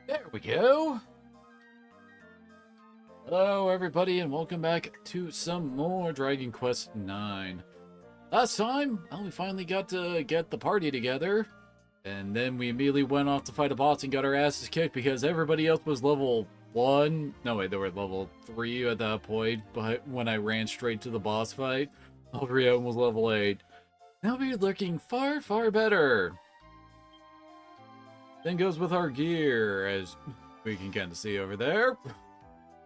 There we go. Hello, everybody, and welcome back to some more Dragon Quest IX. Last time, well, we finally got to get the party together, and then we immediately went off to fight a boss and got our asses kicked because everybody else was level 1. No, wait, they were level 3 at that point, but when I ran straight to the boss fight, Alrion was level 8. Now we're looking far, far better. Then goes with our gear, as we can kind of see over there.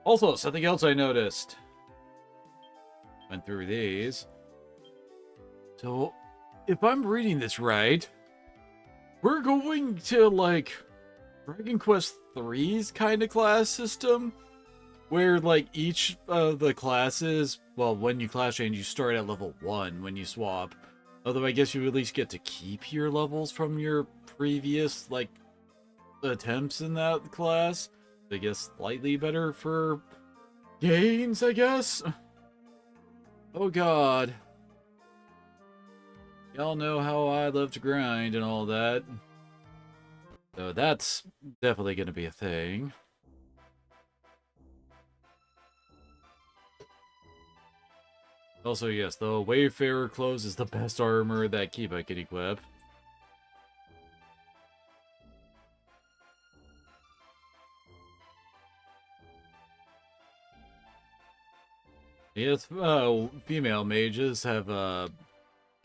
Also, something else I noticed. Went through these. So, if I'm reading this right, we're going to, like, Dragon Quest III's kind of class system, where, like, each of the classes, well, when you class change, you start at level 1 when you swap. Although I guess you at least get to keep your levels from your previous, like, attempts in that class. I guess slightly better for gains, I guess. Oh god. Y'all know how I love to grind and all that. So that's definitely going to be a thing. Also, yes, the Wayfarer clothes is the best armor that Kiba can equip. Yes, female mages have it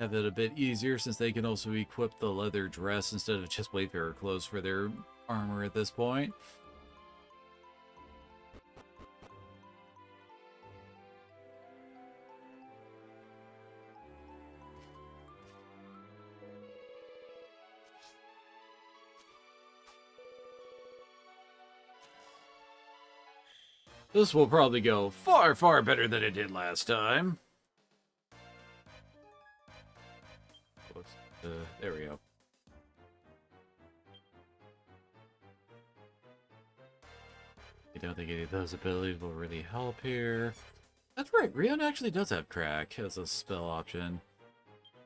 a bit easier since they can also equip the leather dress instead of just Wayfarer clothes for their armor at this point. This will probably go far, far better than it did last time. There we go. I don't think any of those abilities will really help here. That's right, Rion actually does have Crack as a spell option.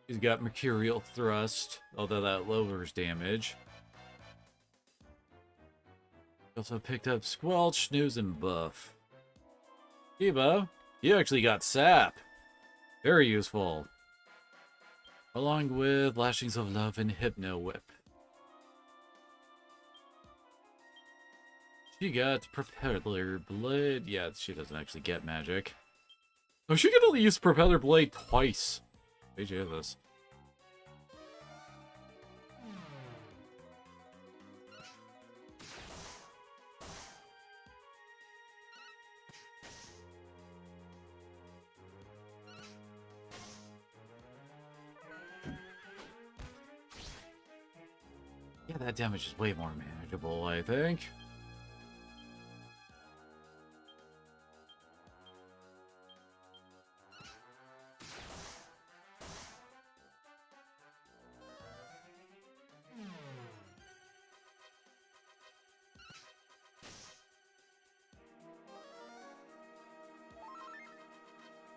He's got Mercurial Thrust, although that lowers damage. Also picked up Squelch, Snooze, and Buff. Kiba, you actually got Sap. Very useful. Along with Lashings of Love and Hypno Whip. She got Propeller Blade. Yeah, she doesn't actually get magic. Oh, she can only use Propeller Blade twice. Where'd you hear this? Yeah, that damage is way more manageable, I think.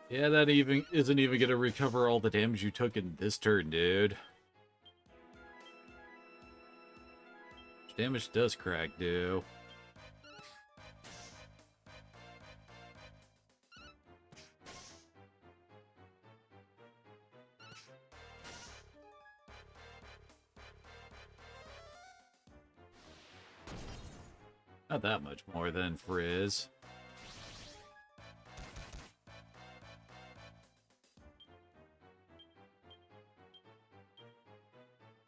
Yeah, that isn't even gonna recover all the damage you took in this turn, dude. Which damage does Crack do? Not that much more than Frizz.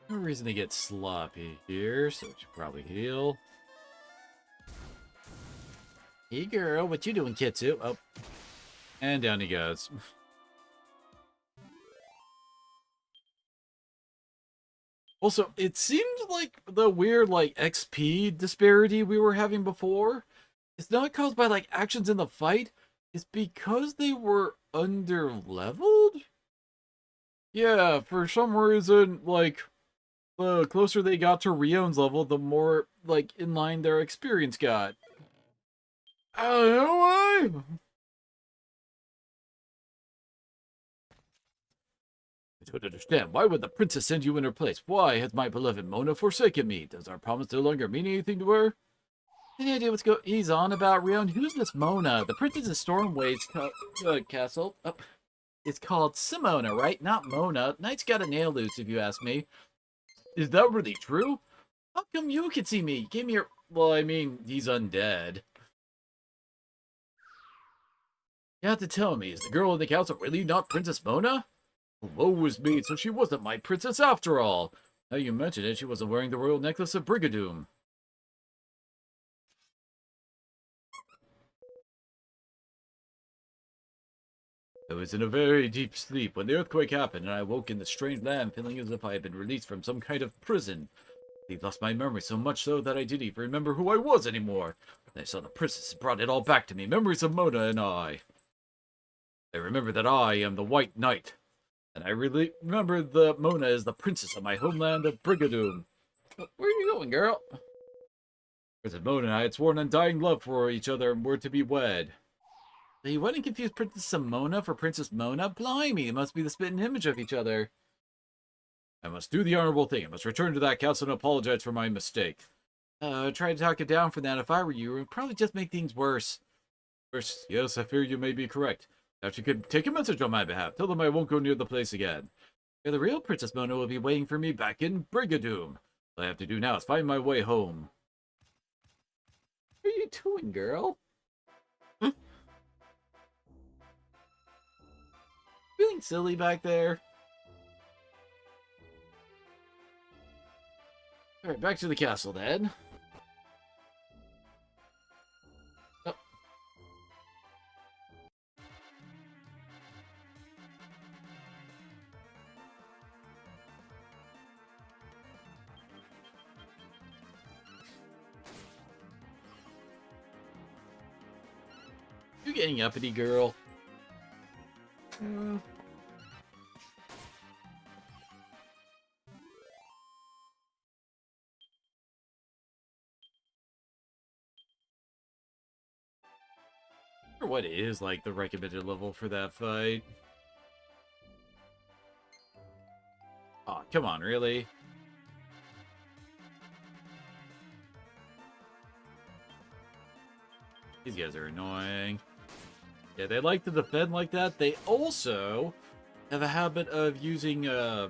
No reason to get sloppy here, so we should probably heal. Hey girl, what you doing, Kitsu? Oh. And down he goes. Also, it seemed like the weird, like, XP disparity we were having before is not caused by, like, actions in the fight. It's because they were under-leveled? Yeah, for some reason, like, the closer they got to Rion's level, the more, like, in line their experience got. I don't know why. I don't understand. Why would the princess send you in her place? Why has my beloved Mona forsaken me? Does our promise no longer mean anything to her? Any idea what's he's on about, Rio? And who's this Mona? The Princess of Stormwade's castle. Oh, it's called Simona, right? Not Mona. Knight's got a nail loose, if you ask me. Is that really true? How come you can see me? Give me your... Well, I mean, he's undead. You have to tell me, is the girl in the council really not Princess Mona? Woe was me, so she wasn't my princess after all. Now you mention it, she wasn't wearing the royal necklace of Brigadoon. I was in a very deep sleep when the earthquake happened, and I woke in the strange land feeling as if I had been released from some kind of prison. I lost my memory so much so that I didn't even remember who I was anymore. And I saw the princess and brought it all back to me, memories of Mona and I. I remember that I am the White Knight, and I really remember that Mona is the princess of my homeland of Brigadoon. Where are you going, girl? Princess Mona and I had sworn undying love for each other and were to be wed. You wouldn't confuse Princess Simona for Princess Mona? Blimey, it must be the spitting image of each other. I must do the honorable thing. I must return to that council and apologize for my mistake. Try to talk it down from that. If I were you, it would probably just make things worse. Worse? Yes, I fear you may be correct. Perhaps you could take a message on my behalf. Tell them I won't go near the place again. Yeah, the real Princess Mona will be waiting for me back in Brigadoon. All I have to do now is find my way home. What are you doing, girl? Feeling silly back there? Alright, back to the castle then. Oh. You getting uppity, girl? What is like the recommended level for that fight? Oh, come on, really? These guys are annoying. Yeah, they like to defend like that. They also have a habit of using, ah,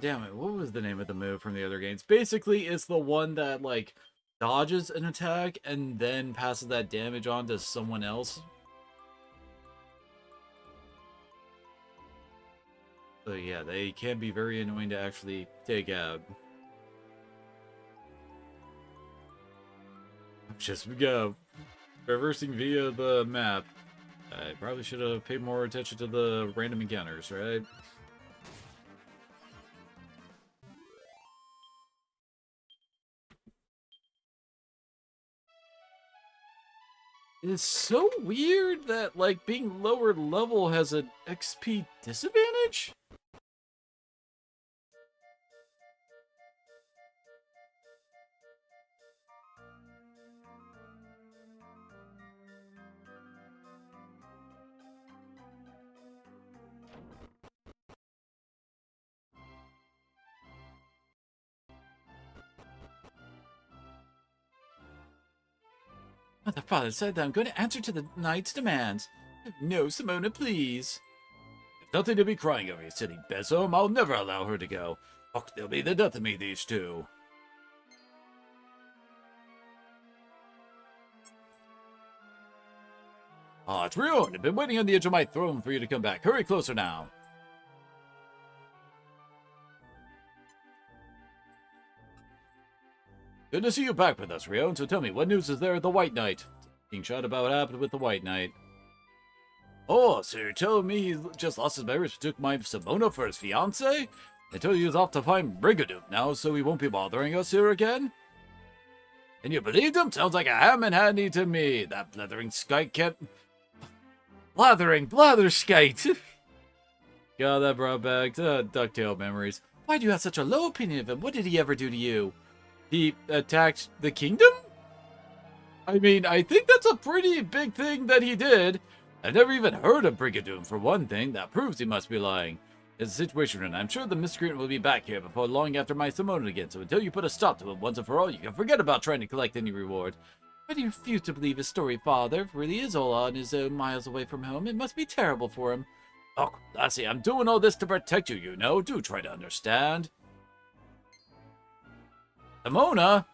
damn it, what was the name of the move from the other games? Basically, it's the one that, like, dodges an attack and then passes that damage on to someone else. So yeah, they can be very annoying to actually take out. I'm just reversing via the map. I probably should have paid more attention to the random encounters, right? It's so weird that, like, being lower level has an XP disadvantage? The father said that I'm going to answer to the knight's demands. No, Simona, please. There's nothing to be crying over, you silly besom. I'll never allow her to go. Fuck, they'll be the death of me, these two. Ah, it's ruined. I've been waiting on the edge of my throne for you to come back. Hurry closer now. Good to see you back with us, Rion. So tell me, what news is there at the White Knight? Being shot about what happened with the White Knight. Oh, so you're telling me he just lost his memories and took my Simona for his fiancée? I told you he was off to find Brigadoon now, so he won't be bothering us here again? And you believed him? Sounds like a ham and handy to me. That blethering skite kept... Blatherskite! God, that brought back DuckTale memories. Why do you have such a low opinion of him? What did he ever do to you? He attacked the kingdom? I mean, I think that's a pretty big thing that he did. I've never even heard of Brigadoon, for one thing. That proves he must be lying. It's a situation, and I'm sure the miscreant will be back here before long after my summoning again, so until you put a stop to it once and for all, you can forget about trying to collect any reward. Why do you refuse to believe his story, Father? If he really is all on his own miles away from home, it must be terrible for him. Oh, Lassie, I'm doing all this to protect you, you know. Do try to understand. Amona?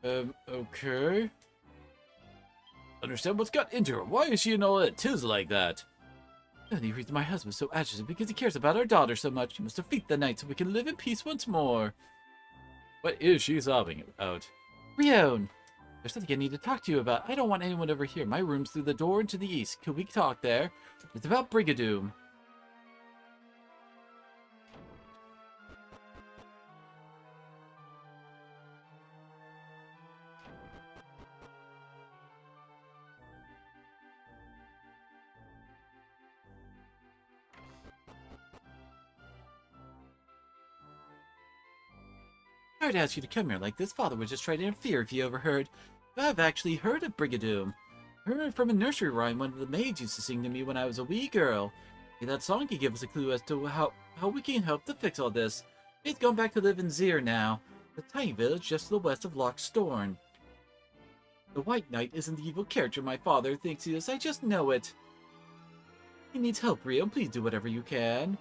Okay. Understand what's got into her. Why is she in all that tiz like that? The only reason my husband's so agitated because he cares about our daughter so much. He must defeat the knight so we can live in peace once more. What is she sobbing about? Rion! There's something I need to talk to you about. I don't want anyone over here. My room's through the door into the east. Could we talk there? It's about Brigadoon. I'd ask you to come here like this. Father would just try to interfere if he overheard. But I've actually heard of Brigadoon. I heard it from a nursery rhyme one of the maids used to sing to me when I was a wee girl. Maybe that song could give us a clue as to how we can help to fix all this. He's gone back to live in Zir now, the tiny village just to the west of Loch Storn. The White Knight isn't the evil character my father thinks he is. I just know it. He needs help, Rio. Please do whatever you can.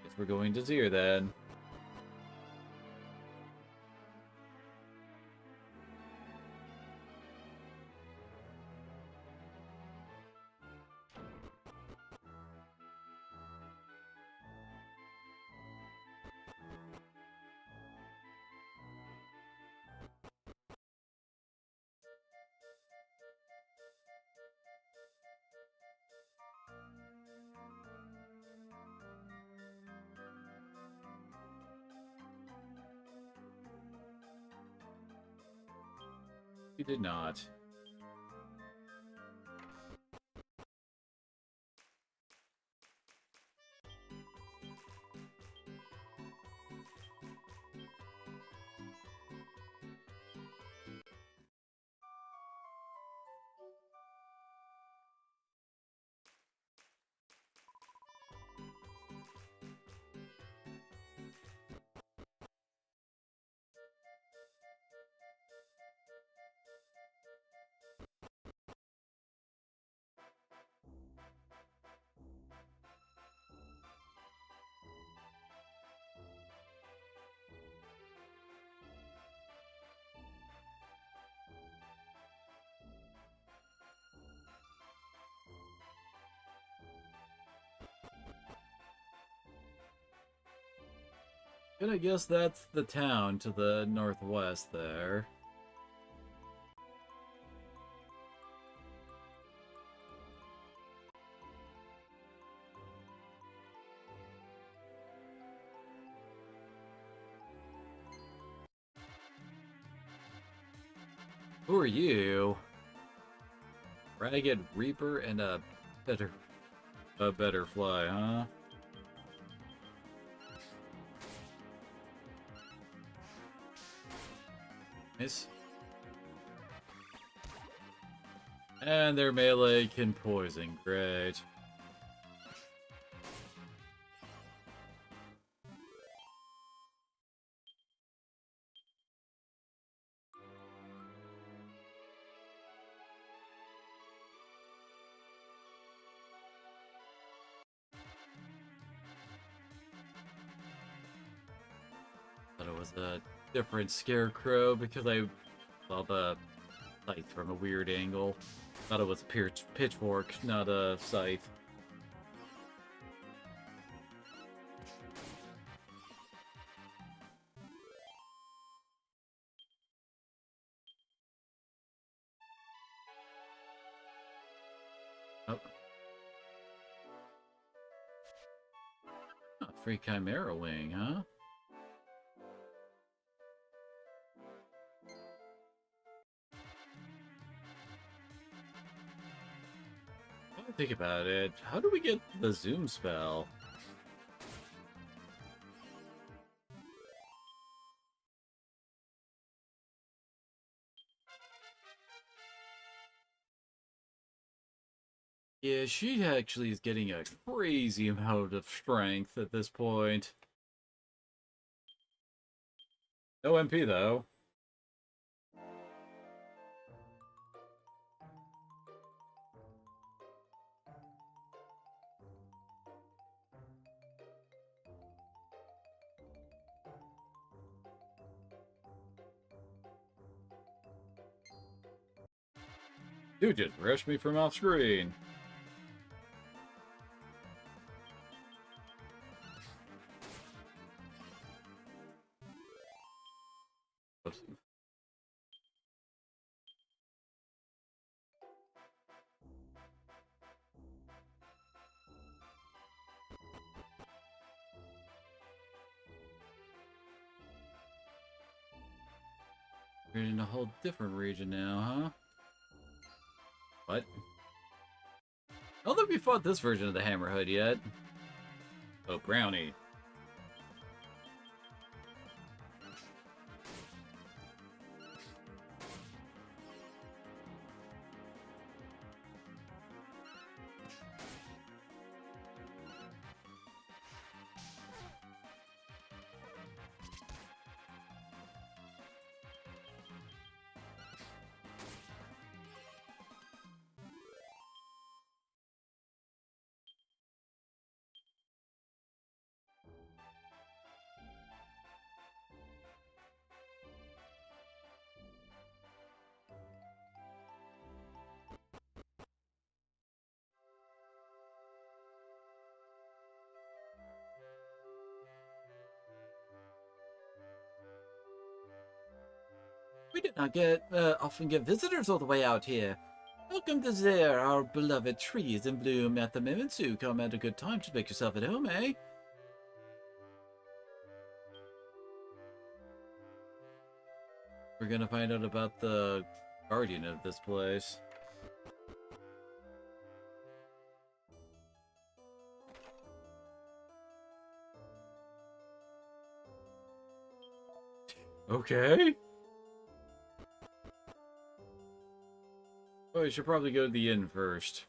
Guess we're going to Zir then. We did not. And I guess that's the town to the northwest there. Who are you? Ragged Reaper and a better fly, huh? Nice. And their melee can poison. Great. Thought it was a different scarecrow because I saw the scythe from a weird angle. Thought it was a pitchfork, not a scythe. Oh. Oh, free Chimera Wing, huh? Think about it. How do we get the zoom spell? Yeah, she actually is getting a crazy amount of strength at this point. No MP, though. You just rushed me from off screen. Oops. We're in a whole different region now, huh? What? I don't think we fought this version of the Hammerhead yet. Oh, Brownie. We did not often get visitors all the way out here. Welcome to there, our beloved trees in bloom at the moment, so come at a good time to make yourself at home, eh? We're gonna find out about the guardian of this place. Okay. Well, we should probably go to the inn first.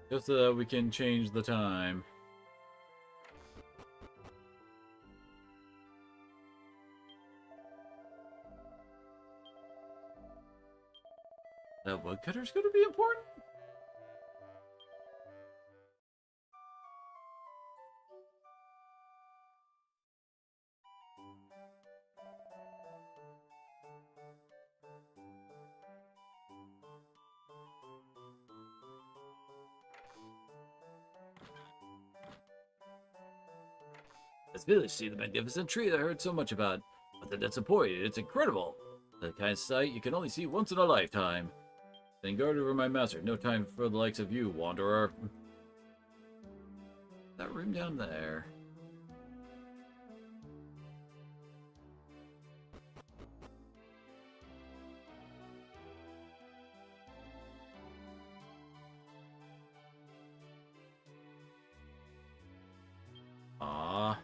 Just so that we can change the time. That woodcutter's gonna be important? This village, see the magnificent tree that I heard so much about. But the disappointed, it's incredible. The kind of sight you can only see once in a lifetime. Then guard over my master, no time for the likes of you, wanderer. That room down there. Ah.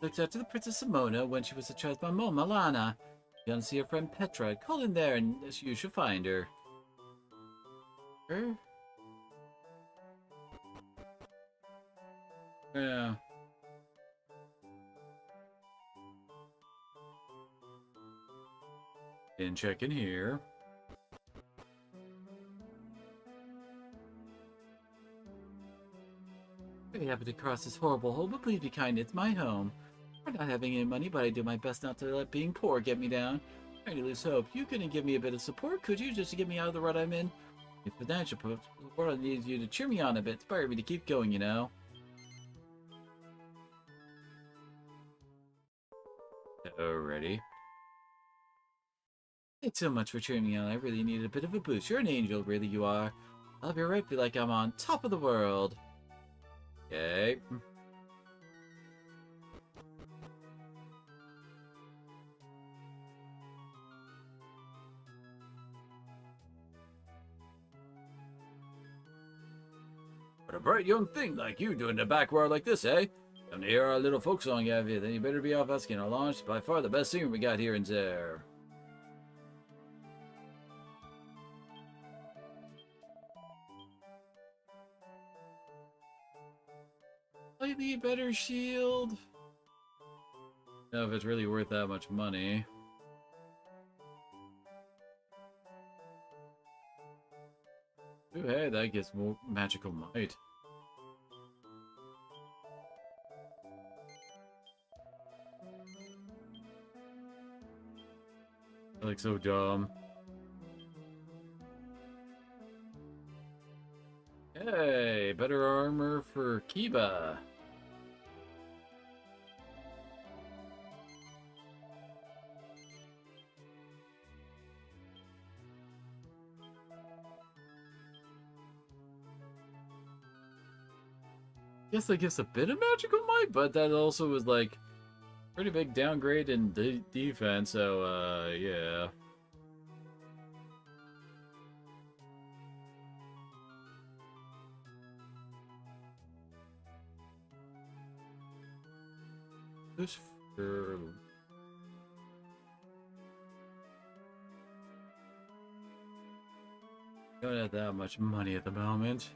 Looked after the Princess Simona when she was a child by Mom, Alana. You want to see her friend Petra? Call in there and you should find her. Her? Yeah. Didn't check in here. Really happy to cross this horrible hole, but please be kind, it's my home. I'm not having any money, but I do my best not to let being poor get me down. I really lose hope. You couldn't give me a bit of support, could you, just to get me out of the rut I'm in? With financial support, I need you to cheer me on a bit, inspire me to keep going, you know? Alrighty. Thanks so much for cheering me on. I really needed a bit of a boost. You're an angel, really you are. I'll be right back like I'm on top of the world. Okay. What a bright young thing like you doing in the backyard like this, eh? Come to hear our little folk song, have you? Then you better be off asking our launch. By far the best singer we got here in there. Slightly better shield. Know if it's really worth that much money. Ooh, hey, that gets more magical might. Like so dumb. Hey, better armor for Kiba. Guess that gives a bit of magical might, but that also was like pretty big downgrade in defense, so yeah. Just for don't have that much money at the moment.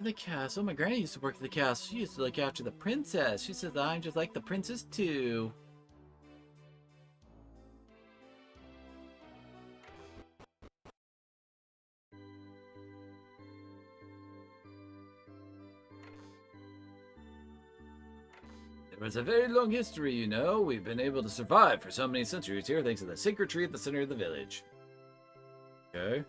The castle. My granny used to work at the castle. She used to look after the princess. She says I'm just like the princess too. It was a very long history, you know. We've been able to survive for so many centuries here thanks to the sacred tree at the center of the village. Okay.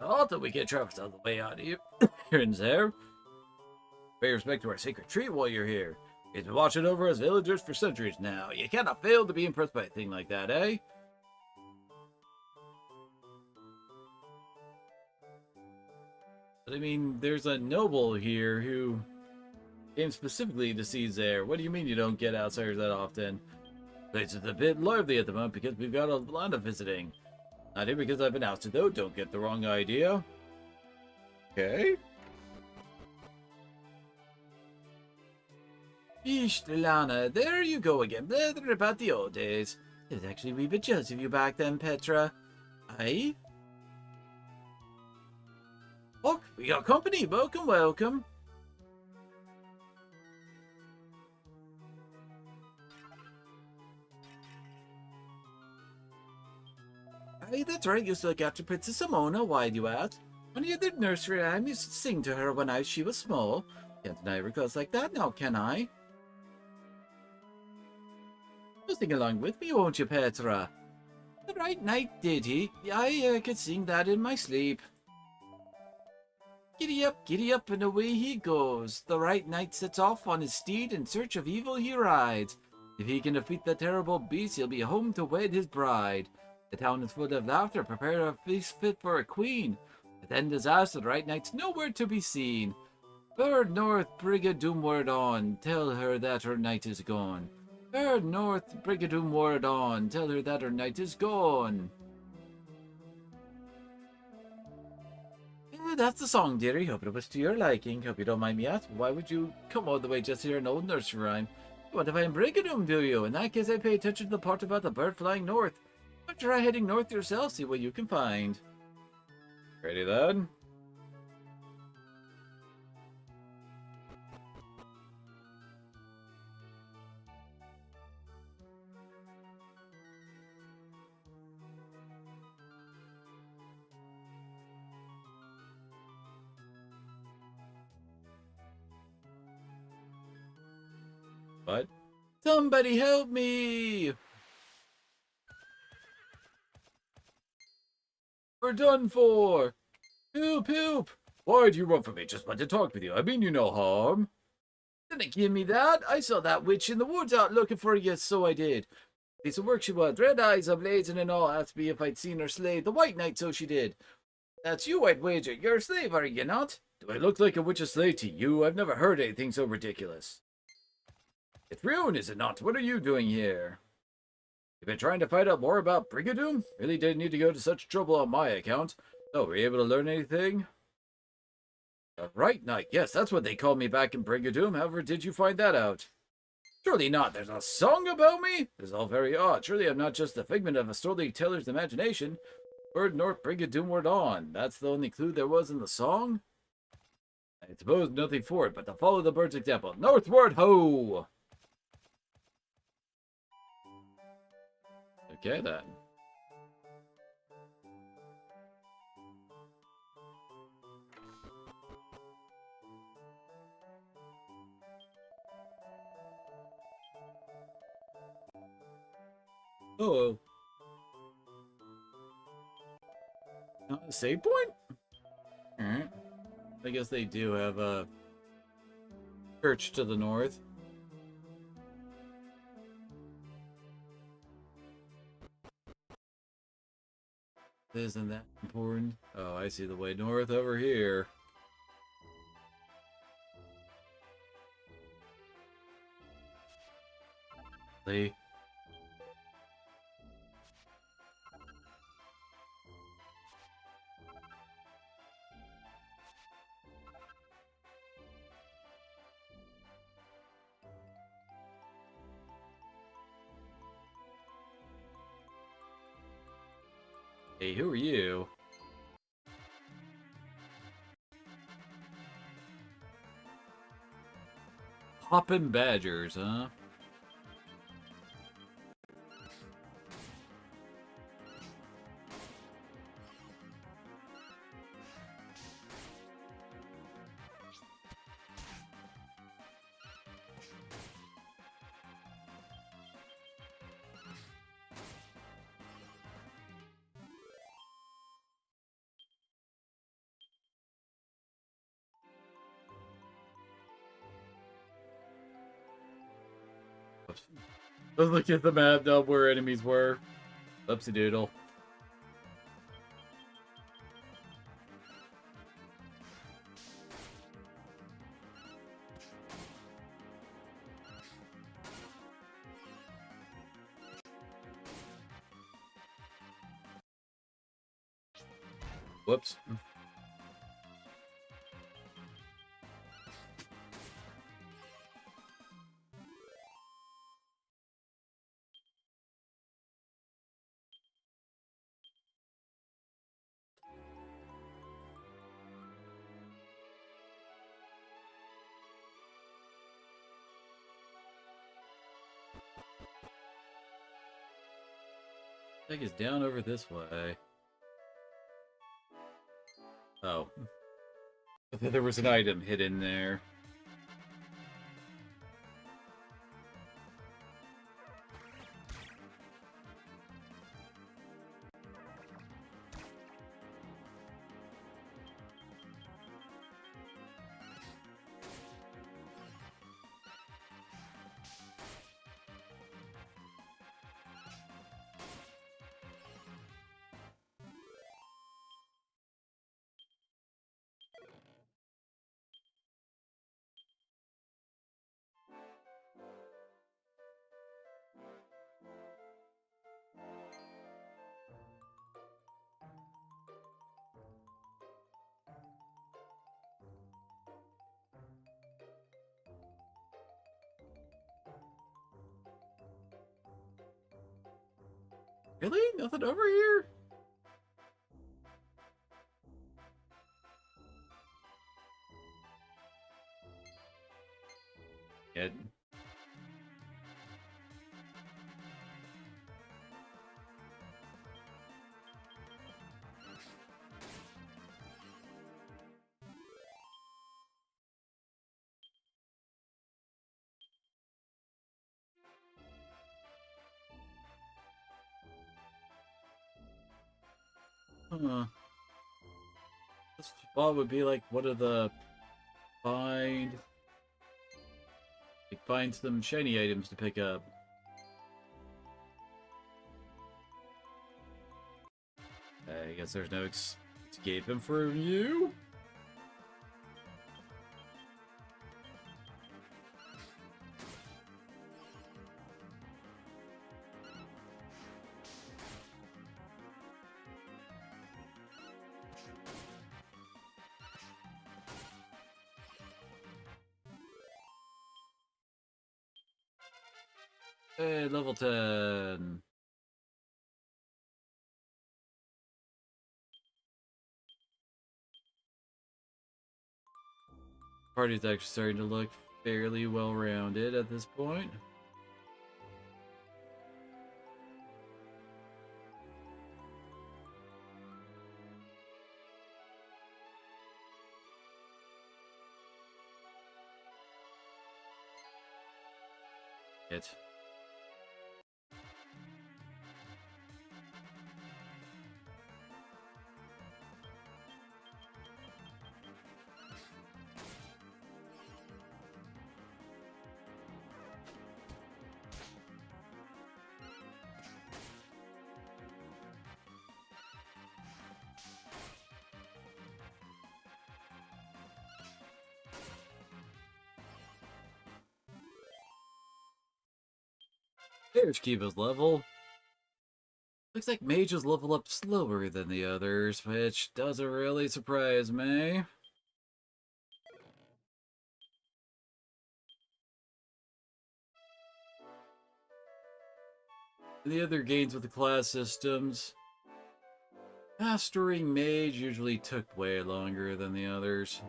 I thought we get Travis out of the way out of here. Here and there. Pay respect to our sacred tree while you're here. It's been watching over us villagers for centuries now. You cannot fail to be impressed by a thing like that, eh? But I mean, there's a noble here who came specifically to see Zaire. What do you mean you don't get outsiders that often? Place is a bit lively at the moment because we've got a lot of visiting. Not here because I've been ousted though, don't get the wrong idea. Okay. Eesh, Lana, there you go again, blathering about the old days. I was actually a wee bit jealous of you back then, Petra. Aye? Look, we got company. Welcome, welcome. Aye, that's right. Used to look after Princess Simona. Why do you ask? When you did nursery, I used to sing to her when she was small. Can't deny recalls like that now, can I? Just sing along with me, won't you, Petra? The right night, did he? I could sing that in my sleep. Giddy up, and away he goes. The right knight sets off on his steed, in search of evil he rides. If he can defeat the terrible beast, he'll be home to wed his bride. The town is full of laughter, prepare a feast fit for a queen. But then disaster, the right knight's nowhere to be seen. Bird north, brigadoon word on, tell her that her knight is gone. Bird north, brigadoon word on, tell her that her knight is gone. That's the song, dearie. Hope it was to your liking. Hope you don't mind me asking. Why would you come all the way just to hear an old nursery rhyme? You want to find Brigadoon, do you? In that case, I pay attention to the part about the bird flying north. But try heading north yourself, see what you can find. Ready then? What? Somebody help me! We're done for! Poop, poop! Why'd you run from me? Just want to talk with you. I mean you no harm. Didn't give me that. I saw that witch in the woods out looking for you, so I did. Piece of work she was. Red eyes, ablazing and all. Has to be if I'd seen her slave the White Knight, so she did. That's you, I'd wager. You're a slave, are you not? Do I look like a witch's slave to you? I've never heard anything so ridiculous. It's rude, is it not? What are you doing here? You've been trying to find out more about Brigadoon? Really didn't need to go to such trouble on my account. Oh, were you able to learn anything? The Right Knight. Yes, that's what they called me back in Brigadoon. However, did you find that out? Surely not. There's a song about me? This is all very odd. Surely I'm not just the figment of a storyteller's imagination. Word north, Brigadoon word on. That's the only clue there was in the song? I suppose nothing for it but to follow the bird's example. Northward ho! Okay then. Oh. Save point? Alright. I guess they do have a church to the north. Isn't that important? Oh, I see the way north over here. Lee. Hey, who are you? Hoppin' badgers, huh? Let's look at the map up where enemies were. Oopsie doodle. Whoops. I think it's down over this way. Oh. I thought there was an item hidden there. Really? Nothing over here? It. Huh. This spot would be like one of the find, like find some shiny items to pick up. I guess there's no escaping from you. Hey, level 10. Party's actually starting to look fairly well-rounded at this point. It. There's Kiva's level. Looks like mages level up slower than the others, which doesn't really surprise me. The other gains with the class systems, mastering mage usually took way longer than the others.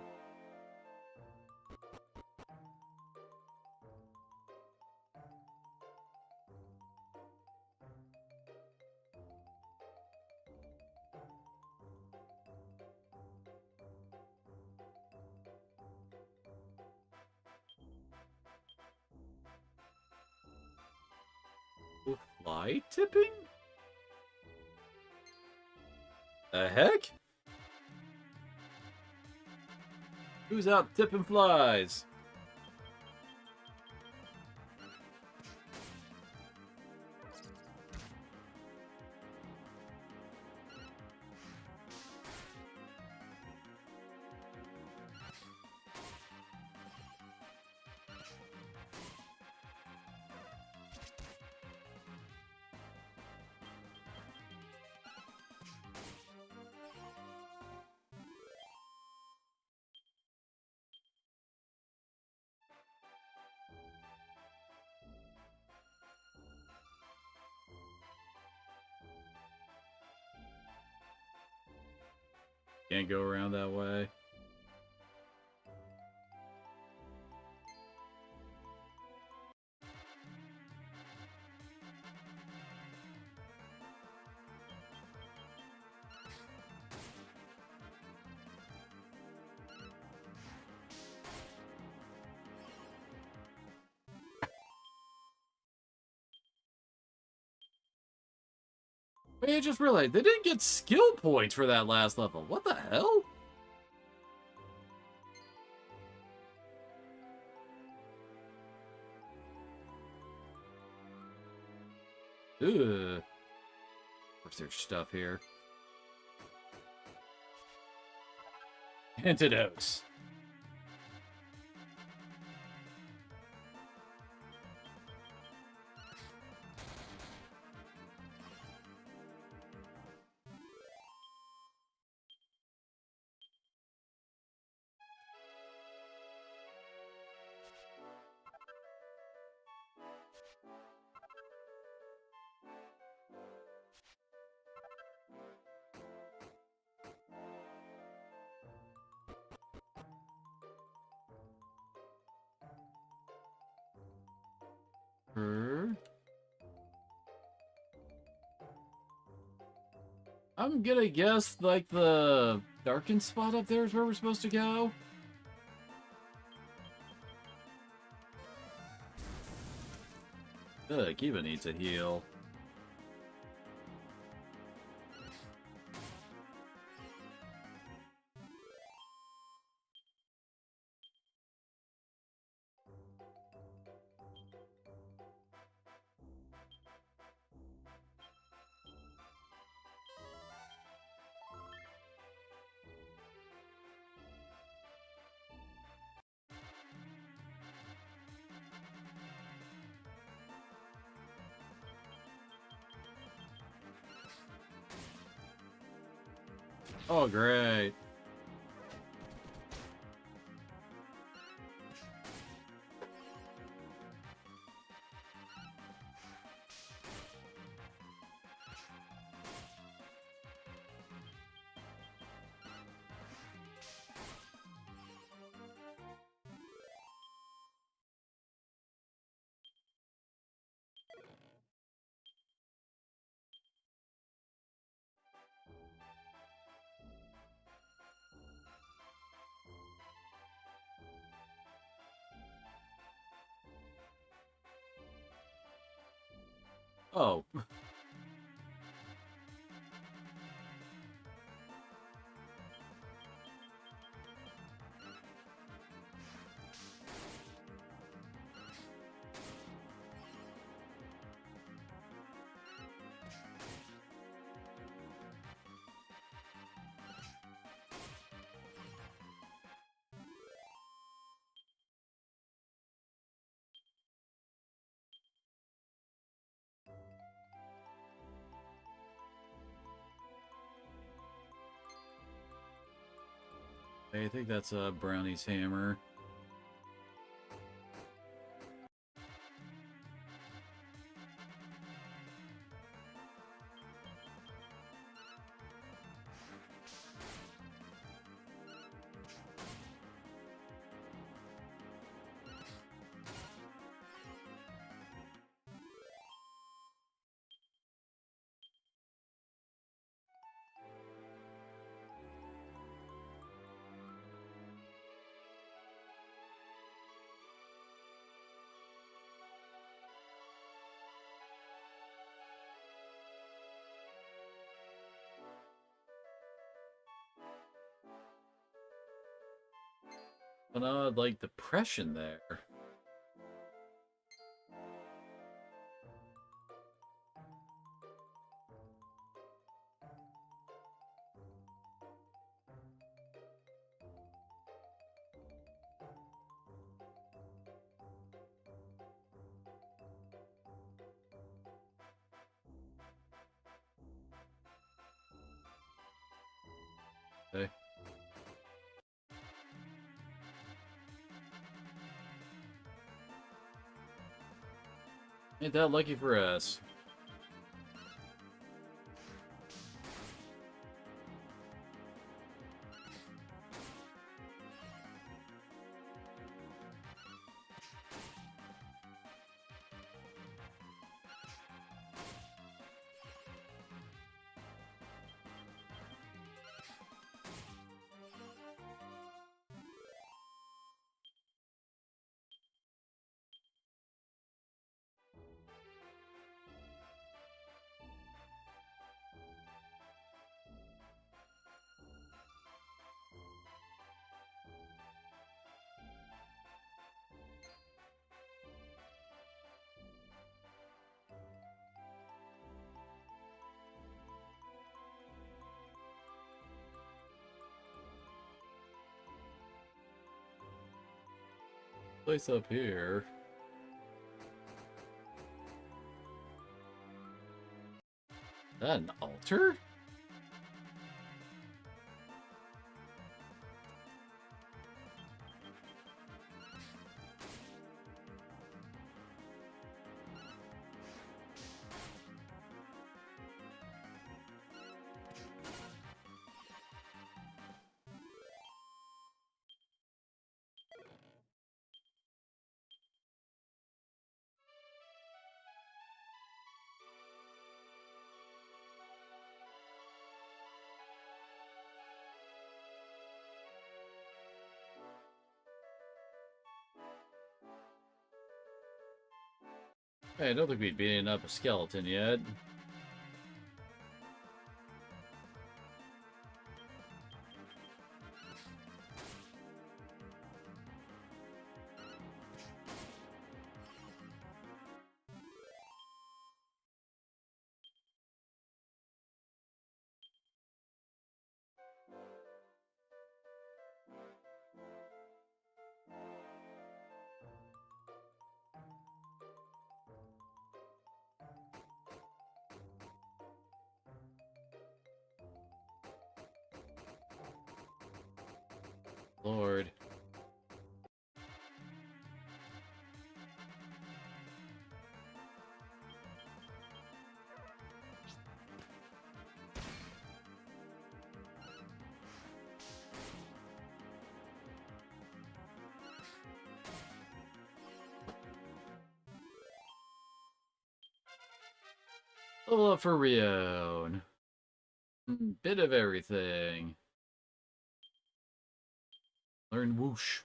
Fly tipping? The heck? Who's out tipping flies? Can't go around that way. Wait, I just realized they didn't get skill points for that last level. What the hell? Ugh. Of course, there's stuff here. Antidotes. Her. I'm gonna guess, like, the darkened spot up there is where we're supposed to go. Ugh, Kiva needs a heal. Oh, great. Oh. I think that's a Brownie's hammer. An odd, like, depression there. Okay. Ain't that lucky for us? Place up here. Is that an altar? Hey, I don't think we've beaten up a skeleton yet. Lord. Level up for Rion. Bit of everything. Learn whoosh.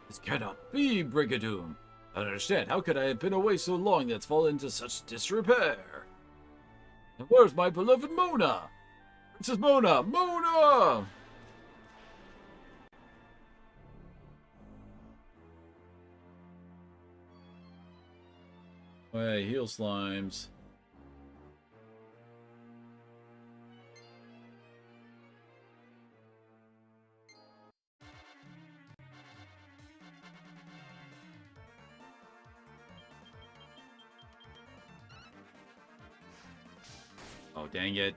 This cannot be, Brigadoon. I don't understand. How could I have been away so long that's fallen into such disrepair? And where's my beloved Mona? Princess Mona! Mona! Hey, heal slimes. Oh, dang it.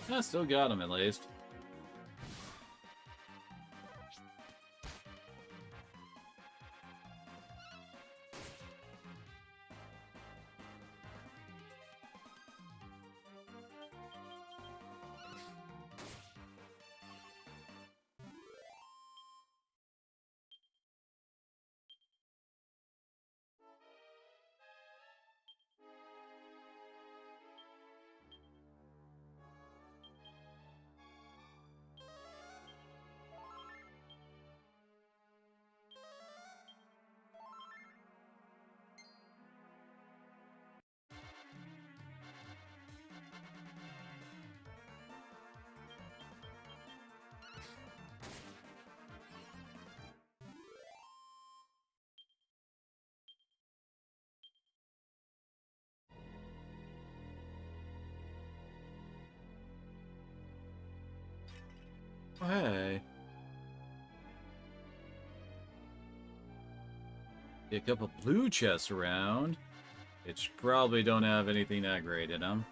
I still got him, at least. Oh, hey. See a couple blue chests around, which probably don't have anything that great in them.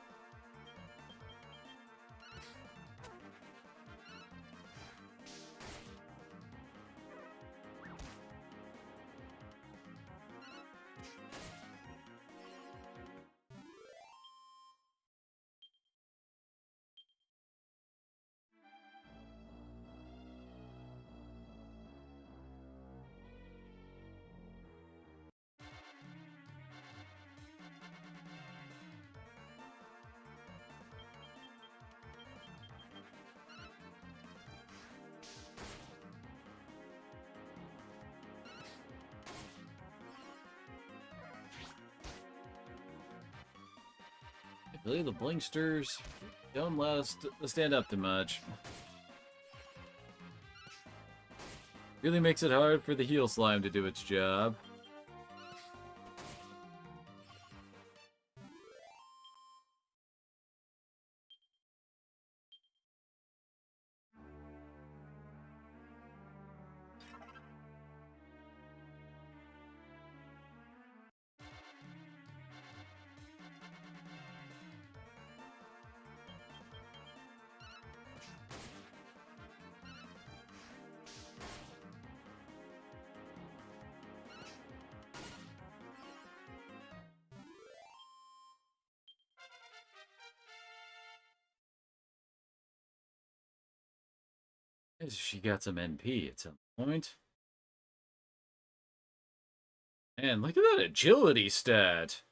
I believe the blinksters don't stand up to much. Really makes it hard for the heal slime to do its job. She got some NP at some point. Man, look at that agility stat.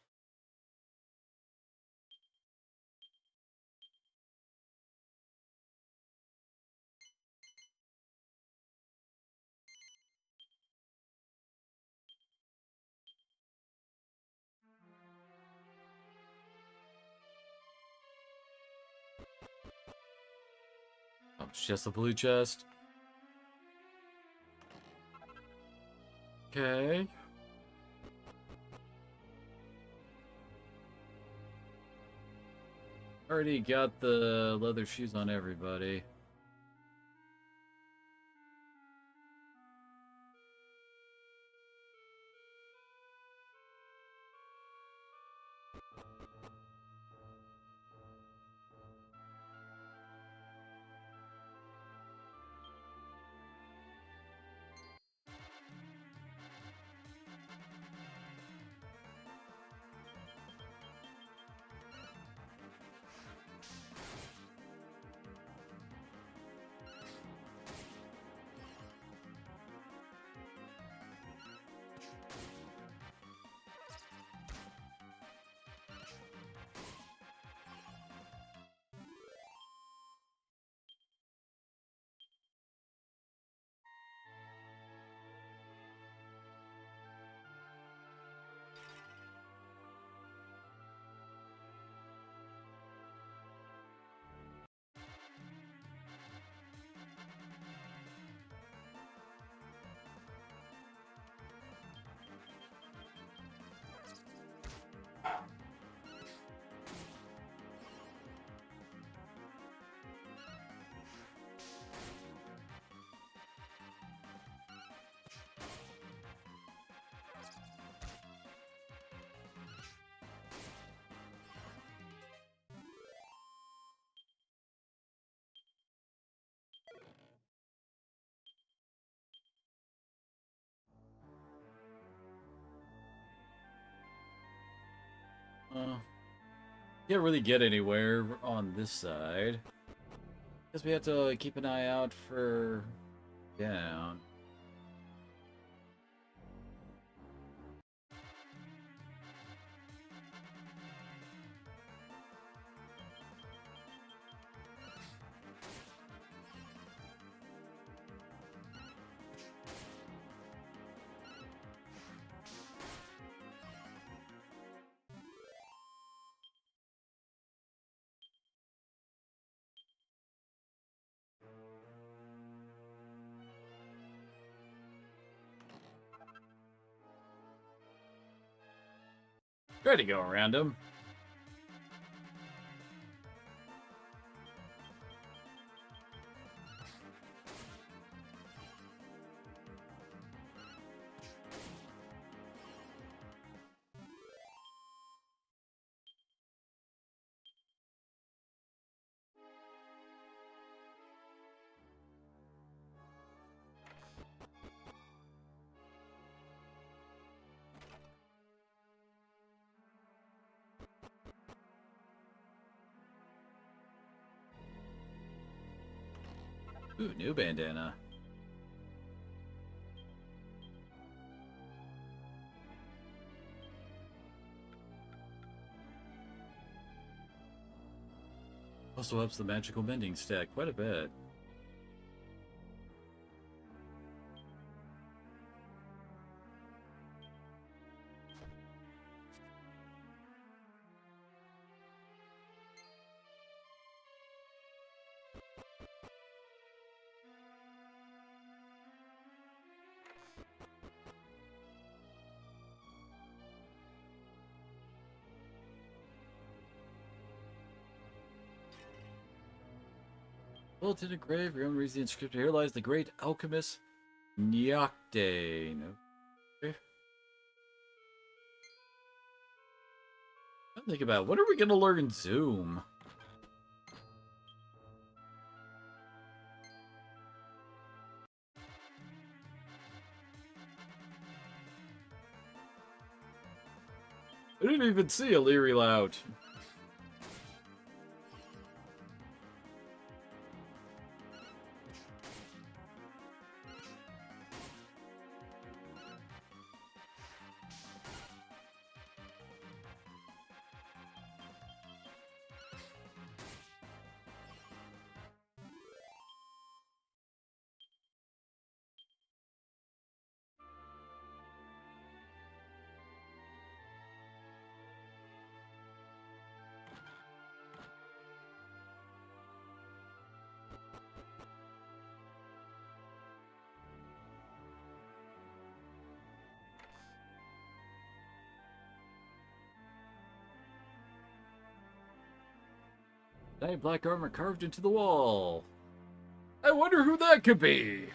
Oh, it's just the blue chest. Okay. Already got the leather shoes on everybody. Can't really get anywhere on this side. Guess we have to keep an eye out for down. Try to go around him. Ooh, new bandana. Also ups the magical mending stat quite a bit. Well, to the grave, your own reason inscripted. Here lies the great alchemist Nyakde. No. Okay. Think about it. When are we gonna learn Zoom? I didn't even see a Leary Lout. Giant black armor carved into the wall. I wonder who that could be.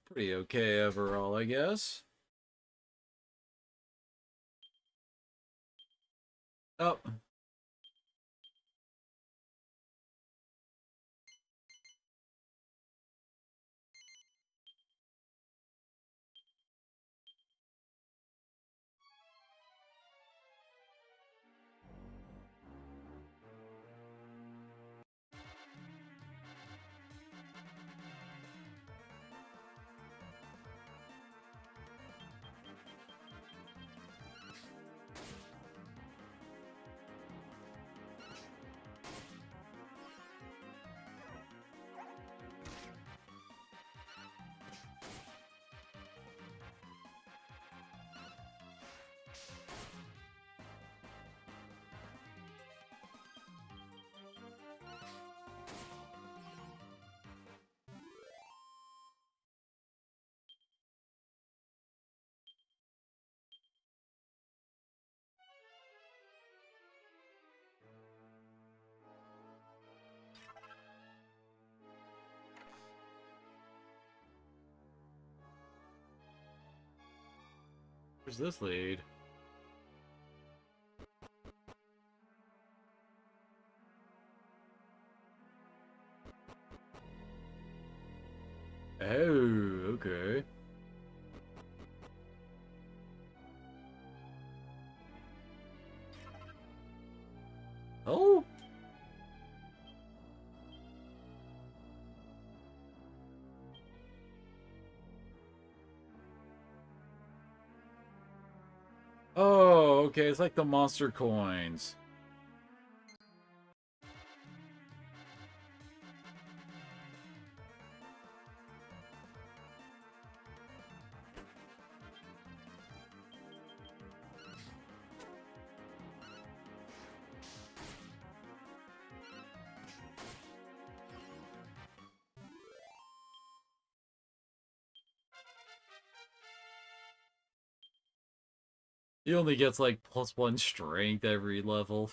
Pretty okay overall, I guess. Oh. Where's this lead? Oh, okay. Oh? Oh, okay, it's like the monster coins. He only gets like +1 strength every level.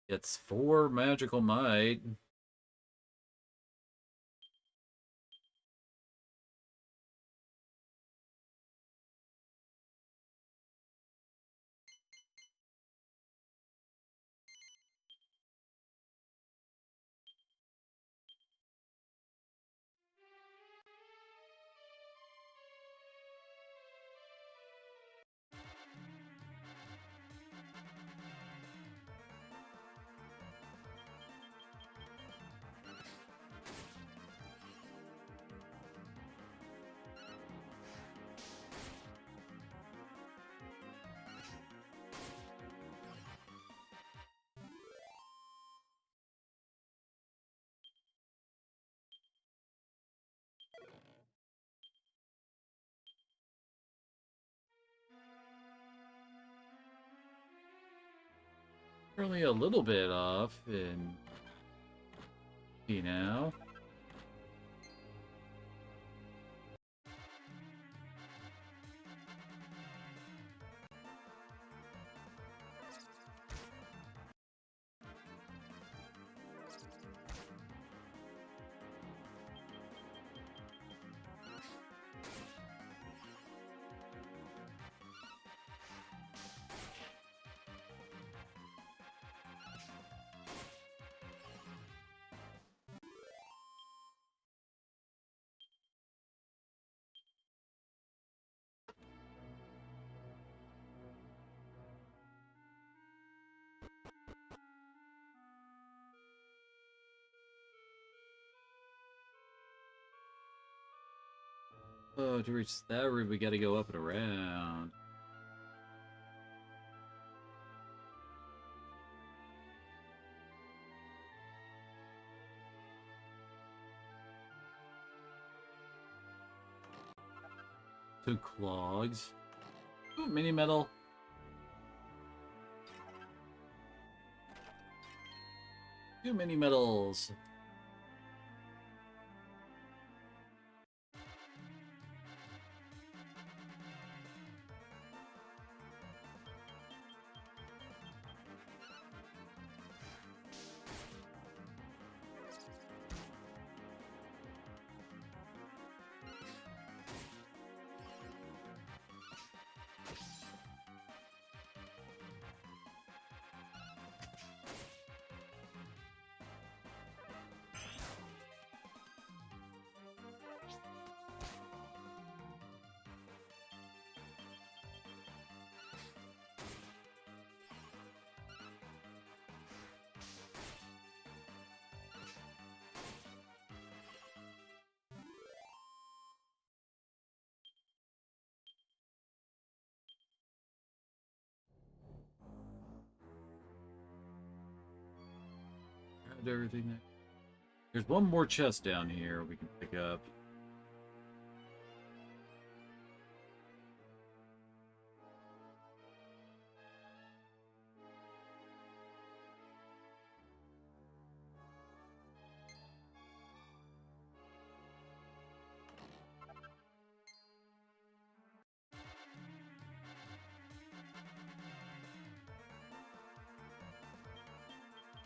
It's 4 magical might. Only a little bit off in now. Oh, to reach that room, we gotta go up and around. to clogs. Ooh, mini metal. Two mini metals. Grabbed everything there. There's one more chest down here we can pick up.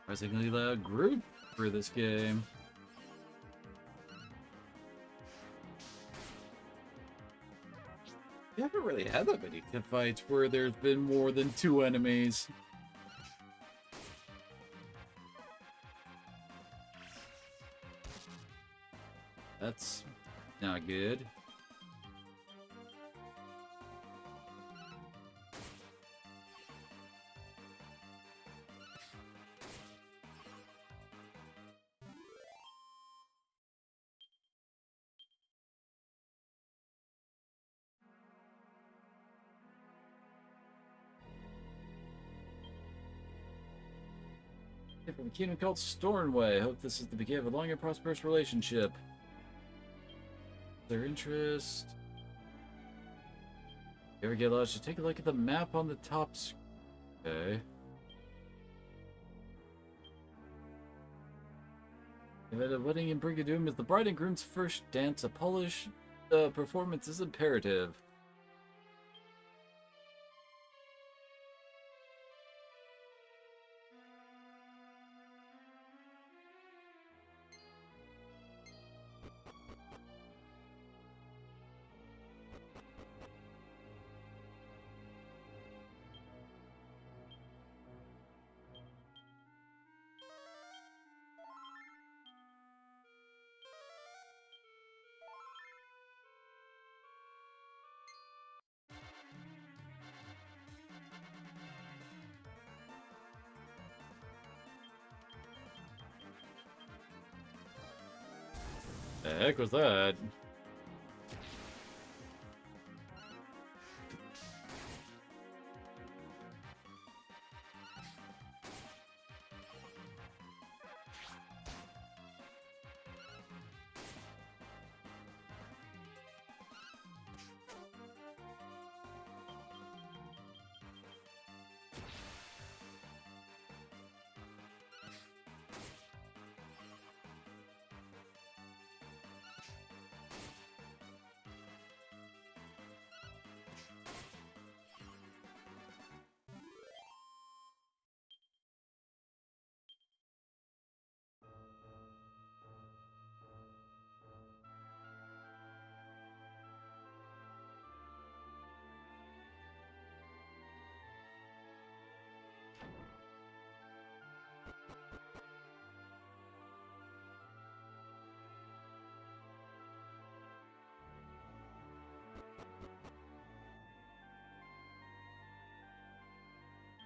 Surprisingly loud group for this game. We haven't really had that many fights where there's been more than 2 enemies. That's not good. From a kingdom called Stornway. Hope this is the beginning of a long and prosperous relationship. Their interest. You ever get lost? You take a look at the map on the top. Okay. At a wedding in Brigadoon is the bride and groom's first dance. A polished performance is imperative. The heck was that?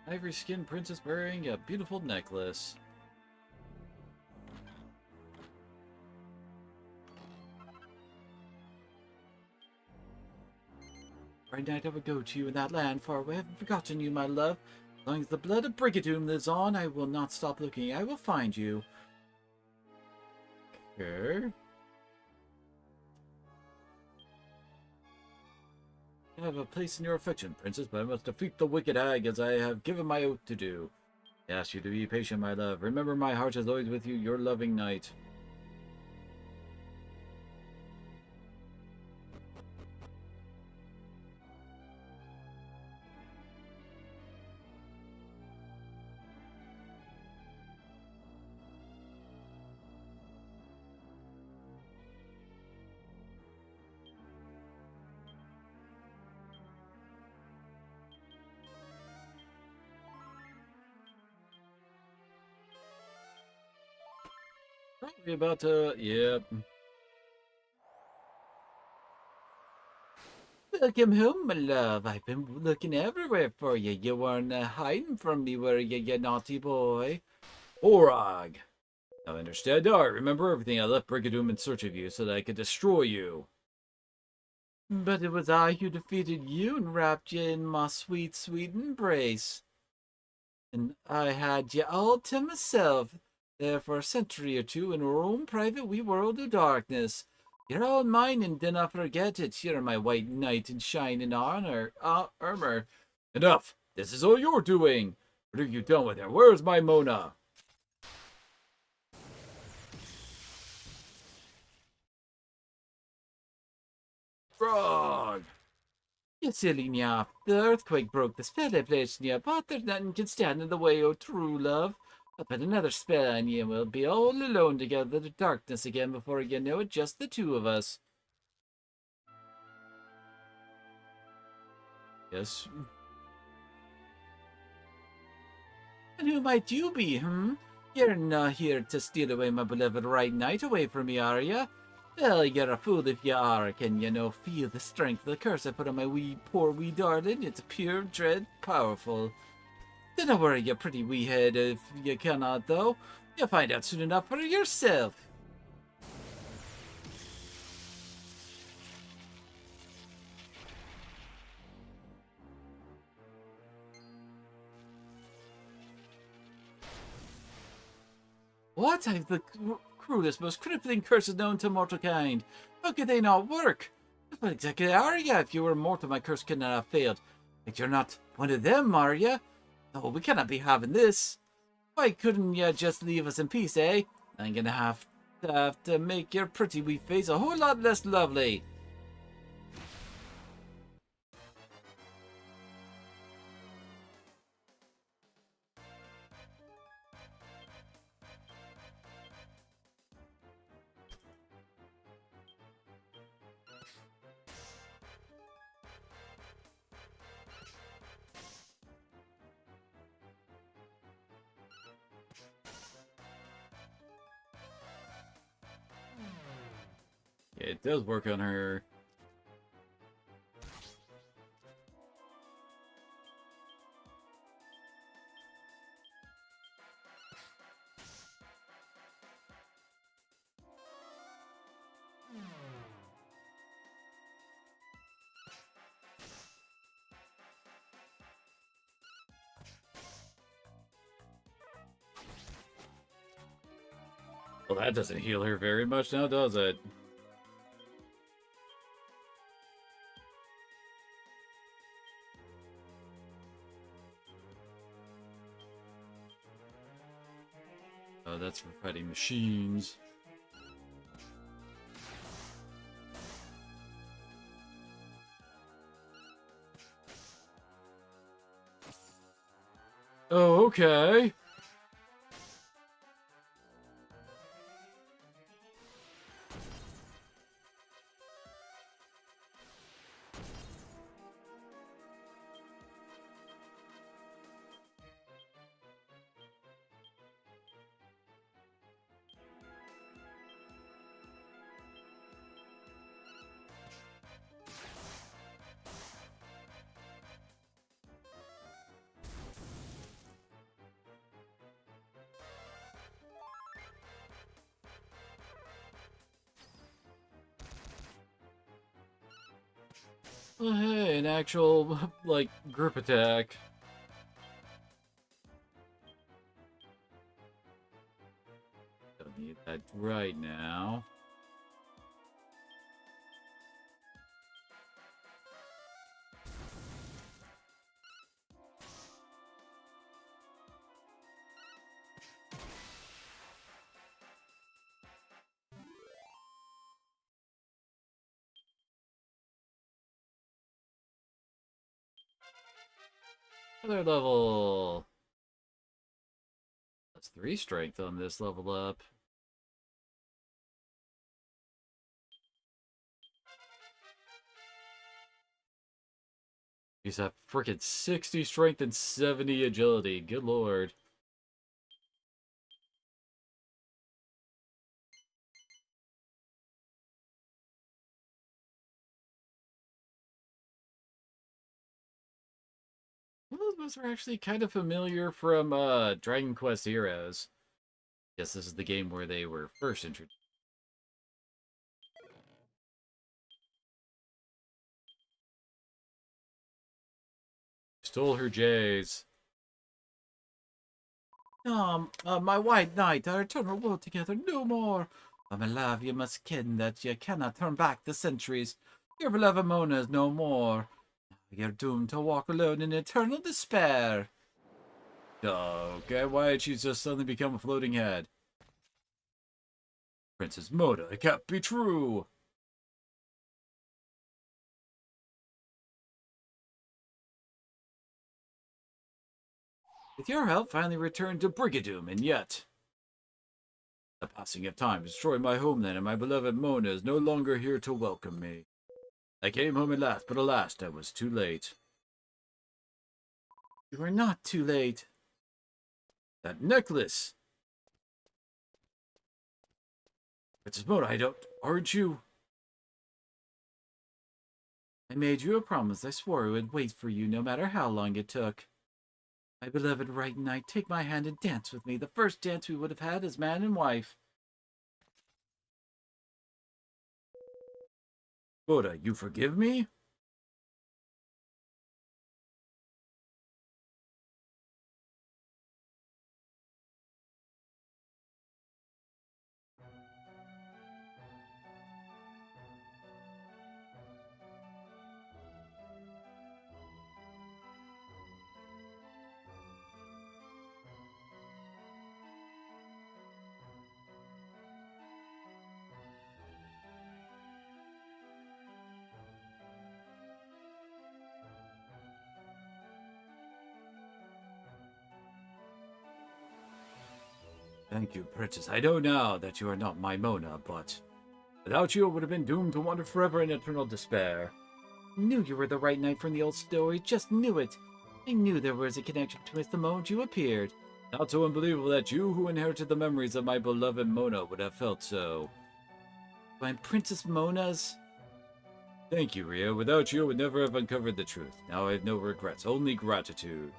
Ivory skinned princess wearing a beautiful necklace. Right night I would go to you in that land far away. I haven't forgotten you, my love. As long as the blood of Brigadoon lives on, I will not stop looking. I will find you. Okay. I have a place in your affection, princess, but I must defeat the wicked hag as I have given my oath to do. I ask you to be patient, my love. Remember, my heart is always with you, your loving knight. Probably about to... Yep. Welcome home, my love. I've been looking everywhere for you. You weren't hiding from me, were you, you naughty boy? Orag! I understand. I remember everything. I left Brigadoon in search of you so that I could destroy you. But it was I who defeated you and wrapped you in my sweet, sweet embrace. And I had you all to myself there for a century or two in our own private wee world of darkness. You're all mine and dinna forget it. You're my white knight in shining armor. Enough! This is all you're doing! What have you done with her? Where's my Mona? Frog! You silly nyap. The earthquake broke the spell I placed on you, but there's nothing can stand in the way of true love. I'll put another spell on you and we'll be all alone together in the darkness again before you know it, just the two of us. Yes. And who might you be, You're not here to steal away my beloved right knight away from me, are you? Well, you're a fool if you are. Can you no feel the strength of the curse I put on my poor wee darling? It's pure dread powerful. Don't worry, you pretty wee head, if you cannot, though. You'll find out soon enough for yourself. What? I've the cruelest, most crippling curses known to mortal kind. How could they not work? What exactly are you? If you were mortal, my curse could not have failed. But you're not one of them, are you? No, we cannot be having this. Why couldn't you just leave us in peace, eh? I'm gonna have to make your pretty wee face a whole lot less lovely. Yeah, it does work on her. Well, that doesn't heal her very much now, does it? Oh, that's for fighting machines. Oh, okay. Oh, hey, an actual, like, group attack. Don't need that right now. Another level. That's 3 strength on this level up. He's at frickin' 60 strength and 70 agility. Good lord. Well, those are actually kind of familiar from Dragon Quest Heroes. Guess this is the game where they were first introduced. Stole her J's. My white knight, our eternal world together no more. My love, you must ken that you cannot turn back the centuries. Your beloved Mona is no more. You're doomed to walk alone in eternal despair. Okay, why did she just suddenly become a floating head? Princess Mona, it can't be true. With your help, finally returned to Brigadoon, and yet the passing of time destroyed my homeland, and my beloved Mona is no longer here to welcome me. I came home at last, but alas, I was too late. You were not too late. That necklace! Princess Mona, aren't you? I made you a promise. I swore I would wait for you no matter how long it took. My beloved right knight, take my hand and dance with me. The first dance we would have had as man and wife. Mona, you forgive me? Thank you, Princess. I know now that you are not my Mona, but without you, I would have been doomed to wander forever in eternal despair. I knew you were the right knight from the old story. Just knew it. I knew there was a connection between us the moment you appeared. Not so unbelievable that you, who inherited the memories of my beloved Mona, would have felt so. I'm Princess Mona's. Thank you, Ria. Without you, I would never have uncovered the truth. Now I have no regrets, only gratitude.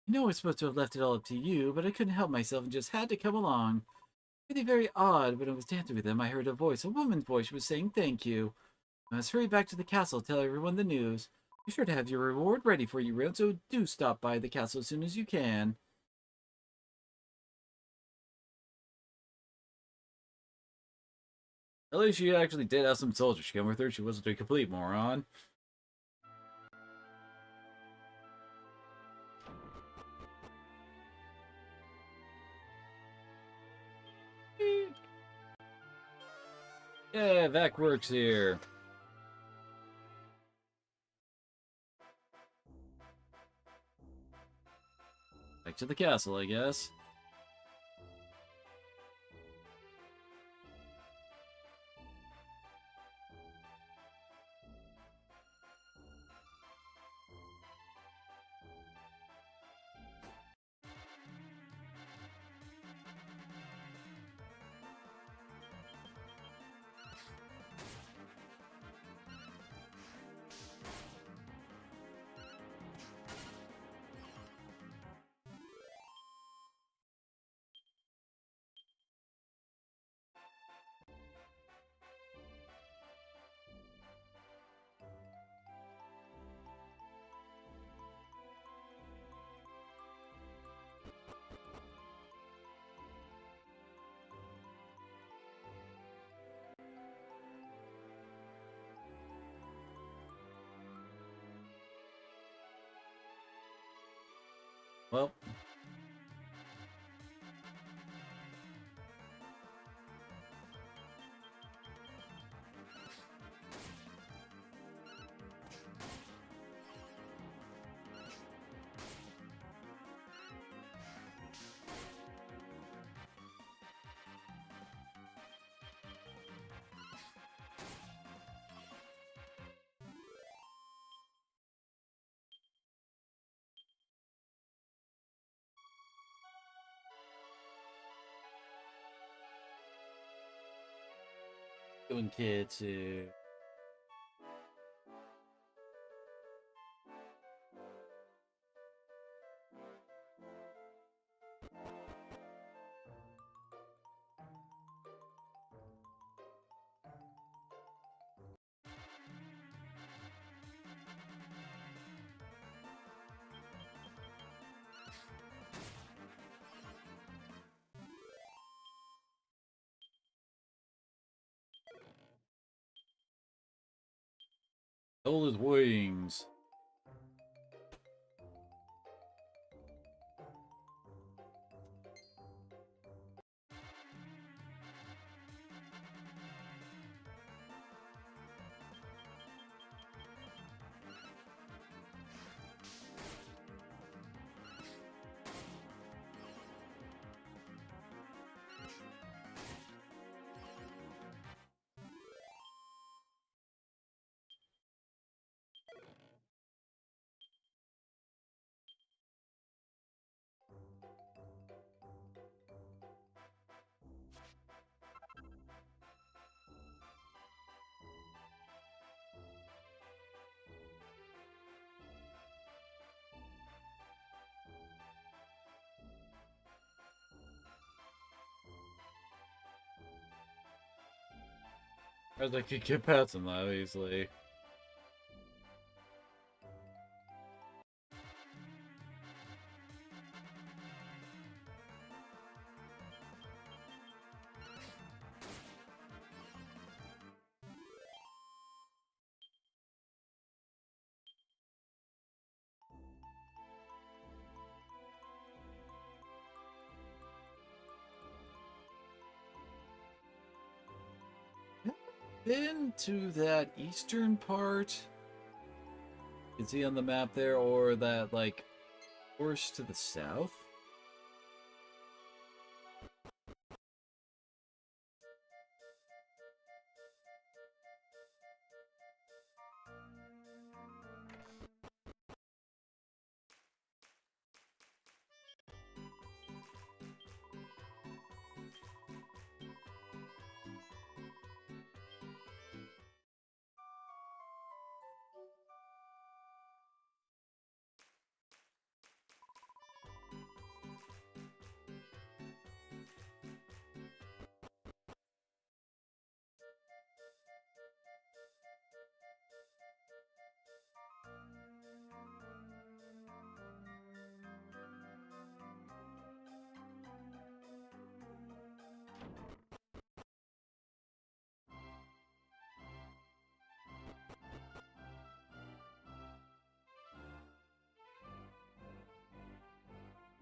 I know I was supposed to have left it all up to you, but I couldn't help myself and just had to come along. Really very odd. When I was dancing with him, I heard a voice, a woman's voice, was saying thank you. I must hurry back to the castle, tell everyone the news. Be sure to have your reward ready for you, Ria, so do stop by the castle as soon as you can. At least she actually did have some soldiers come with her. She wasn't a complete moron. Yeah, Vac works here. Back to the castle, I guess. Well, doing kids too. All his wings. As I could get past him that easily. Been to that eastern part? You can see on the map there, or that, like, course to the south?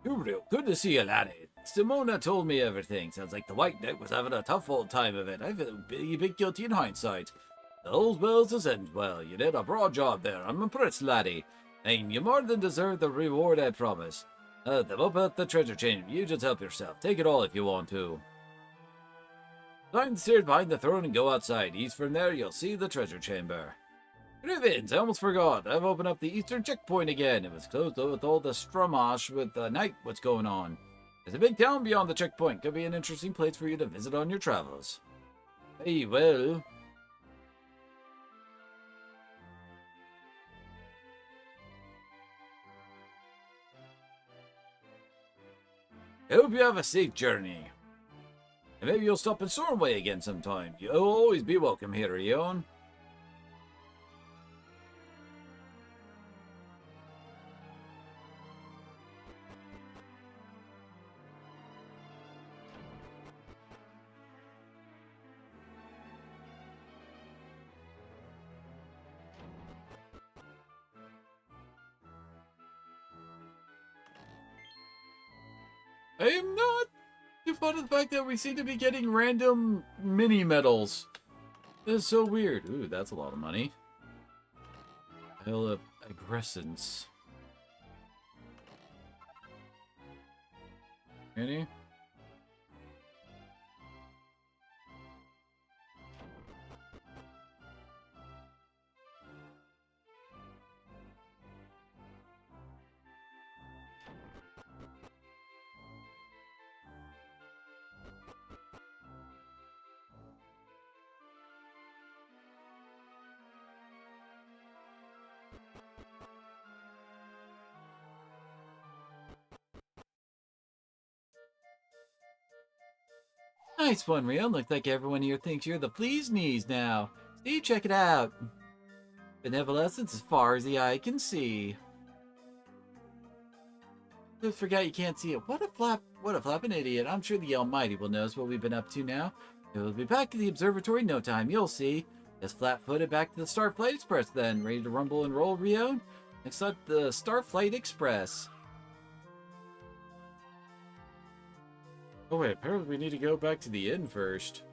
You're real good to see you, laddie. Simona told me everything. Sounds like the White Knight was having a tough old time of it. I feel a bit guilty in hindsight. All's well as ends well. You did a broad job there. I'm impressed, laddie. And you more than deserve the reward I promise. Them up at the treasure chamber. You just help yourself. Take it all if you want to. Climb the stairs behind the throne and go outside. East from there, you'll see the treasure chamber. Grievins, I almost forgot. I've opened up the eastern checkpoint again. It was closed though with all the strumash with the night. What's going on? There's a big town beyond the checkpoint. Could be an interesting place for you to visit on your travels. Hey, well. I hope you have a safe journey. And maybe you'll stop in Stormway again sometime. You'll always be welcome here, Eon. I am not too fond of the fact that we seem to be getting random mini medals. This is so weird. Ooh, that's a lot of money. Isle of Aggressance. Any? Nice one, Rio. Looks like everyone here thinks you're the flea's knees now. See, check it out. Benevolence as far as the eye can see. Just forgot you can't see it. What a flapping idiot. I'm sure the Almighty will notice what we've been up to now. We'll be back to the observatory in no time, you'll see. Just flat-footed back to the Starflight Express then. Ready to rumble and roll, Rio? Next up, the Starflight Express. Oh wait, apparently we need to go back to the inn first.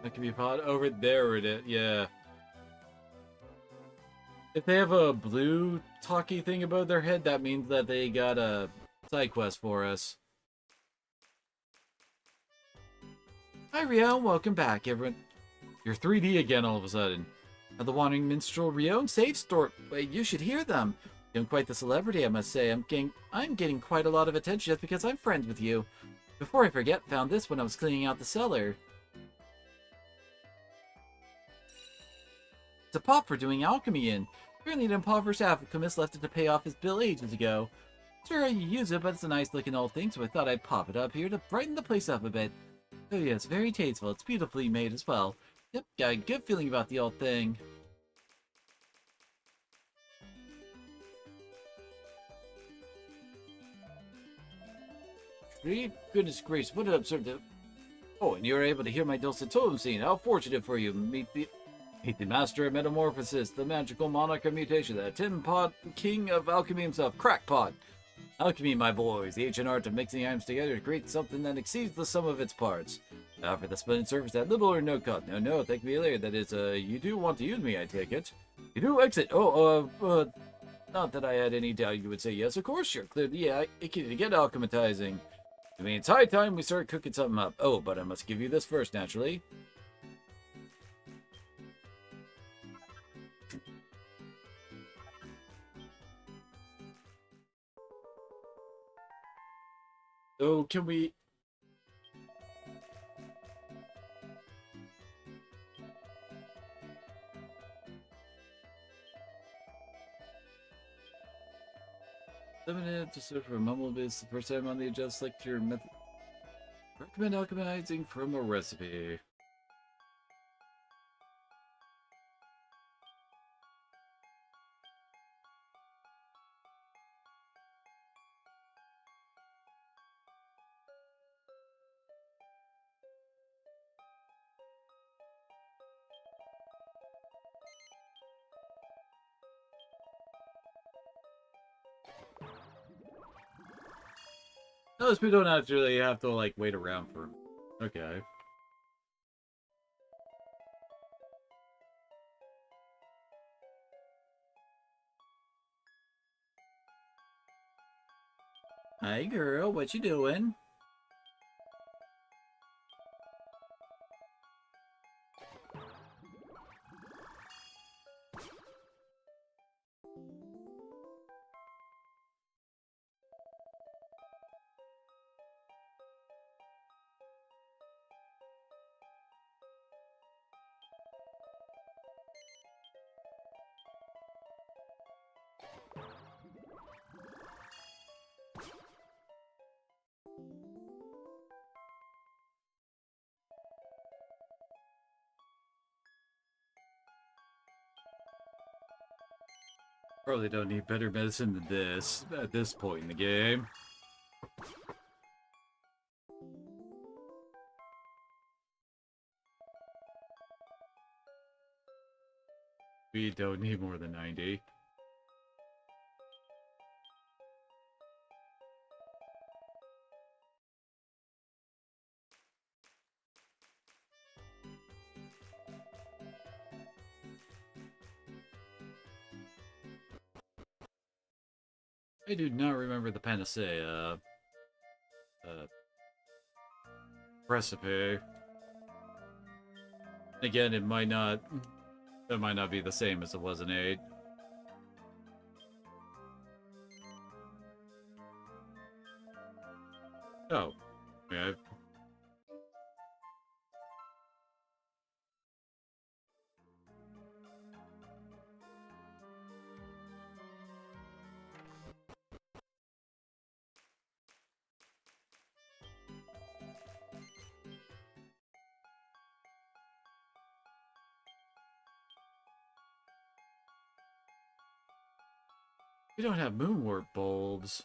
That could be a pod over there. It is, yeah. If they have a blue talkie thing above their head, that means that they got a side quest for us. Hi Rio, welcome back everyone. You're 3D again all of a sudden. The Wandering Minstrel Rio and Safe Store. Wait, you should hear them. You're quite the celebrity, I must say. I'm getting quite a lot of attention just because I'm friends with you. Before I forget, found this when I was cleaning out the cellar. It's a pot for doing alchemy in. Apparently an impoverished alchemist left it to pay off his bill ages ago. Sure how you use it, but it's a nice looking old thing, so I thought I'd pop it up here to brighten the place up a bit. Oh yes, very tasteful. It's beautifully made as well. Yep, got a good feeling about the old thing. Goodness gracious, what an absurd... Oh, and you're able to hear my dulcet tones scene. How fortunate for you. Meet the master of metamorphosis, the magical monarch of mutation, the tin pot king of alchemy himself, Crackpot. Alchemy, my boys, the ancient art of mixing items together to create something that exceeds the sum of its parts. For the splendid surface at little or no cost. No, thank me later. That is, you do want to use me, I take it. You do exit. Not that I had any doubt you would say yes, of course, sure. Clearly, yeah, I can get alchematizing. I mean, it's high time we start cooking something up. Oh, but I must give you this first, naturally. Oh, can we... Limited to serve for Mumble is the first time on the adjust lecture method. Recommend alchemizing from a recipe. Notice we don't actually have to, like, wait around for... Okay. Hi, girl. What you doing? Probably don't need better medicine than this at this point in the game. We don't need more than 90. I do not remember the panacea recipe. Again, it might not be the same as it was in 8. Oh, yeah. We don't have moonwort bulbs.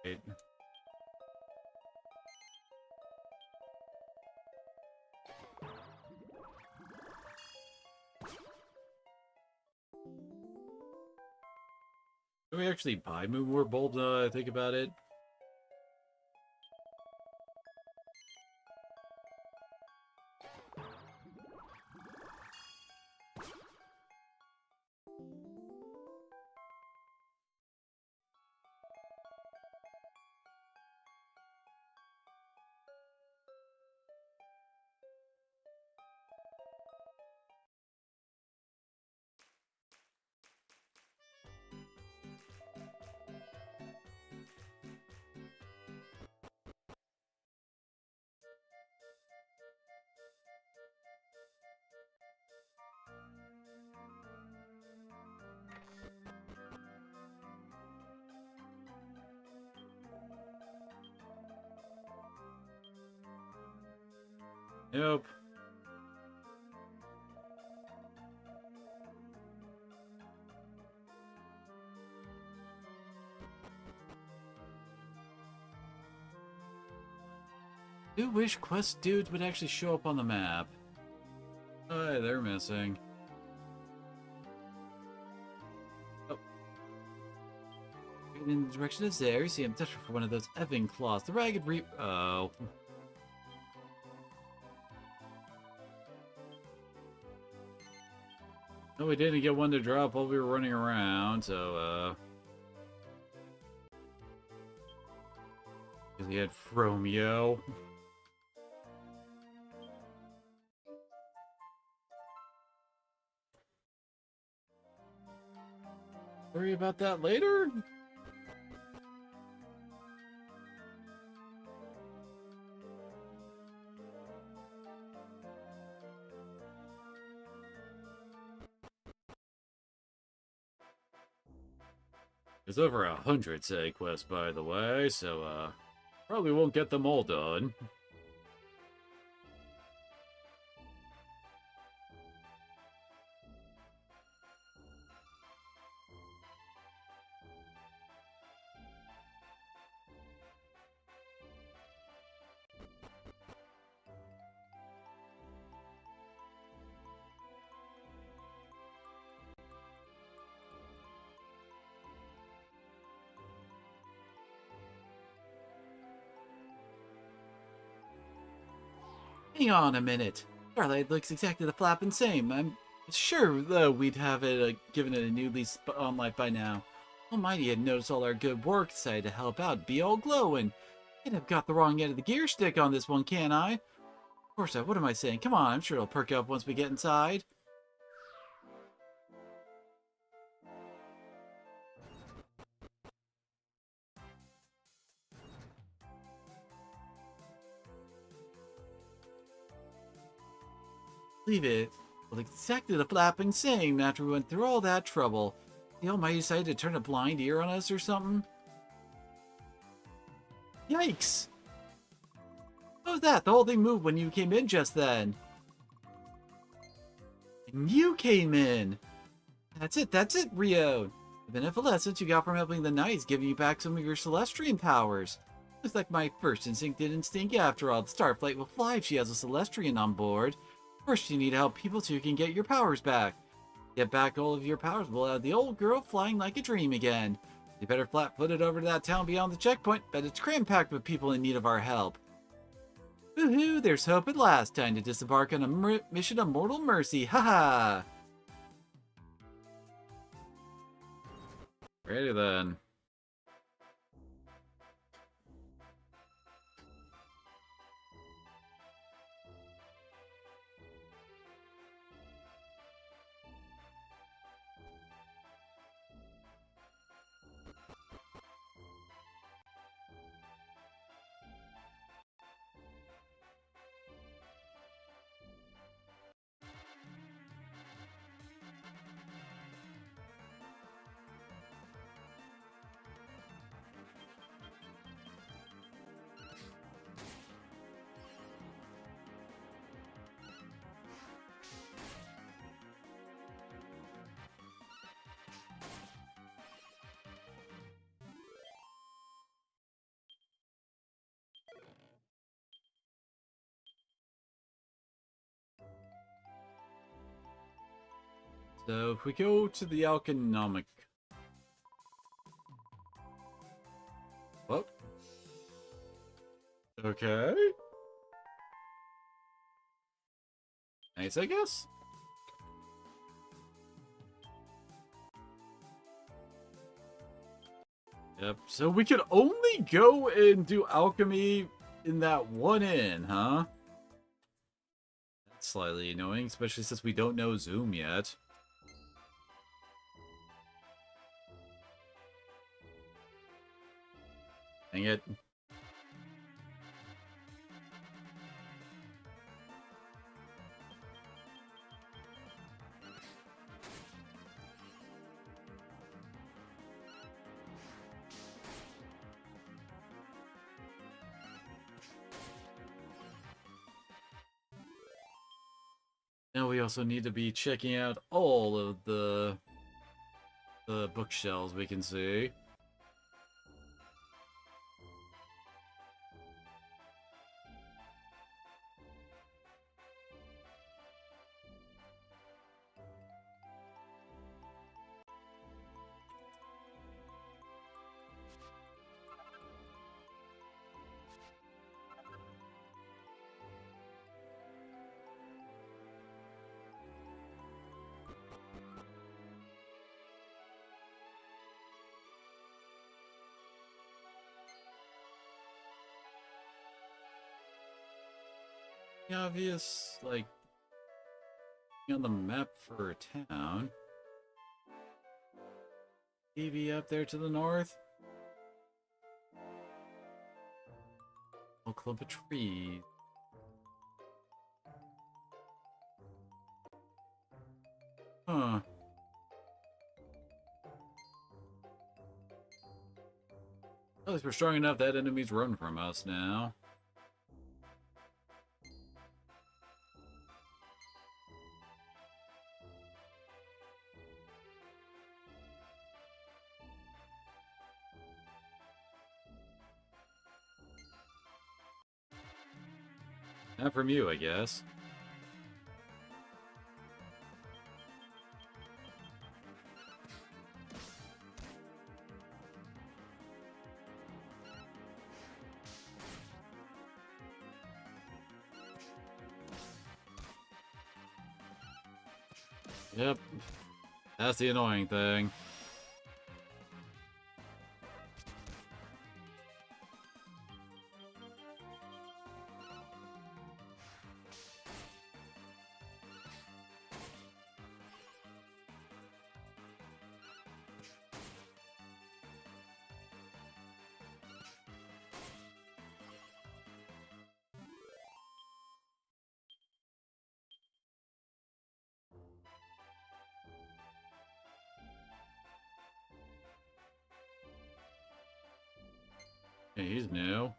Wait. Do we actually buy moonwort bulbs now that I think about it? Nope. I do wish quest dudes would actually show up on the map. Oh, they're missing. Oh. In the direction of there, you see I'm desperate for one of those Evan claws. The ragged oh. No, we didn't get one to drop while we were running around, so, because he had Fromio. Worry about that later? There's over 100 side quests, by the way, so, probably won't get them all done. Hang on a minute. Starlight looks exactly the flapping same. I'm sure, though, we'd have it given it a new lease on life by now. Almighty had noticed all our good work, decided to help out, be all glowing. Can't have got the wrong end of the gear stick on this one, can I? Of course, what am I saying? Come on, I'm sure it'll perk up once we get inside. Leave it. Well, exactly the flapping same after we went through all that trouble. The Almighty decided to turn a blind ear on us or something? Yikes! What was that? The whole thing moved when you came in just then. And you came in! That's it, Rio! The benevolence you got from helping the Knights giving you back some of your Celestian powers. Looks like my first instinct didn't stink after all. The Starflight will fly if she has a Celestian on board. First, you need to help people so you can get your powers back. Get back all of your powers, we'll have the old girl flying like a dream again. You better flat-footed over to that town beyond the checkpoint, but it's cram-packed with people in need of our help. Woohoo, there's hope at last. Time to disembark on a mission of mortal mercy. Haha! Ready then. So if we go to the economic... What? Okay. Nice, I guess? Yep, so we could only go and do alchemy in that one inn, huh? That's slightly annoying, especially since we don't know Zoom yet. Dang it. Now we also need to be checking out all of the bookshelves we can see. The obvious, like, on the map for a town. Maybe up there to the north. A clump of trees. Huh. At least we're strong enough that enemies run from us now. Not from you, I guess. Yep. That's the annoying thing. Yeah, he's new.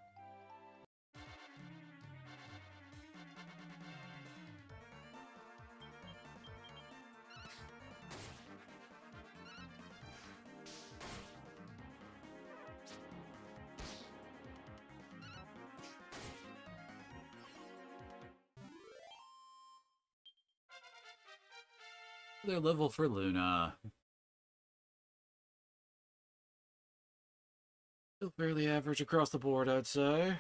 Their level for Luna. Still fairly average across the board, I'd say.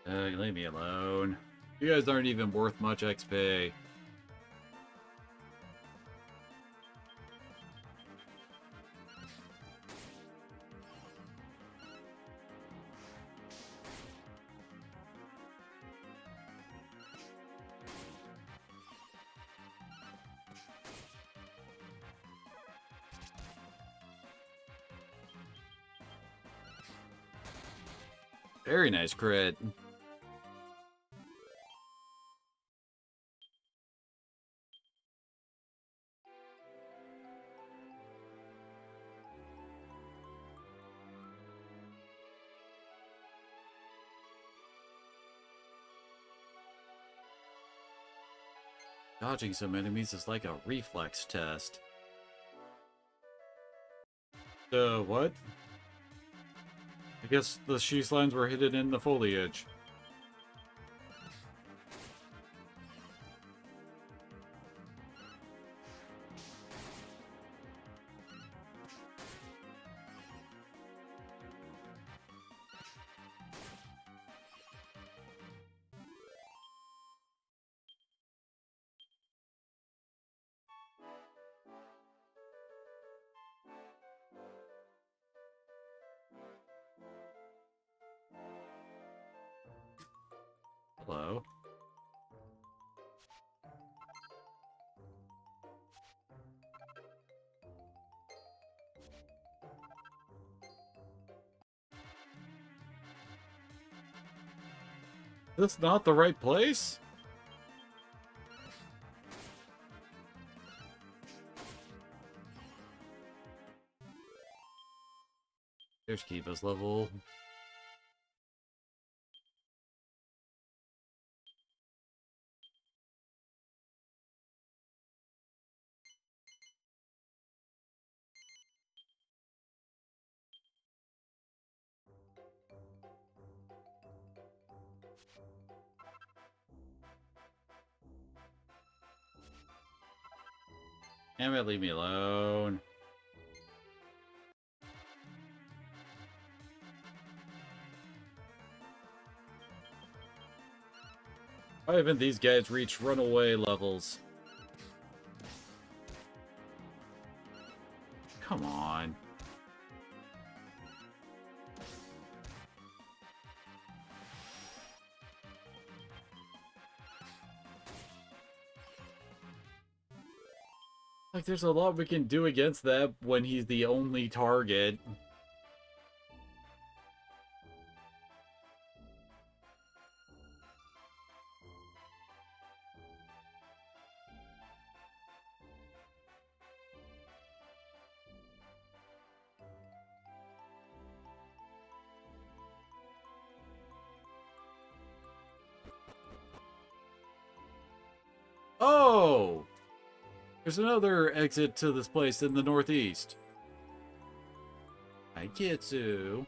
Leave me alone. You guys aren't even worth much XP. Very nice crit. Dodging some enemies is like a reflex test. What? I guess the sheath lines were hidden in the foliage. Hello. This not the right place? There's Kiba's level. Damn it, leave me alone. Why haven't these guys reached runaway levels? Come on. Like, there's a lot we can do against that when he's the only target. Oh! There's another exit to this place in the northeast. I get to.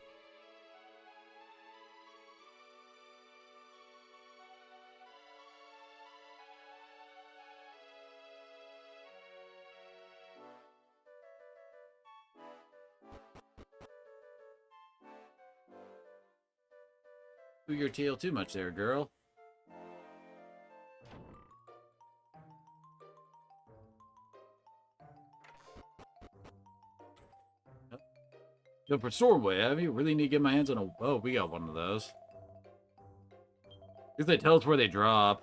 Do your tail too much there, girl. Go for Stormway, have you? Really need to get my hands on a... Oh, we got one of those. If they tell us where they drop.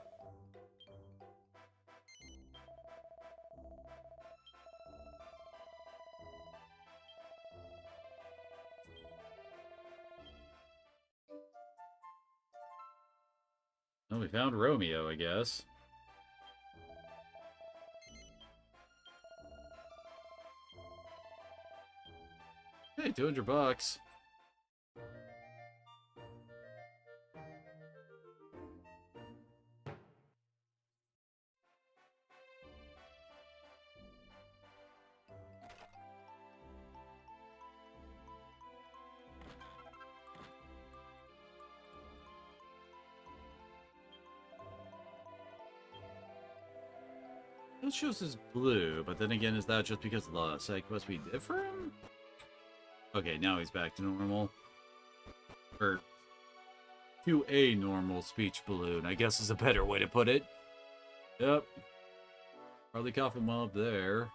Well, we found Romeo, I guess. Hey, $200. This shows is blue, but then again, is that just because the psych must be different? Okay, now he's back to normal. Or to a normal speech balloon, I guess is a better way to put it. Yep. Probably coughing well up there.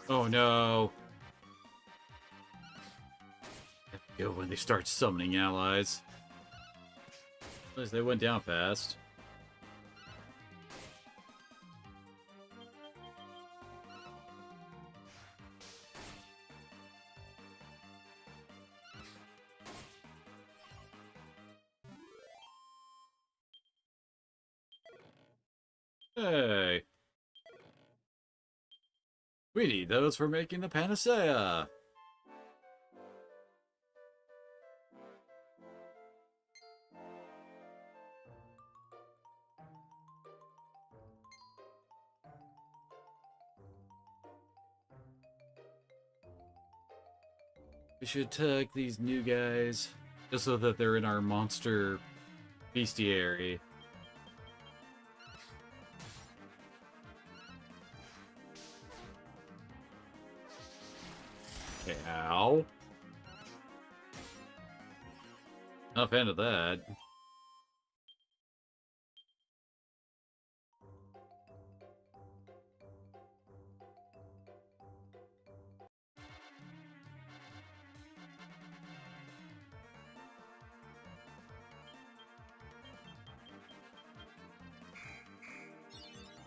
Oh no. Go when they start summoning allies. At least they went down fast. Hey. We need those for making the panacea. We should take these new guys just so that they're in our monster bestiary. Okay, ow. Not a fan of that.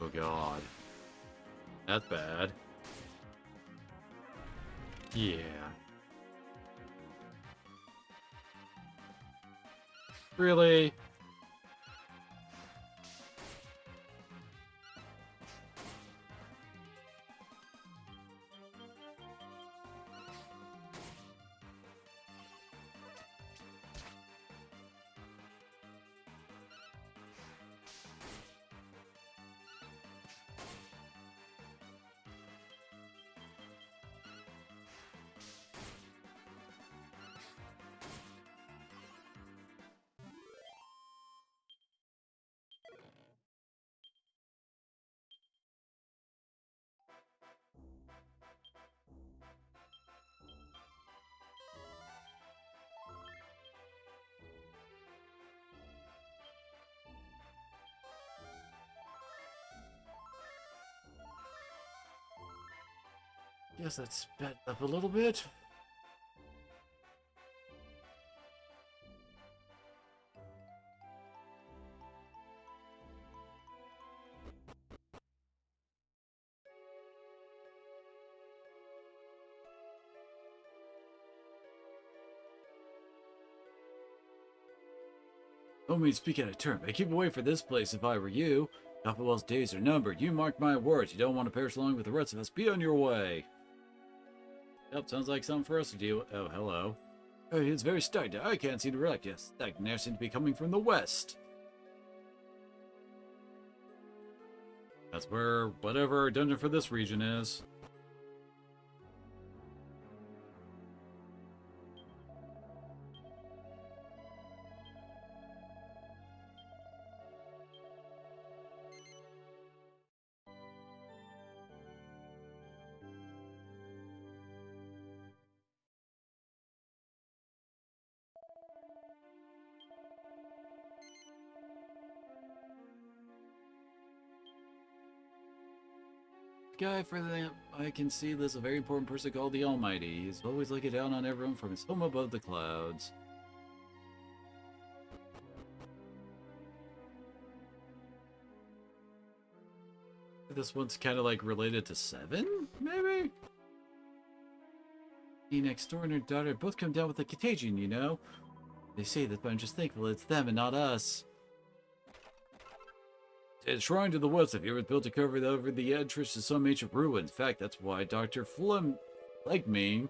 Oh god. That's bad. Yeah. Really? Guess that's sped up a little bit. Don't mean to speak out of turn, but I'd keep away from this place if I were you. Copperwell's days are numbered. You mark my words. You don't want to perish along with the rest of us. Be on your way. Yep, sounds like something for us to deal with. Oh, hello. Oh, it's very stagnant. I can't seem to relax. Yes, stagnant air seems to be coming from the west. That's where whatever our dungeon for this region is. Guy, for that I can see, there's a very important person called the Almighty. He's always looking down on everyone from his home above the clouds. This one's kind of like related to 7, maybe? He next door and her daughter both come down with the contagion, you know? They say that, but I'm just thankful it's them and not us. A shrine to the west of here was built to cover over the entrance to some ancient ruin. In fact, that's why Dr. Flegming came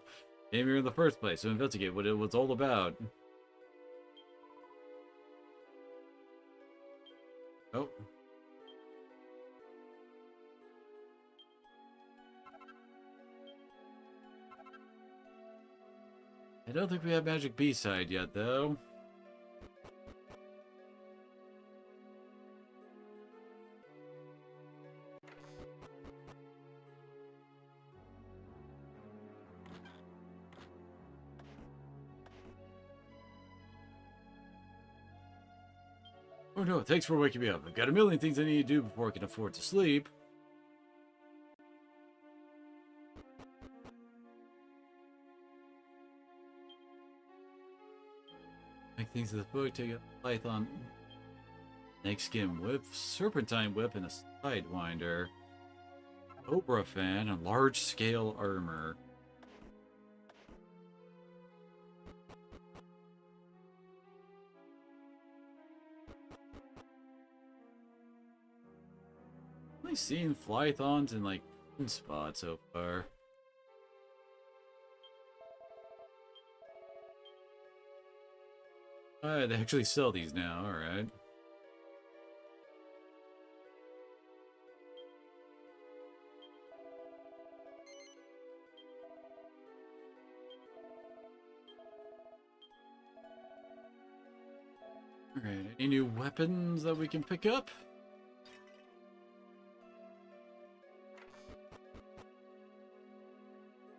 here in the first place, to investigate what it was all about. Oh, I don't think we have Magic B-side yet, though. Oh no, thanks for waking me up. I've got a million things I need to do before I can afford to sleep. Make things in the book, take a python, snakeskin whip, serpentine whip, and a sidewinder. Cobra fan and large scale armor. I've only seen flythons in like one spot so far. They actually sell these now, alright. Alright, any new weapons that we can pick up?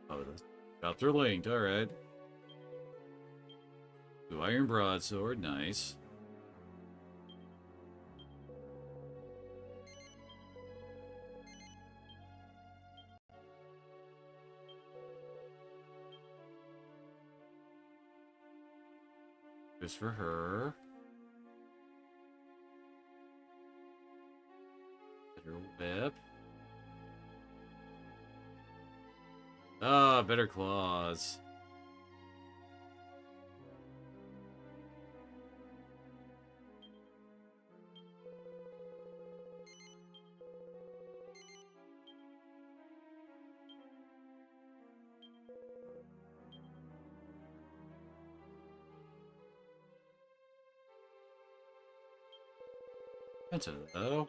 Oh, the shops are linked, alright. Ooh, iron broadsword, nice. Just for her. Better whip. Ah, better claws. Expensive though.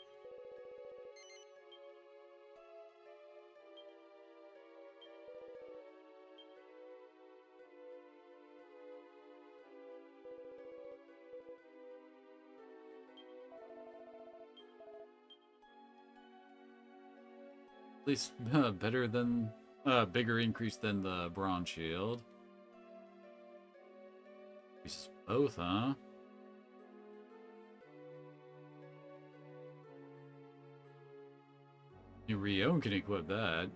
At least better than bigger increase than the bronze shield. Increases both, huh? Rion can equip that.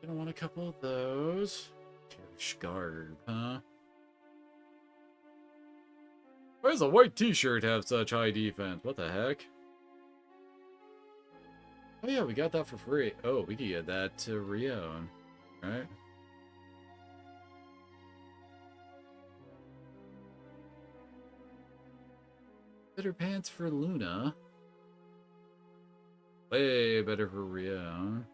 Gonna want a couple of those. Scarred, huh? Why does a white t-shirt have such high defense? What the heck? Oh yeah, we got that for free. Oh, we can get that to Rion. Right? Better pants for Luna. Way better for Rion.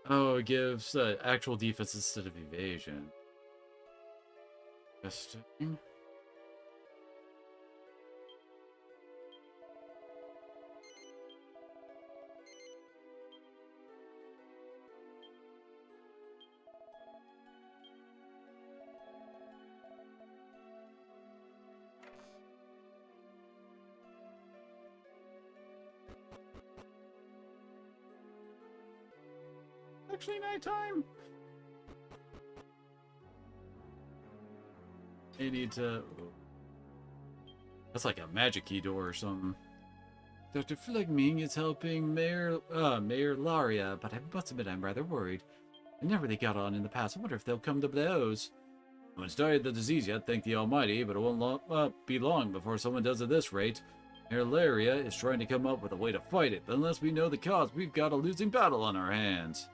Oh, it gives actual defense instead of evasion. Interesting. Actually nighttime. I need to... That's like a magic key door or something. Dr. Flegming is helping Mayor Laria, but I must admit I'm rather worried. I never really got on in the past. I wonder if they'll come to blows. No one's died of the disease yet, thank the Almighty, but it won't be long before someone does at this rate. Mayor Laria is trying to come up with a way to fight it, but unless we know the cause, we've got a losing battle on our hands.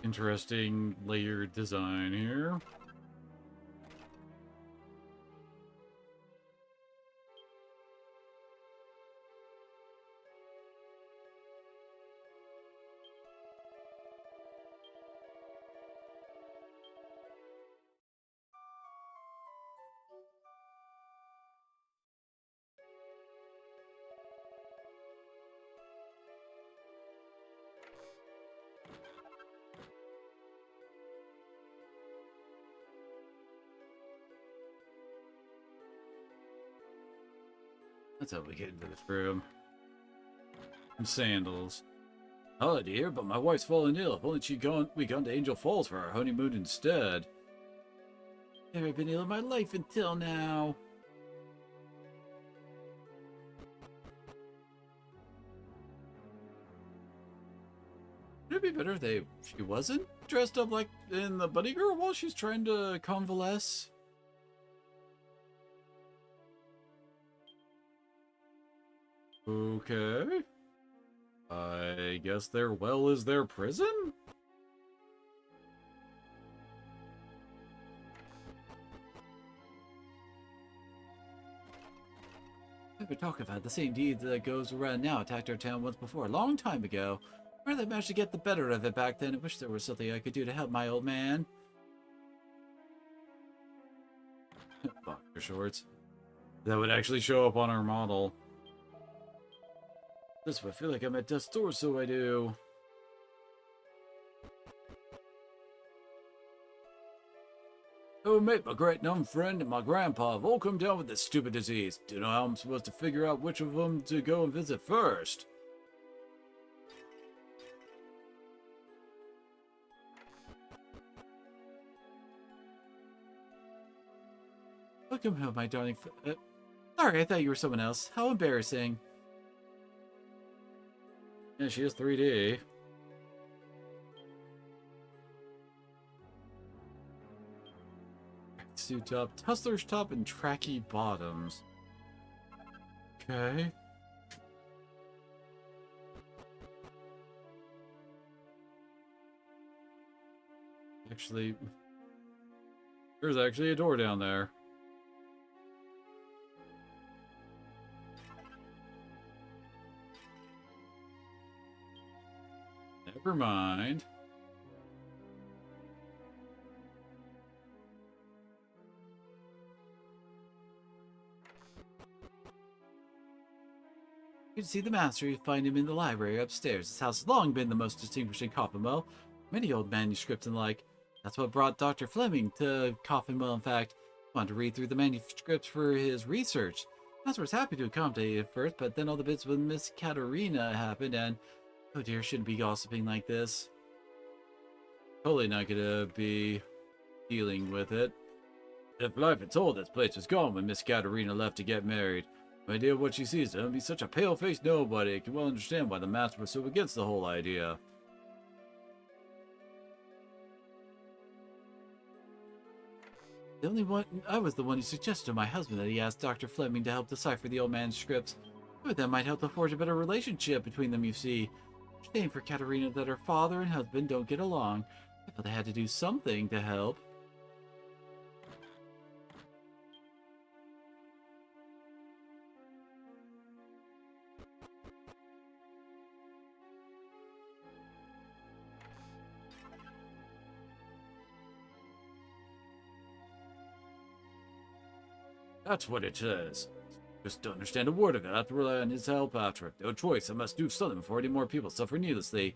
Interesting layered design here. Let's hope we get into this room. Some sandals. Oh dear, but my wife's fallen ill. If only we gone to Angel Falls for our honeymoon instead. Never been ill in my life until now. Would it be better if she wasn't dressed up like in the bunny girl while she's trying to convalesce? Okay. I guess their well is their prison? I've been talking about the same deed that goes around now attacked our town once before, a long time ago. I really managed to get the better of it back then. I wish there was something I could do to help my old man. Boxer shorts. That would actually show up on our model. This would feel like I'm at death's door, so I do. Oh, mate, my great-known friend and my grandpa have all come down with this stupid disease. Do you know how I'm supposed to figure out which of them to go and visit first? Welcome home, my darling. Sorry, I thought you were someone else. How embarrassing. Yeah, she is 3D. Suit top, Tussler's top, and tracky bottoms. Okay. Actually, there's actually a door down there. Never mind. You can see the master. You find him in the library upstairs. This house has long been the most distinguished in Coffinwell. Many old manuscripts and like. That's what brought Dr. Fleming to Coffinwell, in fact. He wanted to read through the manuscripts for his research. The master was happy to accommodate at first, but then all the bits with Miss Katerina happened, and oh dear, shouldn't be gossiping like this. Totally not gonna be dealing with it. If life had told, this place was gone when Miss Katerina left to get married. No idea what she sees to him. He's such a pale-faced nobody. I can well understand why the master was so against the whole idea. I was the one who suggested to my husband that he asked Dr. Fleming to help decipher the old man's scripts. But that might help to forge a better relationship between them, you see. Shame for Katerina that her father and husband don't get along. I felt they had to do something to help. That's what it is. Just don't understand a word of it. I have to rely on his help after. No choice. I must do something before any more people suffer needlessly.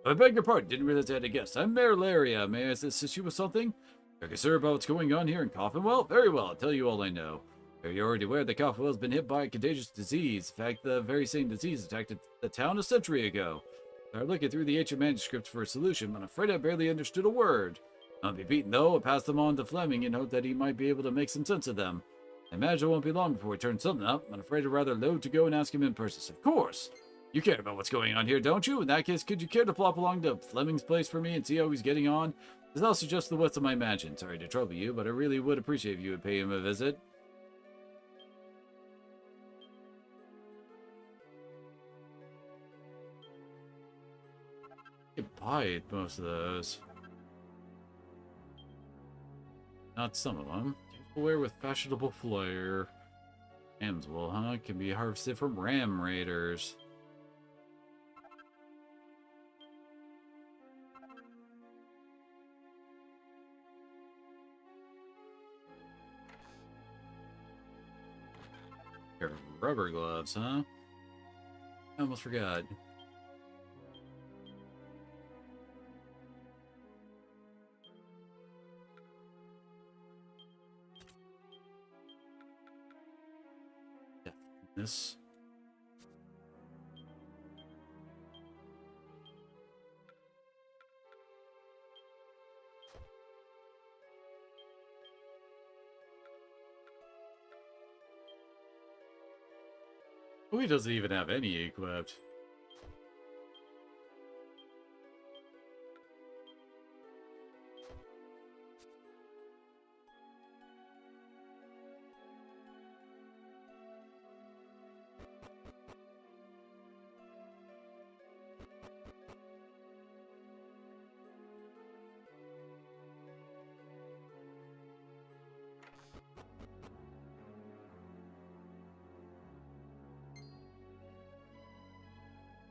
I beg your pardon. Didn't realize I had a guest. I'm Mayor Laria. May I assist you with something? Okay, sir, about what's going on here in Coffinwell? Very well. I'll tell you all I know. Are you already aware that Coffinwell has been hit by a contagious disease? In fact, the very same disease attacked the town a century ago. I started looking through the ancient manuscripts for a solution, but I'm afraid I barely understood a word. Not be beaten, though. I passed them on to Fleming in hope that he might be able to make some sense of them. I imagine it won't be long before we turn something up. I'm afraid I'd rather load to go and ask him in person. Of course! You care about what's going on here, don't you? In that case, could you care to plop along to Fleming's place for me and see how he's getting on? This also just the wits of my mansion. Sorry to trouble you, but I really would appreciate if you would pay him a visit. You buy most of those. Not some of them. Wear with fashionable flair. Ham's wool, huh? Can be harvested from ram raiders. Pair of rubber gloves, huh? I almost forgot. business. Oh, he doesn't even have any equipped.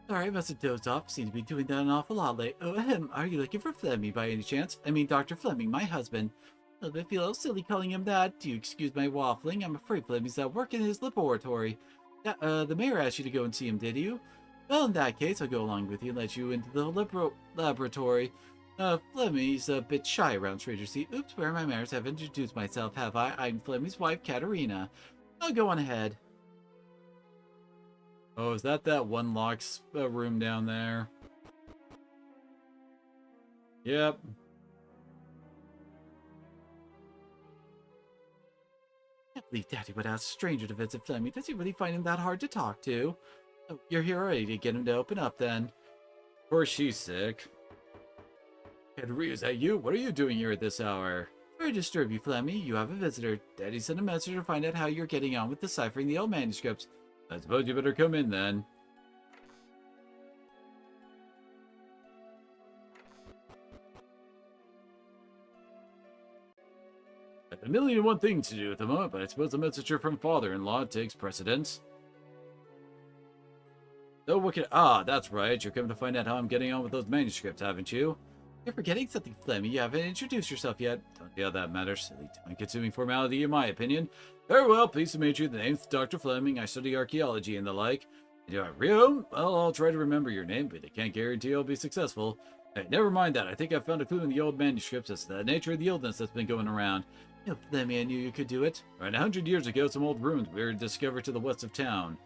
Sorry, I must have dozed off. Seem to be doing that an awful lot late. Oh, ahem. Are you looking for Fleming by any chance? I mean, Dr. Fleming, my husband. I feel a little silly calling him that. Do you excuse my waffling? I'm afraid Fleming's at work in his laboratory. Yeah, the mayor asked you to go and see him, did you? Well, in that case, I'll go along with you and let you into the laboratory. Fleming's a bit shy around strangers. See, oops, where are my manners? Haven't introduced myself, have I? I'm Fleming's wife, Katerina. I'll go on ahead. Oh, is that one locked room down there? Yep. I can't believe Daddy would ask a stranger to visit Fleming. Does he really find him that hard to talk to? Oh, you're here already to get him to open up, then. Of course she's sick. Henry, is that you? What are you doing here at this hour? Sorry to disturb you, Fleming. You have a visitor. Daddy sent a message to find out how you're getting on with deciphering the old manuscripts. I suppose you better come in, then. I have a million and one things to do at the moment, but I suppose the messenger from father-in-law takes precedence. Oh, what can... Ah, that's right. You're coming to find out how I'm getting on with those manuscripts, haven't you? You're forgetting something, Fleming. You haven't introduced yourself yet. Don't see how that matters. Silly, time-consuming formality, in my opinion. Very well, pleased to meet you. The name's Dr. Fleming. I study archaeology and the like. And you're real? Well, I'll try to remember your name, but I can't guarantee I'll be successful. Hey, never mind that. I think I've found a clue in the old manuscripts as to the nature of the illness that's been going around. No, Fleming, I knew you could do it. Around 100 years ago, some old ruins were discovered to the west of town.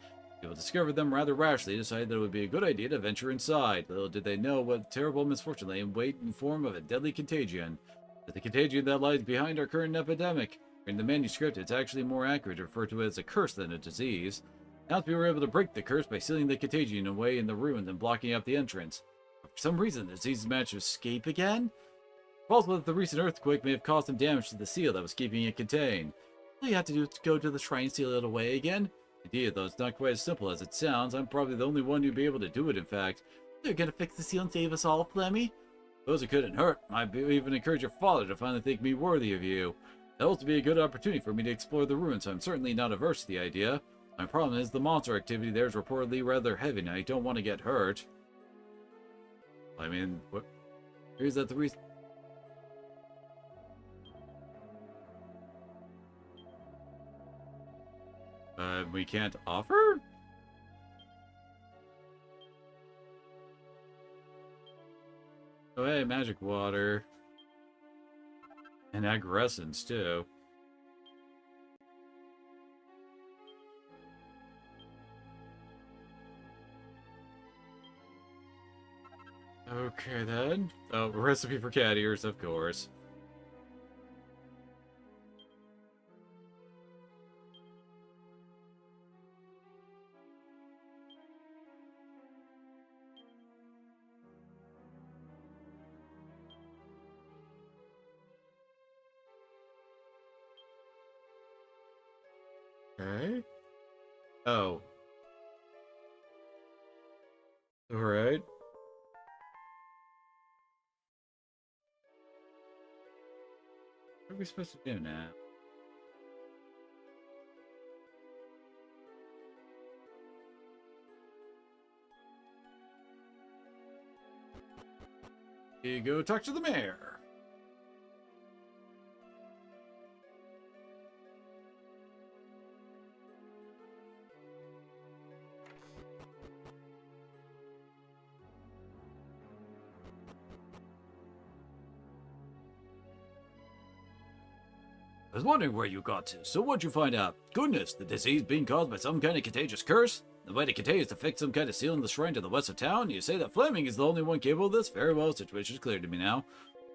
People discovered them rather rashly, decided that it would be a good idea to venture inside. Little did they know what terrible misfortune lay in wait in form of a deadly contagion. But the contagion that lies behind our current epidemic. In the manuscript, it's actually more accurate to refer to it as a curse than a disease. Now we were able to break the curse by sealing the contagion away in the ruins and blocking up the entrance. But for some reason, the disease managed to escape again? Possible that the recent earthquake may have caused some damage to the seal that was keeping it contained. All you have to do is go to the shrine and seal it away again. Indeed, though it's not quite as simple as it sounds, I'm probably the only one who'd be able to do it, in fact. You're gonna fix the seal and save us all, Flemmy? Suppose it couldn't hurt. Might even encourage your father to finally think me worthy of you. That will be a good opportunity for me to explore the ruins, so I'm certainly not averse to the idea. My problem is the monster activity there is reportedly rather heavy, and I don't want to get hurt. I mean, what? Is that the reason? We can't offer? Oh, hey, magic water. And aggressants, too. Okay, then. Oh, recipe for cat ears, of course. Okay. Oh. Alright. What are we supposed to do now? You go talk to the mayor. was wondering where you got to, so what'd you find out? Goodness, the disease being caused by some kind of contagious curse? The way to contain is to fix some kind of seal in the shrine to the west of town? You say that Fleming is the only one capable of this? Very well, situation is clear to me now.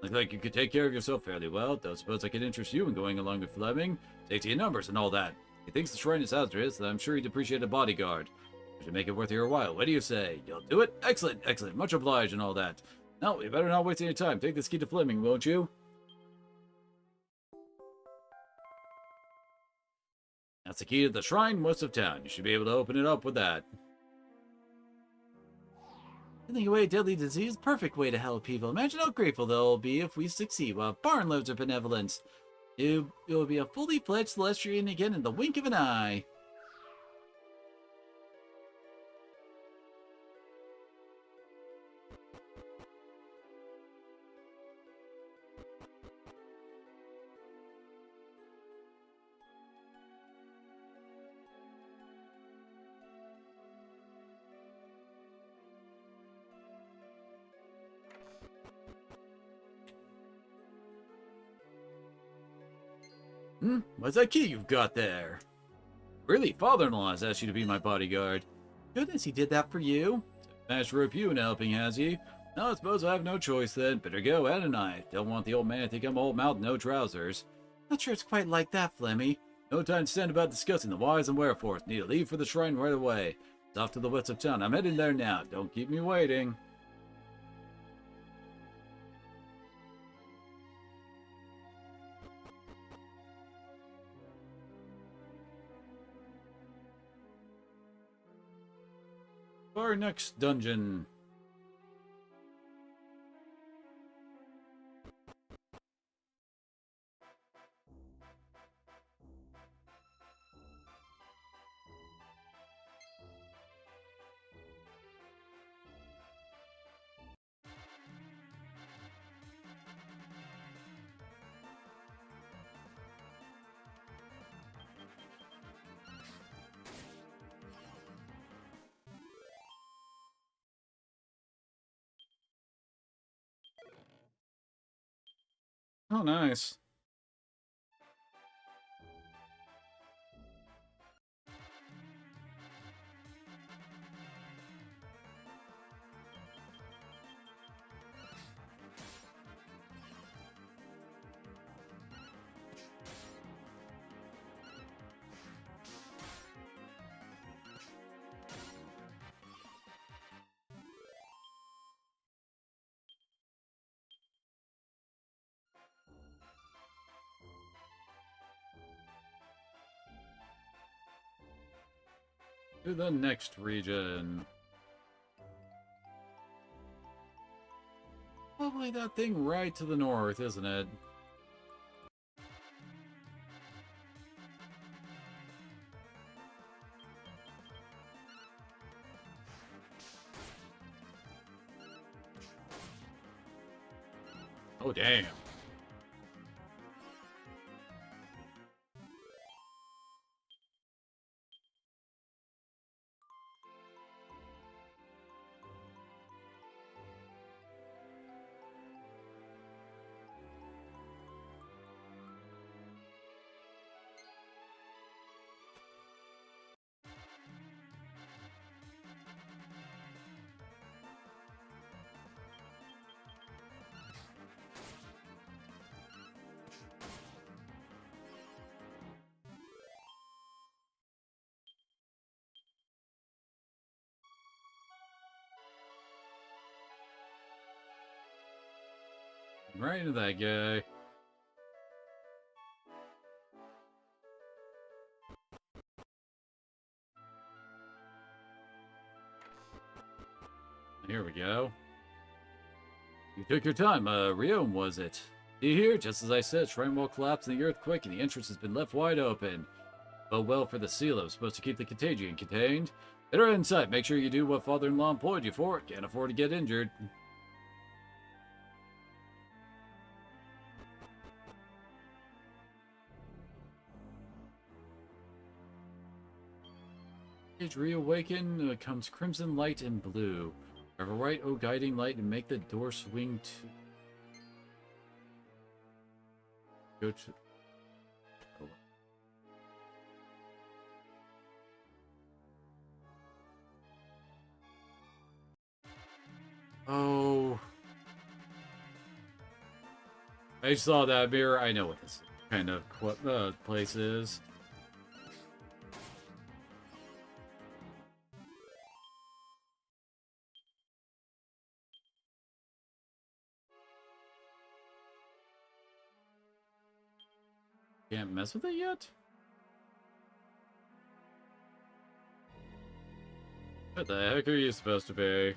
Looks like you could take care of yourself fairly well. Don't suppose I could interest you in going along with Fleming? Safety in numbers and all that. He thinks the shrine is hazardous, and I'm sure he'd appreciate a bodyguard. We should make it worth your while. What do you say? You'll do it? Excellent, excellent. Much obliged and all that. Now, we better not waste any time. Take this key to Fleming, won't you? That's the key to the shrine west of town. You should be able to open it up with that. Sending away a deadly disease, perfect way to help people. Imagine how grateful they'll be if we succeed. While barnloads of benevolence. It will be a fully fledged Celestian again in the wink of an eye. What's that key you've got there? Really, father-in-law has asked you to be my bodyguard. Goodness, he did that for you? Managed to rope you into helping, has he? No, I suppose I have no choice then. Better go, Ed and I. Don't want the old man to think I'm old mouth, no trousers. Not sure it's quite like that, Flemmy. No time to stand about discussing the whys and wherefores. Need to leave for the shrine right away. It's off to the west of town. I'm heading there now. Don't keep me waiting. Our next dungeon. Oh, nice. To the next region. Probably that thing right to the north, isn't it? Oh, damn. Right into that guy. Here we go. You took your time, Rion, was it? See here, just as I said, shrine wall collapsed in the earthquake and the entrance has been left wide open. But well for the seal, it was supposed to keep the contagion contained. Better inside, make sure you do what father-in-law employed you for. Can't afford to get injured. Reawaken comes crimson light and blue. Forever right, oh guiding light, and make the door swing to. Oh. I saw that mirror. I know what this kind of place is. Can't mess with it yet? What the heck are you supposed to be?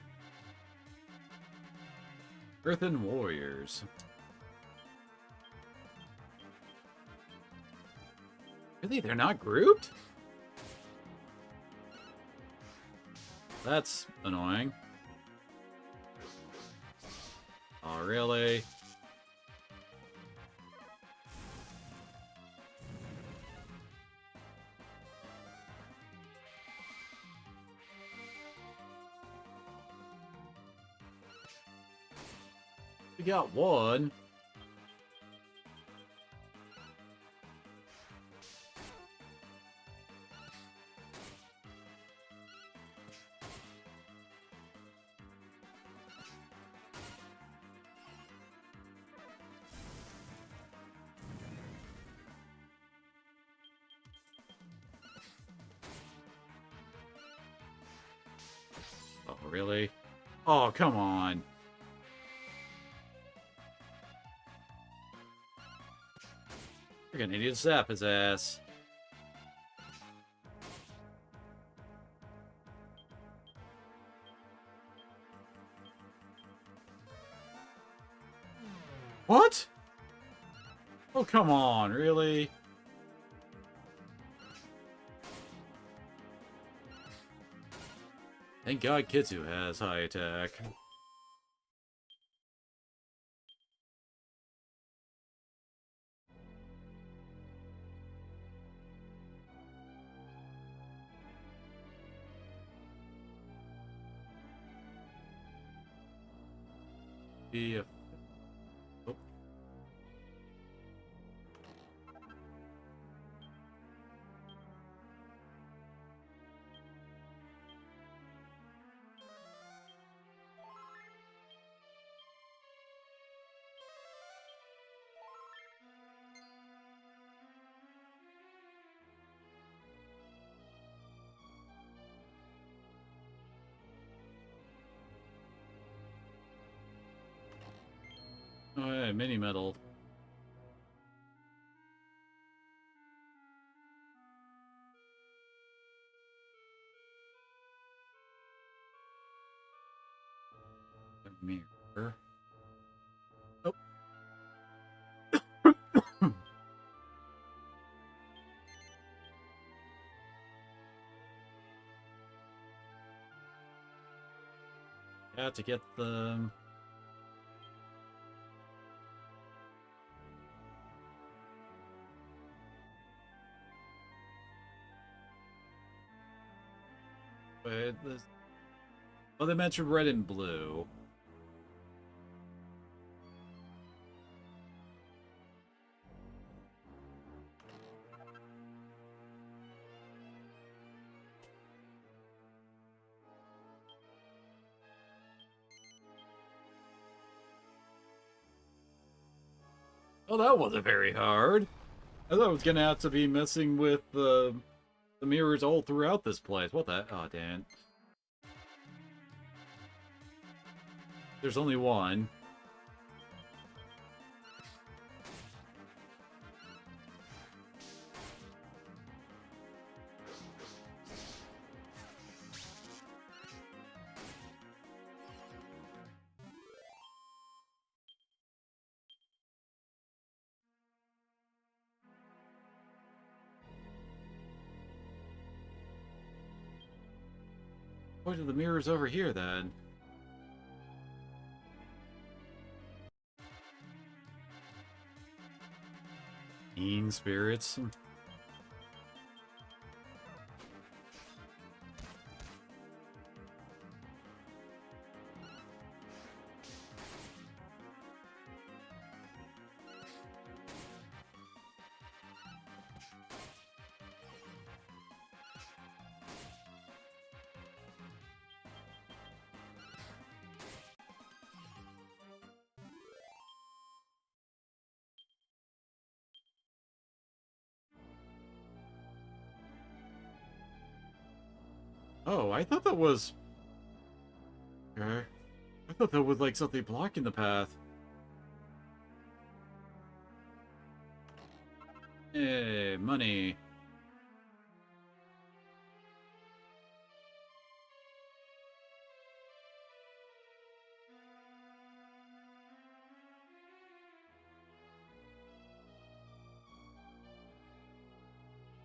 Earthen Warriors. Really? They're not grouped? That's annoying. Oh, really? We got one. Oh, really? Oh, come on. You're gonna need to zap his ass. What? Oh, come on, really? Thank God Kitsu has high attack. The oh. Oh, yeah, mini metal. Mirror. Oh. Yeah, to get the... Wait, this... Oh, they mentioned red and blue. Oh, that wasn't very hard. I thought it was gonna have to be messing with the mirrors all throughout this place. What the? Oh, damn. There's only one. What are the mirrors over here, then? Mean spirits. Oh, I thought that was... Okay. I thought that was like something blocking the path. Hey, money.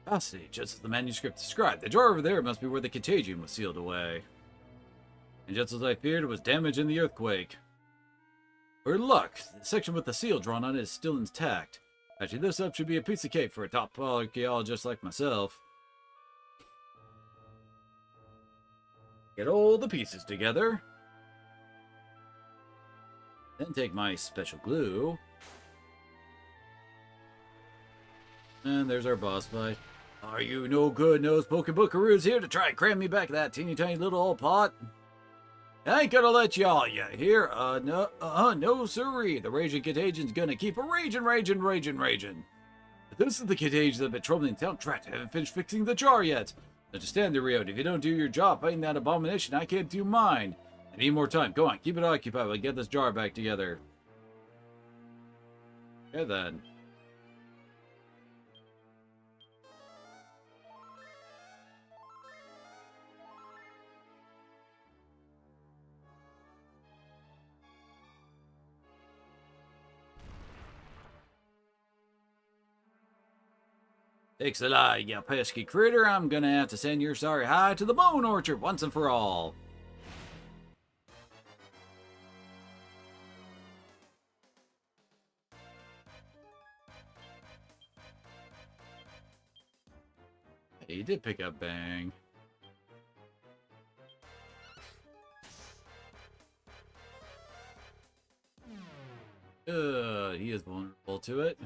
Fascinating, just as the manuscript described. The jar over there must be where the contagion was sealed away. And just as I feared, it was damaged in the earthquake. For luck, the section with the seal drawn on it is still intact. Actually, this up should be a piece of cake for a top archaeologist like myself. Get all the pieces together. Then take my special glue. And there's our boss fight. Are you no good nose poking bookaroos here to try and cram me back that teeny tiny little old pot? I ain't gonna let y'all, you hear? No siree. The raging contagion's gonna keep a raging. But this is the contagion that's been troubling town. Drat, I haven't finished fixing the jar yet. Understand the Rio. If you don't do your job fighting that abomination, I can't do mine. I need more time. Go on, keep it occupied. We'll get this jar back together. Okay then. Takes a lie, you pesky critter. I'm gonna have to send your sorry hide to the bone orchard once and for all. Hey, he did pick up Bang. He is vulnerable to it.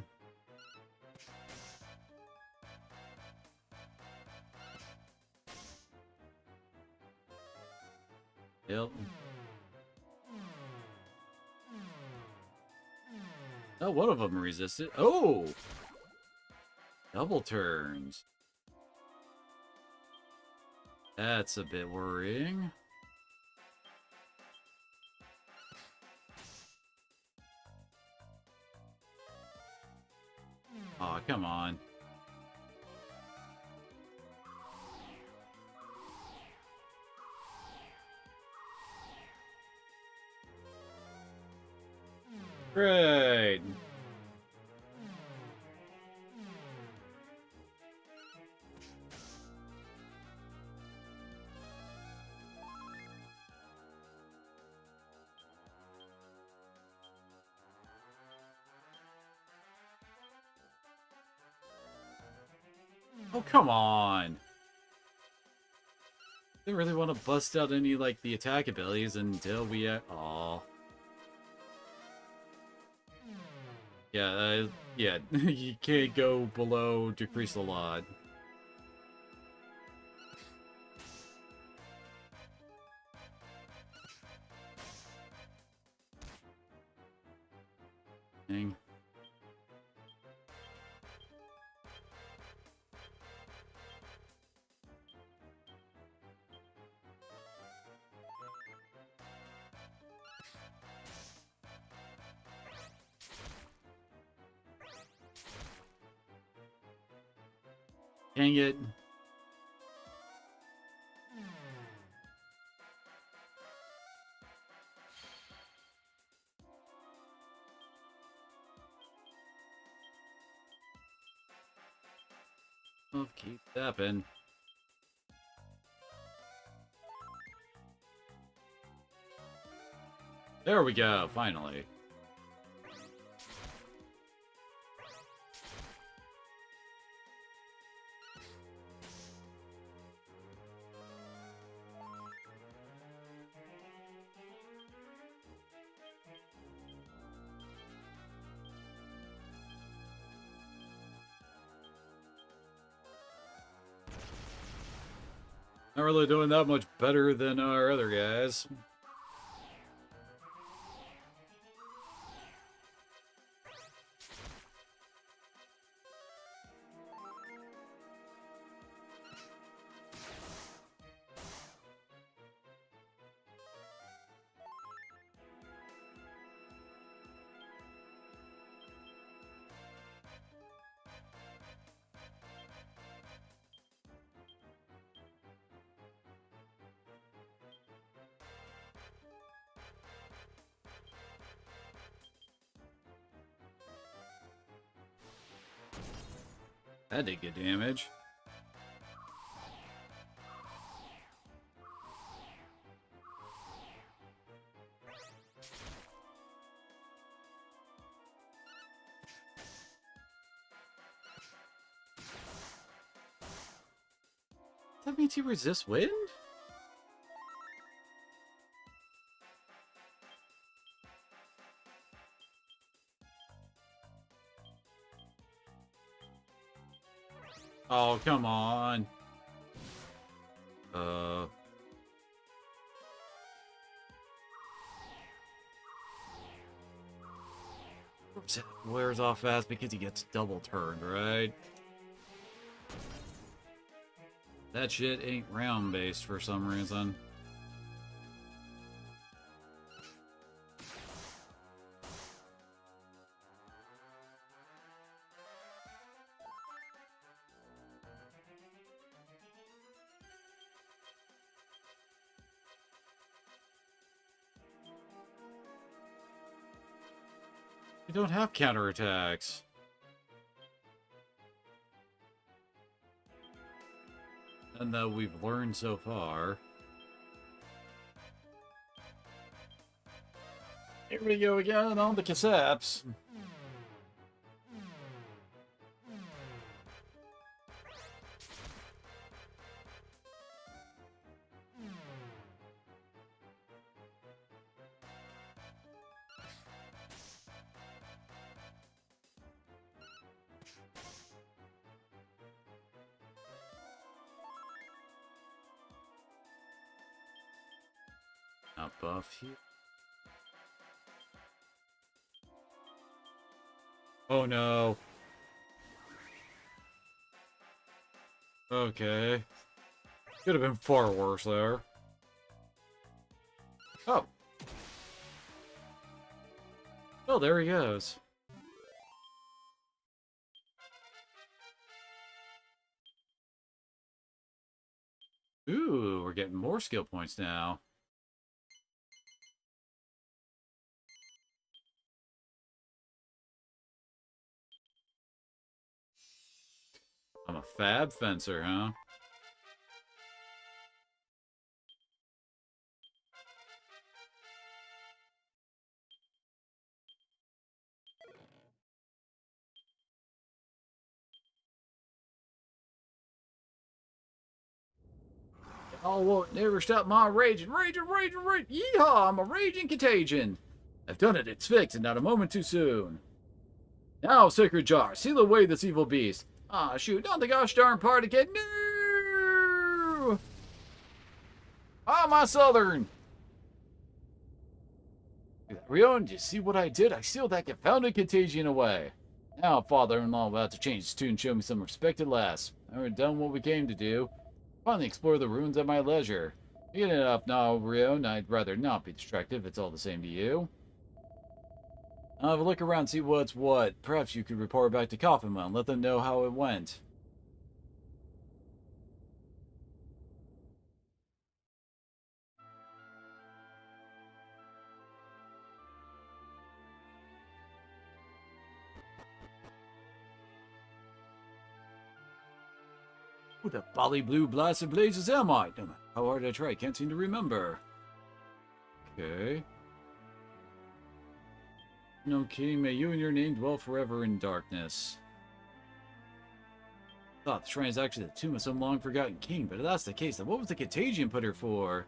Yep. Oh, one of them resisted. Oh! Double turns. That's a bit worrying. Aw, come on. Great. Oh, come on. Didn't really want to bust out any, like, the attack abilities until we... Aw. Yeah, yeah, you can't go below decrease a lot. Dang. Dang it. Oh, keep tapping. There we go, finally. Not really doing that much better than our other guys. That did get damage. That means he resists wind? Oh, come on. Wears off fast because he gets double turned, right? That shit ain't round based for some reason. We don't have counterattacks. And that we've learned so far. Here we go again on the cassettes. Not buff here. Oh no. Okay. Could have been far worse there. Oh. Oh, there he goes. Ooh, we're getting more skill points now. I'm a fab fencer, huh? Y'all won't never stop my raging. Raging. Yeehaw, I'm a raging contagion. I've done it, it's fixed, and not a moment too soon. Now, Sacred Jar, seal away this evil beast. Ah, shoot, not the gosh darn part again. No! Ah, my southern! Rio, did you see what I did? I sealed that confounded contagion away. Now, father-in-law about to change his tune and show me some respect at last. I've done what we came to do. Finally explore the ruins at my leisure. Get it up now, Rio, and I'd rather not be distracted if it's all the same to you. I'll have a look around, see what's what. Perhaps you could report back to Coffinwell and let them know how it went. Who the bally blue blasted blazes am I? No matter how hard I try, I can't seem to remember. Okay. No kidding, may you and your name dwell forever in darkness. Thought the shrine is actually the tomb of some long-forgotten king, but if that's the case, then what was the contagion put her for?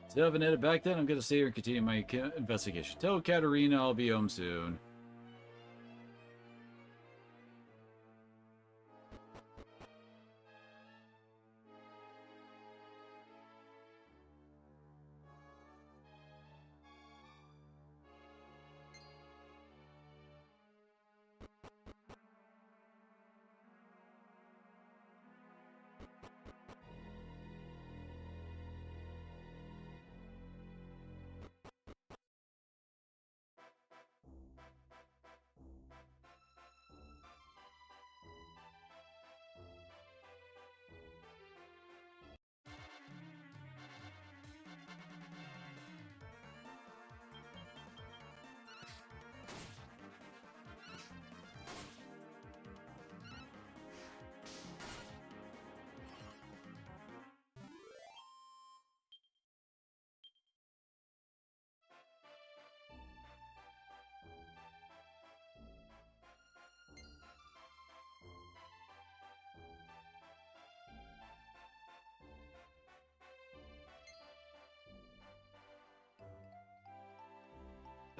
Still haven't headed back then, I'm gonna stay here and continue my investigation. Tell Katarina I'll be home soon.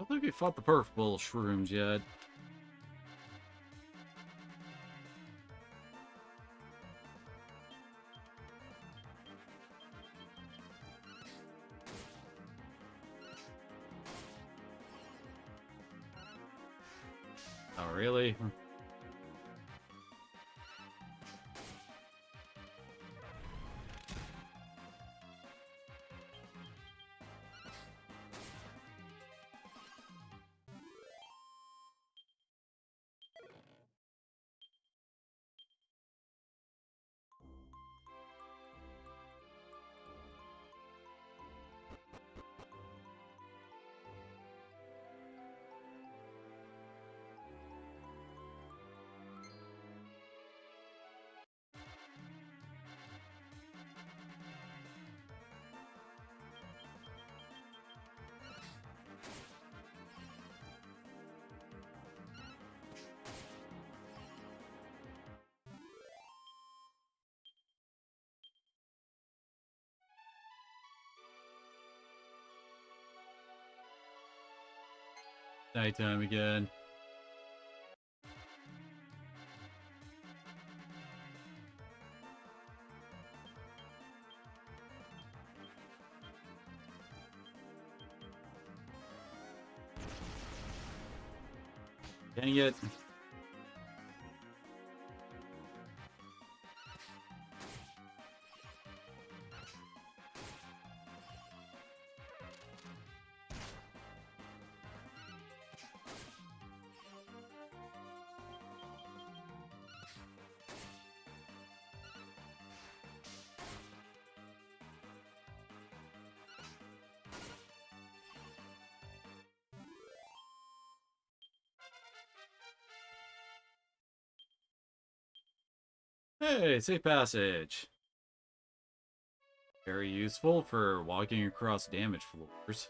don't think we fought the purple shrooms yet. Oh, really? Nighttime again. Dang it. Hey, safe passage. Very useful for walking across damaged floors.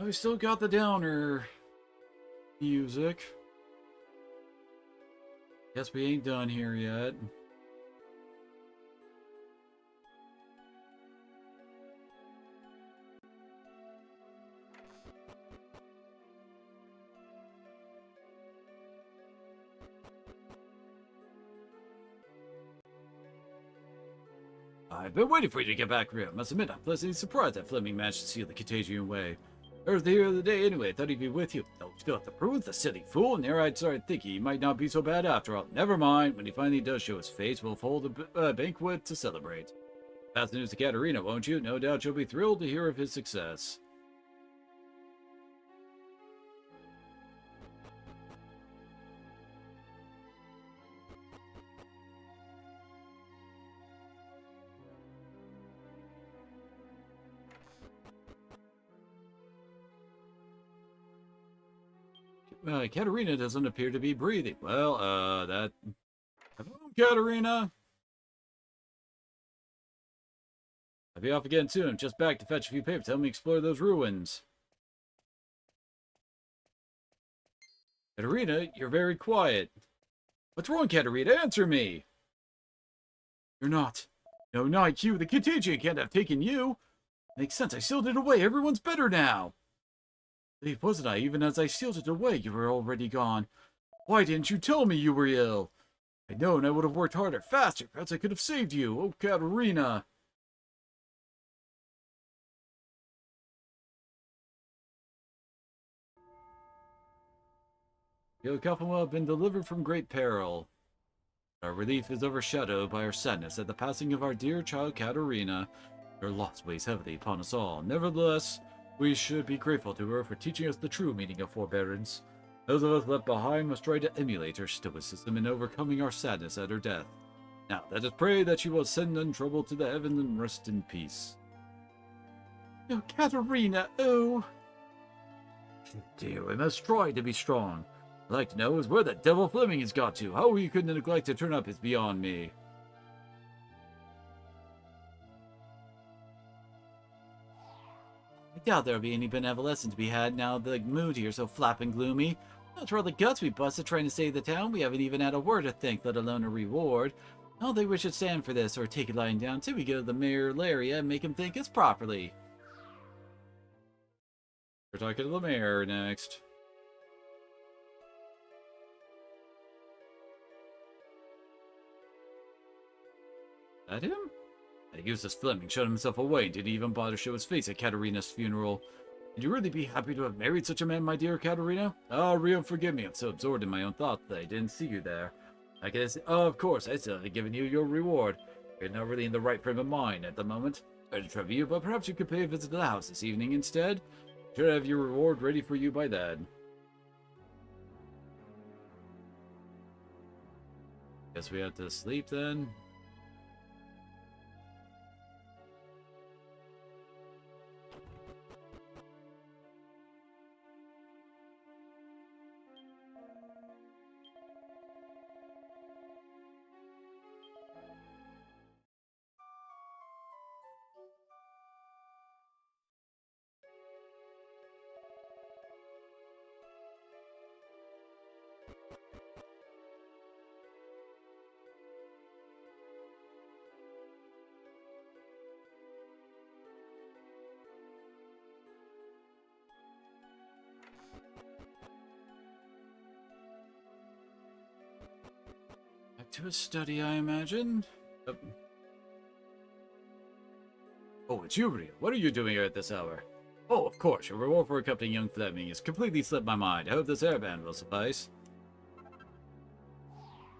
Oh, we still got the downer music. Guess we ain't done here yet. I've been waiting for you to get back here. I must admit, I'm pleasantly surprised that Fleming managed to seal the contagion away. I was the other day anyway. I thought he'd be with you. No, you still have to prove the silly fool, and there I started thinking he might not be so bad after all. Never mind. When he finally does show his face, we'll hold a banquet to celebrate. Pass the news to Katerina, won't you? No doubt she'll be thrilled to hear of his success. Katerina doesn't appear to be breathing. Well, that... Hello, Katerina? I'll be off again soon. I'm just back to fetch a few papers. Help me explore those ruins. Katerina, you're very quiet. What's wrong, Katerina? Answer me! You're not. No, not you. The contagion can't have taken you. Makes sense. I sealed it away. Everyone's better now. It wasn't I. Even as I sealed it away, you were already gone. Why didn't you tell me you were ill? I'd known I would have worked harder, faster. Perhaps I could have saved you. Oh, Katerina. Your coffin will have been delivered from great peril. Our relief is overshadowed by our sadness at the passing of our dear child Katerina. Her loss weighs heavily upon us all. Nevertheless, we should be grateful to her for teaching us the true meaning of forbearance. Those of us left behind must try to emulate her stoicism in overcoming our sadness at her death. Now, let us pray that she will ascend untroubled to the heaven and rest in peace. Oh, Katerina, oh. Dear, we must try to be strong. I'd like to know is where the devil Fleming has got to. How he could neglect to turn up is beyond me. I doubt there'll be any benevolence to be had now the mood here's so flapping gloomy. After all the guts we busted trying to save the town, we haven't even had a word to thank, let alone a reward. I don't think we should stand for this or take it lying down till we go to the Mayor Laria and make him think us properly. We're talking to the mayor next. That him? That useless Fleming shut himself away and didn't even bother to show his face at Katerina's funeral. Would you really be happy to have married such a man, my dear Katerina? Oh, Rio, forgive me. I'm so absorbed in my own thoughts that I didn't see you there. I guess, of course, I still have given you your reward. You're not really in the right frame of mind at the moment. Sorry to trouble you, but perhaps you could pay a visit to the house this evening instead. Should have your reward ready for you by then. Guess we have to sleep then. Back to a study, I imagine. Oh, it's you, Rio. What are you doing here at this hour? Oh, of course. Your reward for accompanying young Fleming has completely slipped my mind. I hope this airband will suffice.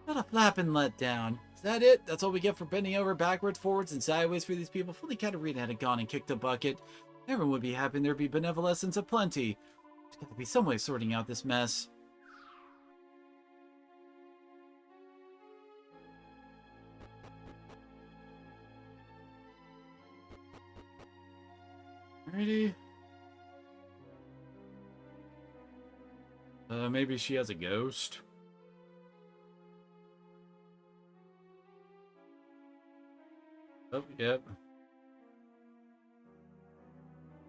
What a flapping letdown. Is that it? That's all we get for bending over backwards, forwards, and sideways for these people? If only Katerina had gone and kicked a bucket. Everyone would be happy and there'd be benevolence aplenty. There's got to be some way of sorting out this mess. Alrighty. Maybe she has a ghost. Oh, yep.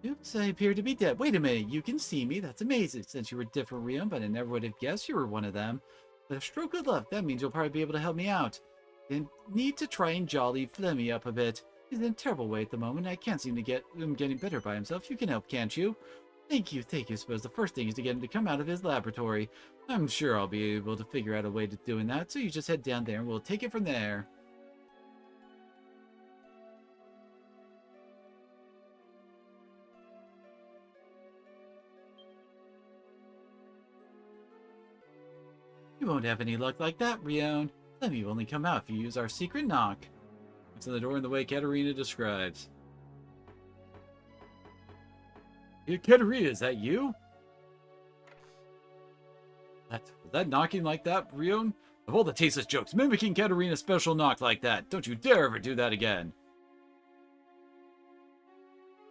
Oops, I appear to be dead. Wait a minute, you can see me? That's amazing. Since you were different, Rion, but I never would have guessed you were one of them. With a stroke of luck, that means you'll probably be able to help me out. I need to try and jolly Flemmy up a bit. He's in a terrible way at the moment. I can't seem to get him getting better by himself. You can help, can't you? Thank you, thank you. I suppose the first thing is to get him to come out of his laboratory. I'm sure I'll be able to figure out a way to doing that, so you just head down there and we'll take it from there. You won't have any luck like that, Rion. Flemmy will only come out if you use our secret knock. It's on the door in the way Katerina describes. Hey, Katerina, is that you? Was that knocking like that, Rion? Of all the tasteless jokes, mimicking Katerina's special knock like that. Don't you dare ever do that again.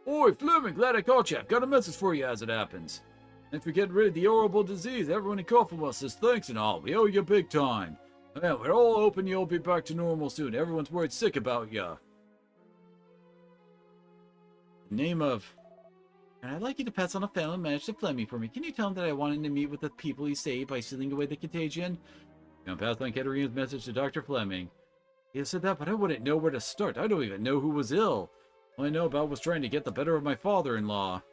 Oi, Fleming, glad I caught you. I've got a message for you as it happens. Thanks for getting rid of the horrible disease. Everyone in Coffin says thanks and all. We owe you big time. Man, we're all hoping you'll be back to normal soon. Everyone's worried sick about you. Name of... And I'd like you to pass on a family message to Flemmy for me. Can you tell him that I want him to meet with the people he saved by sealing away the contagion? You can pass on Katerina's message to Dr. Fleming. He said that, but I wouldn't know where to start. I don't even know who was ill. All I know about was trying to get the better of my father-in-law.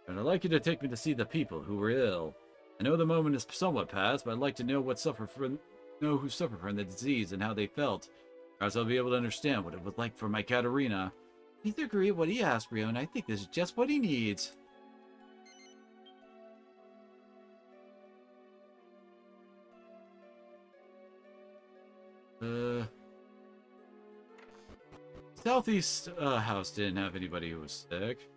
And I'd like you to take me to see the people who were ill. I know the moment is somewhat past, but I'd like to know who suffered from the disease and how they felt. Or else I'll be able to understand what it was like for my Katerina. Neither agree with what he asked, Rio, and I think this is just what he needs. Southeast house didn't have anybody who was sick.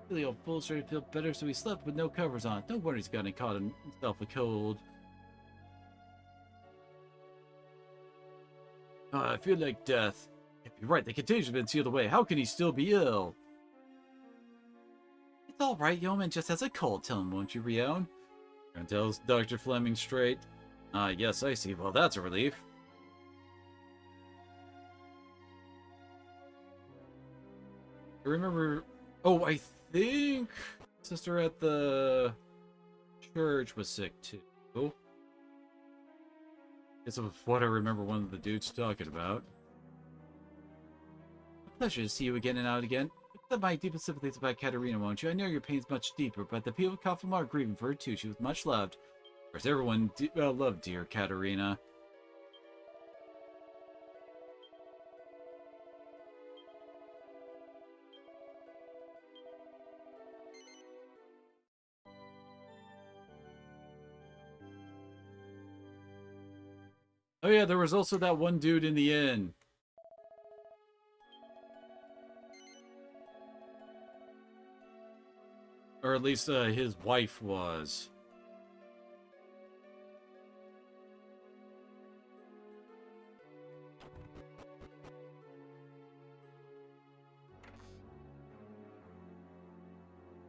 Really old fool started to feel better, so he slept with no covers on. No wonder he's gotten caught himself a cold. I feel like death. You're right, the contagion's been sealed away. How can he still be ill? It's all right, Yeoman just has a cold. Tell him, won't you, Rion? And tells Dr. Fleming straight. Ah, yes, I see. Well, that's a relief. I remember... Oh, I think... Sister at the church was sick, too. It's what I remember one of the dudes talking about. A pleasure to see you again and out again. Accept my deepest sympathies about Katerina, won't you? I know your pain's much deeper, but the people of Kaufman are grieving for her too. She was much loved. Of course, everyone loved dear Katerina. Oh yeah, there was also that one dude in the inn. Or at least his wife was.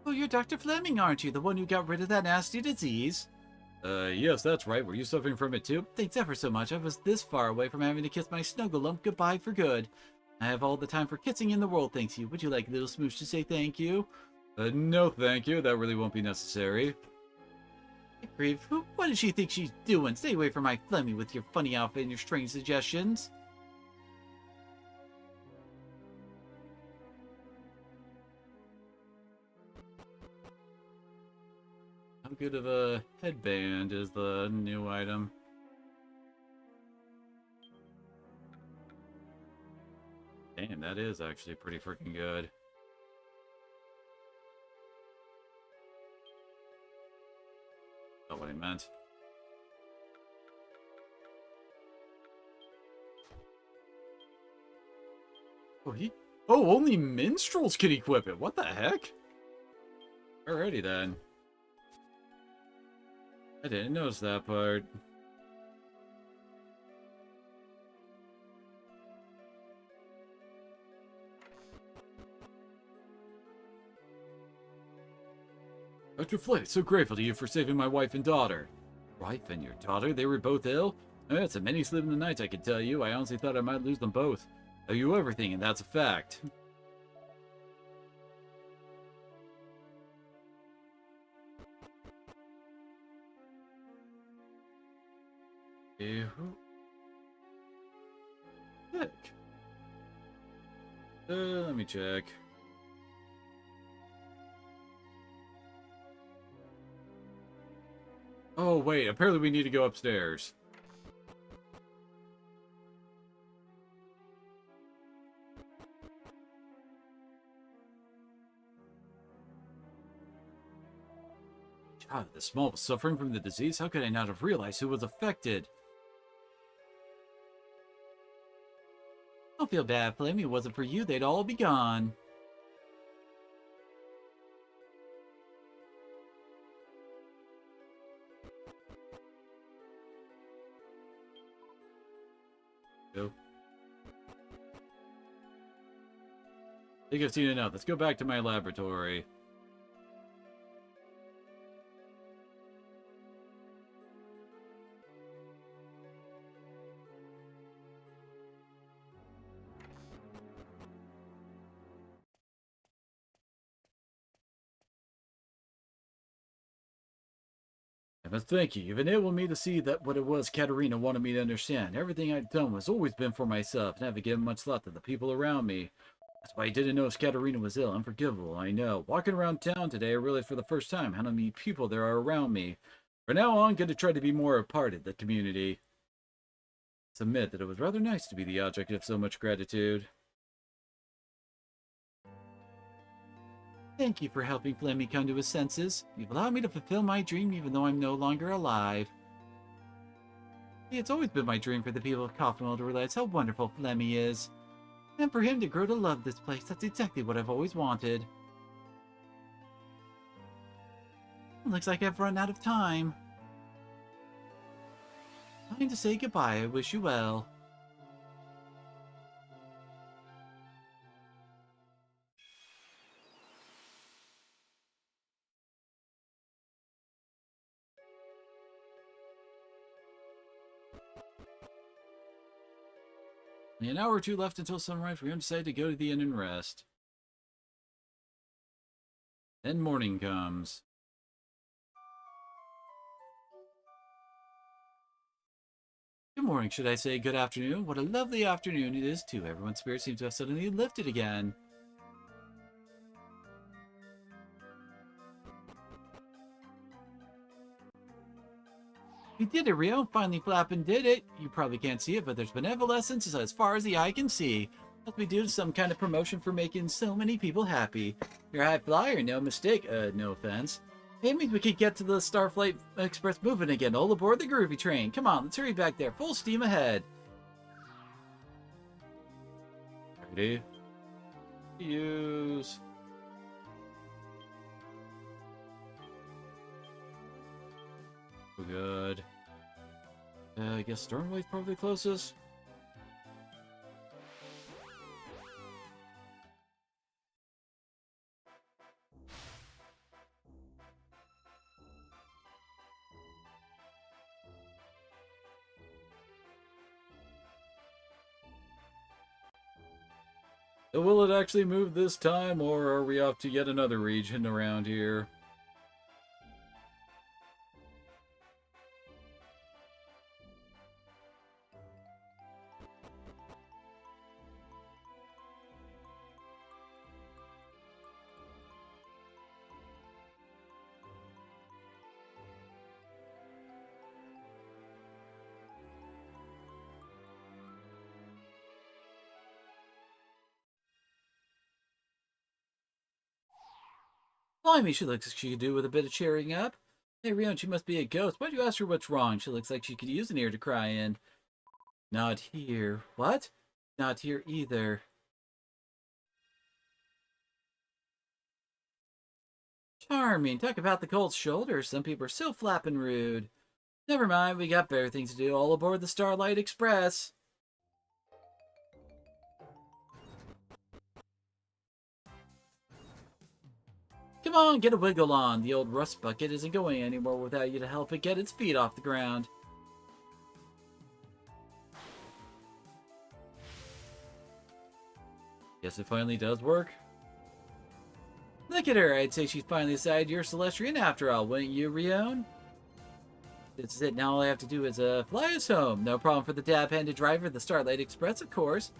Oh, you're Dr. Fleming, aren't you? The one who got rid of that nasty disease? Yes, that's right. Were you suffering from it too? Thanks ever so much. I was this far away from having to kiss my snuggle lump goodbye for good. I have all the time for kissing in the world, thanks you. Would you like a little smooch to say thank you? No, thank you. That really won't be necessary. Grief, what does she think she's doing? Stay away from my Flemmy with your funny outfit and your strange suggestions. How good of a headband is the new item? Damn, that is actually pretty freaking good. Not what I meant. Oh, only minstrels can equip it. What the heck? Alrighty then. I didn't notice that part. Dr. Flake, so grateful to you for saving my wife and daughter. Wife and your daughter? They were both ill? Oh, it's a many sleepless nights, I can tell you. I honestly thought I might lose them both. I owe you everything, and that's a fact. Heck. Let me check. Oh, wait. Apparently we need to go upstairs. God, the small was suffering from the disease? How could I not have realized who was affected? Don't feel bad, Flame. If it wasn't for you, they'd all be gone. Go. I think I've seen enough. Let's go back to my laboratory. I must thank you. You've enabled me to see that what it was Katerina wanted me to understand. Everything I've done was always been for myself, and haven't given much thought to the people around me. That's why I didn't notice Katerina was ill. Unforgivable, I know. Walking around town today, I realized for the first time how many people there are around me. From now on, I'm going to try to be more a part of the community. Submit that it was rather nice to be the object of so much gratitude. Thank you for helping Flemmy come to his senses. You've allowed me to fulfill my dream even though I'm no longer alive. It's always been my dream for the people of Kaufman to realize how wonderful Flemmy is. And for him to grow to love this place. That's exactly what I've always wanted. It looks like I've run out of time. Time to say goodbye. I wish you well. Only an hour or two left until sunrise. We're going to decide to go to the inn and rest. Then morning comes. Good morning, should I say good afternoon? What a lovely afternoon it is, too. Everyone's spirits seem to have suddenly lifted again. We did it, Rio. Finally flapping did it. You probably can't see it, but there's benevolence as far as the eye can see. Must be due to some kind of promotion for making so many people happy. You're a high flyer, no mistake. No offense. It means we could get to the Starflight Express moving again. All aboard the groovy train. Come on, let's hurry back there. Full steam ahead. Ready? Use. Good. I guess Stormway's probably closest. So will it actually move this time, or are we off to yet another region around here? Blimey, she looks like she could do with a bit of cheering up. Hey, Rion, she must be a ghost. Why'd you ask her what's wrong? She looks like she could use an ear to cry in. Not here. What? Not here either. Charming. Talk about the cold shoulder. Some people are so flappin' rude. Never mind, we got better things to do. All aboard the Starlight Express. Come on, get a wiggle on. The old rust bucket isn't going anymore without you to help it get its feet off the ground. Guess it finally does work. Look at her. I'd say she's finally decided you're Celestian after all, wouldn't you, Rion? This is it. Now all I have to do is fly us home. No problem for the dab-handed driver of the Starlight Express, of course.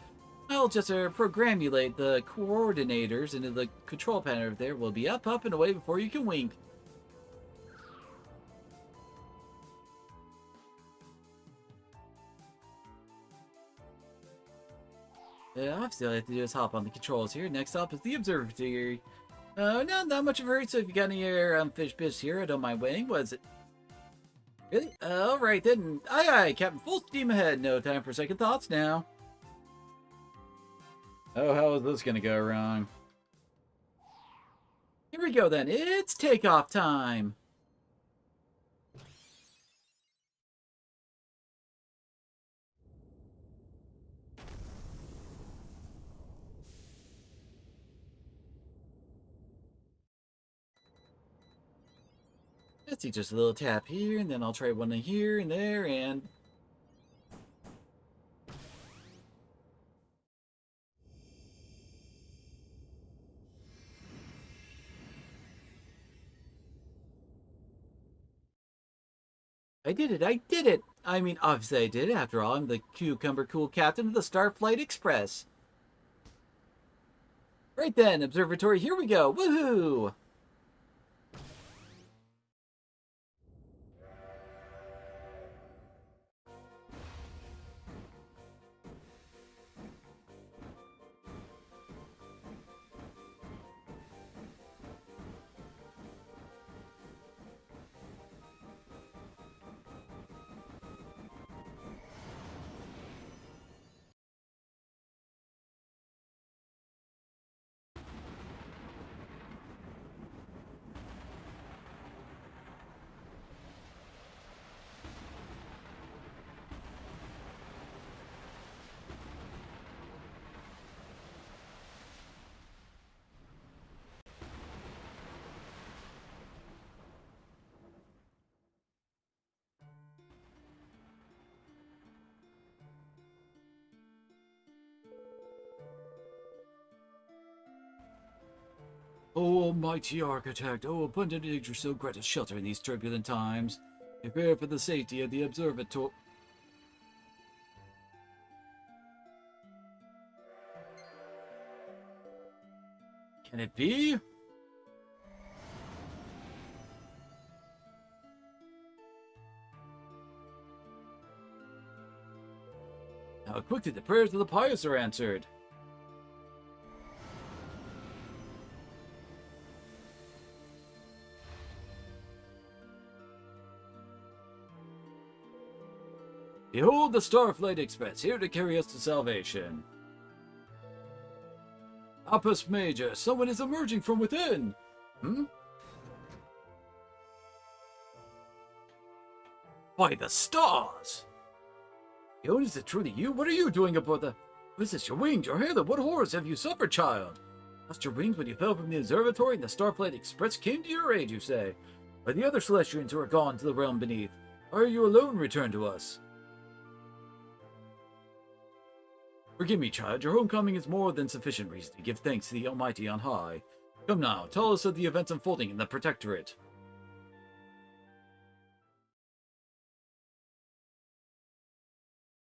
I'll just programulate the coordinators into the control panel over there. We'll be up, and away before you can wink. Obviously all I have to do is hop on the controls here. Next up is the observatory. No, not much of a hurry, so if you got any unfinished business here, I don't mind waiting. Was it? Really? Alright then. Aye aye, Captain, full steam ahead. No time for second thoughts now. Oh, how is this gonna go wrong? Here we go then. It's takeoff time. Let's see, just a little tap here, and then I'll try one here and there, and... I did it! I did it! I mean, obviously I did it. After all, I'm the cucumber cool captain of the Starflight Express. Right then, observatory, here we go! Woohoo! O almighty architect, O abundant Yggdrasil, grant us shelter in these turbulent times. Prepare for the safety of the observatory. Can it be? How quickly the prayers of the pious are answered. Behold the Starflight Express, here to carry us to salvation. Opus Major, someone is emerging from within. By the stars! Yo, is it truly you? What are you doing aboard the... What is this, your wings, your hair? What horrors have you suffered, child? Lost your wings when you fell from the observatory and the Starflight Express came to your aid, you say? Are the other Celestians who are gone to the realm beneath? Or are you alone returned to us? Forgive me, child. Your homecoming is more than sufficient reason to give thanks to the Almighty on high. Come now, tell us of the events unfolding in the Protectorate.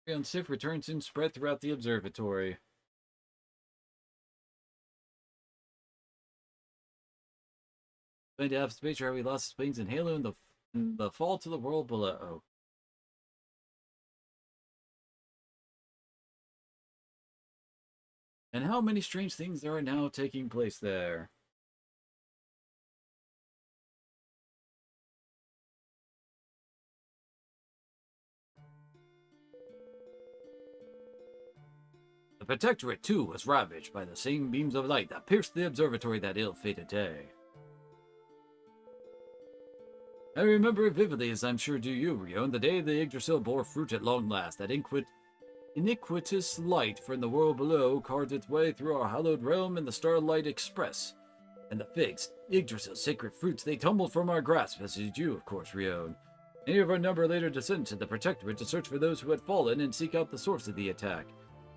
Unsafe return soon spread throughout the observatory. Going to have space where we lost his wings and Halo in the fall to the world below. And how many strange things there are now taking place there. The Protectorate, too, was ravaged by the same beams of light that pierced the observatory that ill-fated day. I remember it vividly, as I'm sure do you, Rion, the day the Yggdrasil bore fruit at long last, that iniquitous light from the world below carved its way through our hallowed realm in the Starlight Express. And the figs, Yggdrasil's sacred fruits, they tumbled from our grasp, as did you, of course, Rion. Many of our number later descended to the Protectorate to search for those who had fallen and seek out the source of the attack.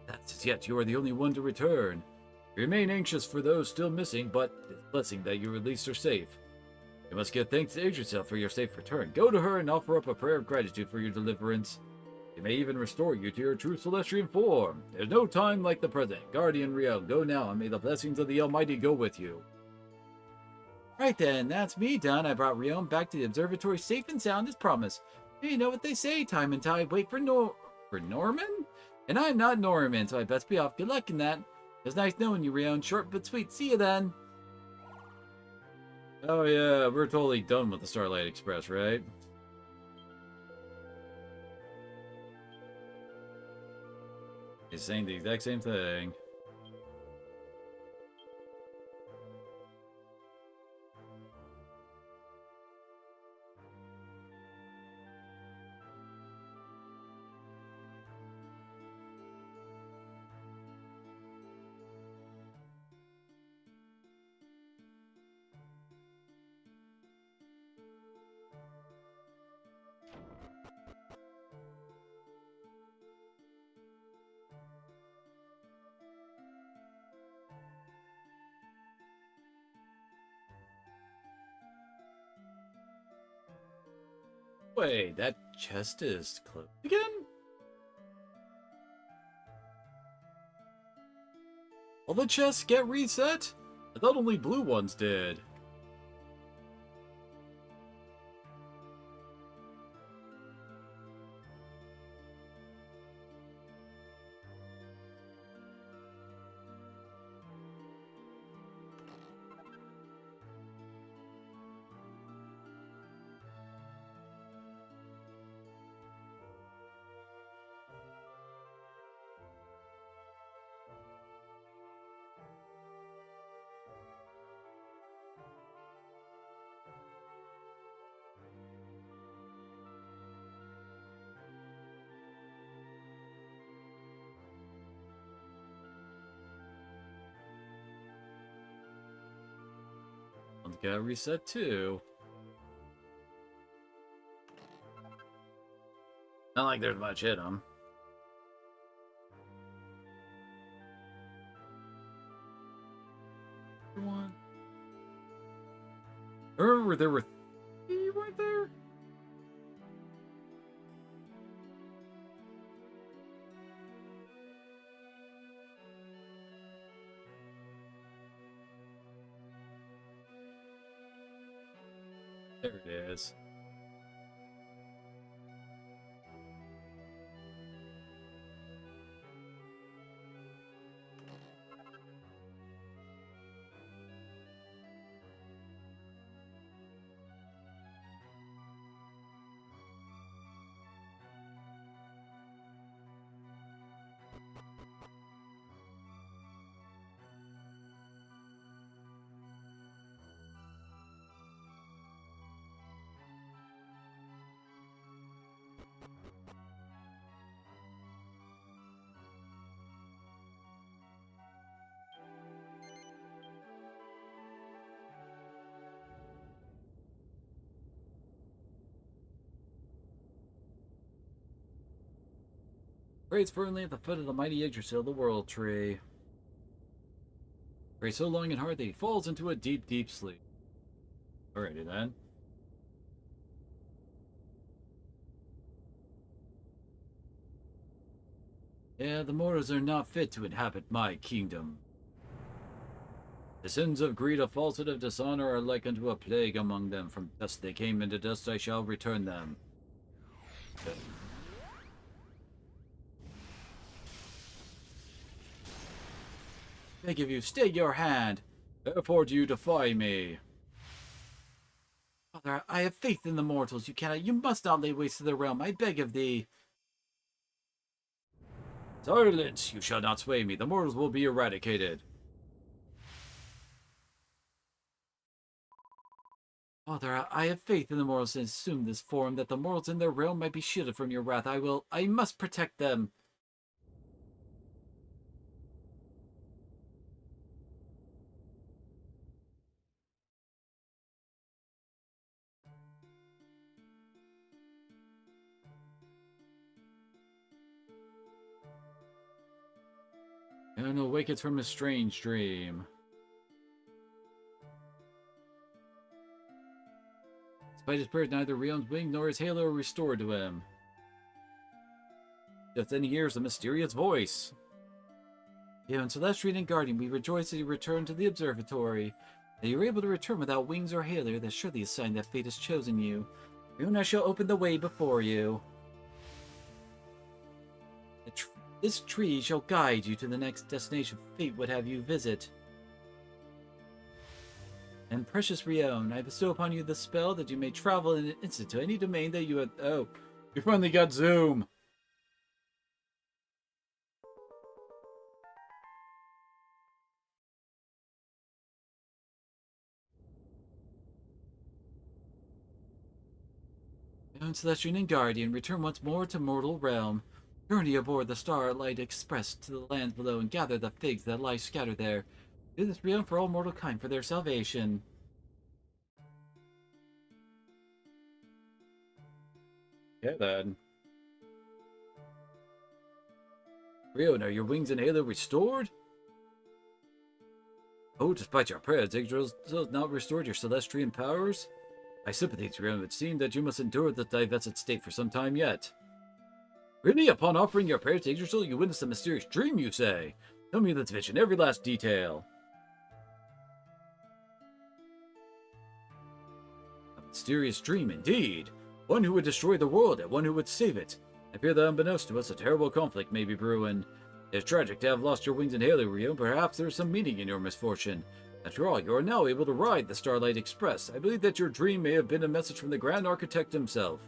As yet, you are the only one to return. We remain anxious for those still missing, but it's a blessing that you at least are safe. You must give thanks to Yggdrasil for your safe return. Go to her and offer up a prayer of gratitude for your deliverance. She may even restore you to your true celestial form. There's no time like the present. Guardian Rio, go now, and may the blessings of the Almighty go with you. Right then, that's me done. I brought Rion back to the observatory safe and sound as promised. You know what they say, time and tide wait for Norman? And I'm not Norman, so I best be off. Good luck in that. It was nice knowing you, Rion. Short but sweet. See you then. Oh yeah, we're totally done with the Starlight Express, right? He's saying the exact same thing. Wait, that chest is closed again? All the chests get reset? I thought only blue ones did. One's got reset too. Not like there's much in them. One. Remember there were three right there? There it is. Grates firmly at the foot of the mighty Yggdrasil, the World Tree. Grates so long and hard that he falls into a deep, deep sleep. Alrighty then. Yeah, the mortals are not fit to inhabit my kingdom. The sins of greed, of falsehood, of dishonor are like unto a plague among them. From dust they came, and to dust I shall return them. Beg of you, stay your hand. Therefore do you defy me. Father, I have faith in the mortals. You must not lay waste to the realm. I beg of thee. Silence! You shall not sway me. The mortals will be eradicated. Father, I have faith in the mortals and assume this form that the mortals in their realm might be shielded from your wrath. I must protect them. And awakens from a strange dream. Despite his prayers, neither Rion's wing nor his halo are restored to him. Just then he hears a mysterious voice. And Celestian and Guardian, we rejoice that you returned to the observatory. That you were able to return without wings or halo. That's surely a sign that fate has chosen you. Riona shall open the way before you. This tree shall guide you to the next destination fate would have you visit. And precious Rion, I bestow upon you the spell that you may travel in an instant to any domain that you have... Oh, you finally got Zoom! Rion, Celestian, and Guardian, return once more to mortal realm. Journey aboard the Starlight Express to the lands below and gather the figs that lie scattered there. Do this Rion for all mortal kind for their salvation. Yeah, then. Rion, are your wings and halo restored? Oh, despite your prayers, Yggdrasil has not restored your celestial powers? My sympathies, Rion. It seems that you must endure this divested state for some time yet. Really? Upon offering your prayers to Yggdrasil, you witnessed a mysterious dream, you say? Tell me this vision, every last detail. A mysterious dream, indeed. One who would destroy the world, and one who would save it. I fear that unbeknownst to us, a terrible conflict may be brewing. It is tragic to have lost your wings and halo, Rio. Perhaps there is some meaning in your misfortune. After all, you are now able to ride the Starlight Express. I believe that your dream may have been a message from the Grand Architect himself.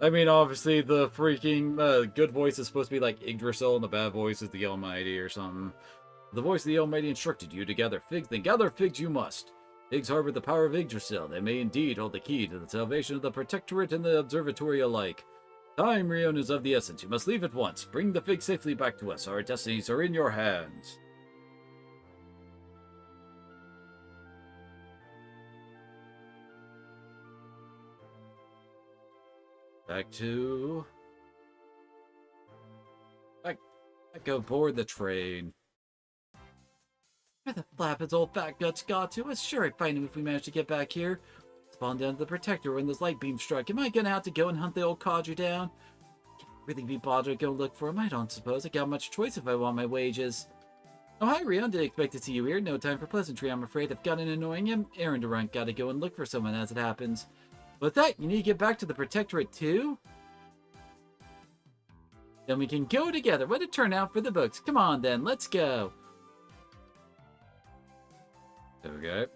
I mean, obviously, the freaking good voice is supposed to be like Yggdrasil, and the bad voice is the Almighty or something. The voice of the Almighty instructed you to gather figs, then gather figs you must. Figs harbor the power of Yggdrasil. They may indeed hold the key to the salvation of the Protectorate and the Observatory alike. Time, Rion, is of the essence. You must leave at once. Bring the fig safely back to us. Our destinies are in your hands. Back aboard the train. Where the flap his old fat guts got to, was sure I'd find him if we managed to get back here. Spawned down to the protector when this light beam struck. Am I gonna have to go and hunt the old codger down? Can't really be bothered to go look for him. I don't suppose I got much choice if I want my wages. Oh, hi, Rion. Didn't expect to see you here. No time for pleasantry, I'm afraid. I've got an annoying errand to run. Gotta go and look for someone as it happens. With that, you need to get back to the Protectorate too? Then we can go together. What a turnout for the books. Come on, then. Let's go. Okay.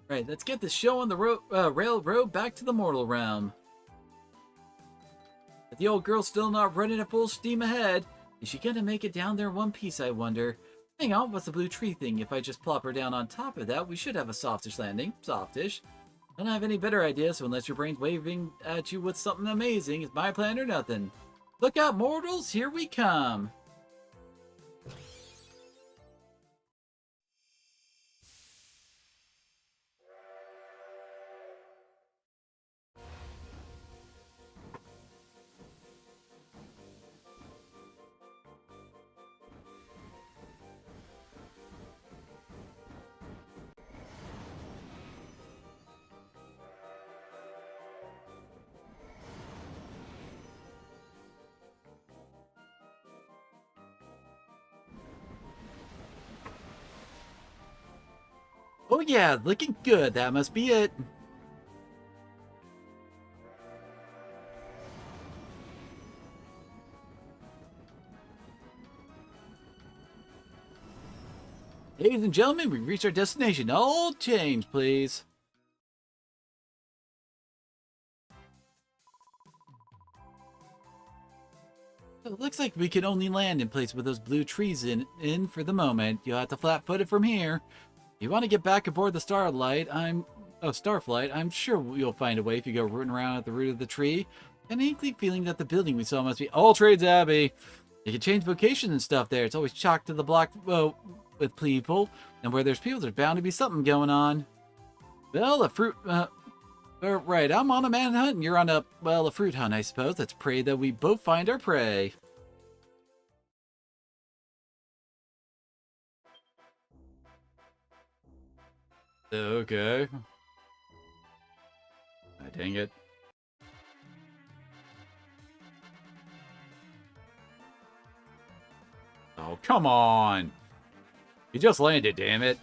Right, let's get this show on the railroad back to the mortal realm. But the old girl's still not running at full steam ahead. Is she gonna make it down there in one piece, I wonder? Hang on, what's the blue tree thing? If I just plop her down on top of that, we should have a softish landing. Softish. Don't have any better ideas, so unless your brain's waving at you with something amazing, it's my plan or nothing. Look out, mortals, here we come. Oh yeah, looking good. That must be it. Ladies and gentlemen, we've reached our destination. All change, please. It looks like we can only land in place with those blue trees in for the moment. You'll have to flat-foot it from here. If you want to get back aboard the Starflight, I'm sure you'll find a way if you go rooting around at the root of the tree. An inkly feeling that the building we saw must be All Trades Abbey. You can change vocations and stuff there. It's always chalked to the block with people, and where there's people, there's bound to be something going on. Well, right, I'm on a manhunt, and you're on a fruit hunt, I suppose. Let's pray that we both find our prey. Okay. Dang it. Oh, come on. You just landed, damn it.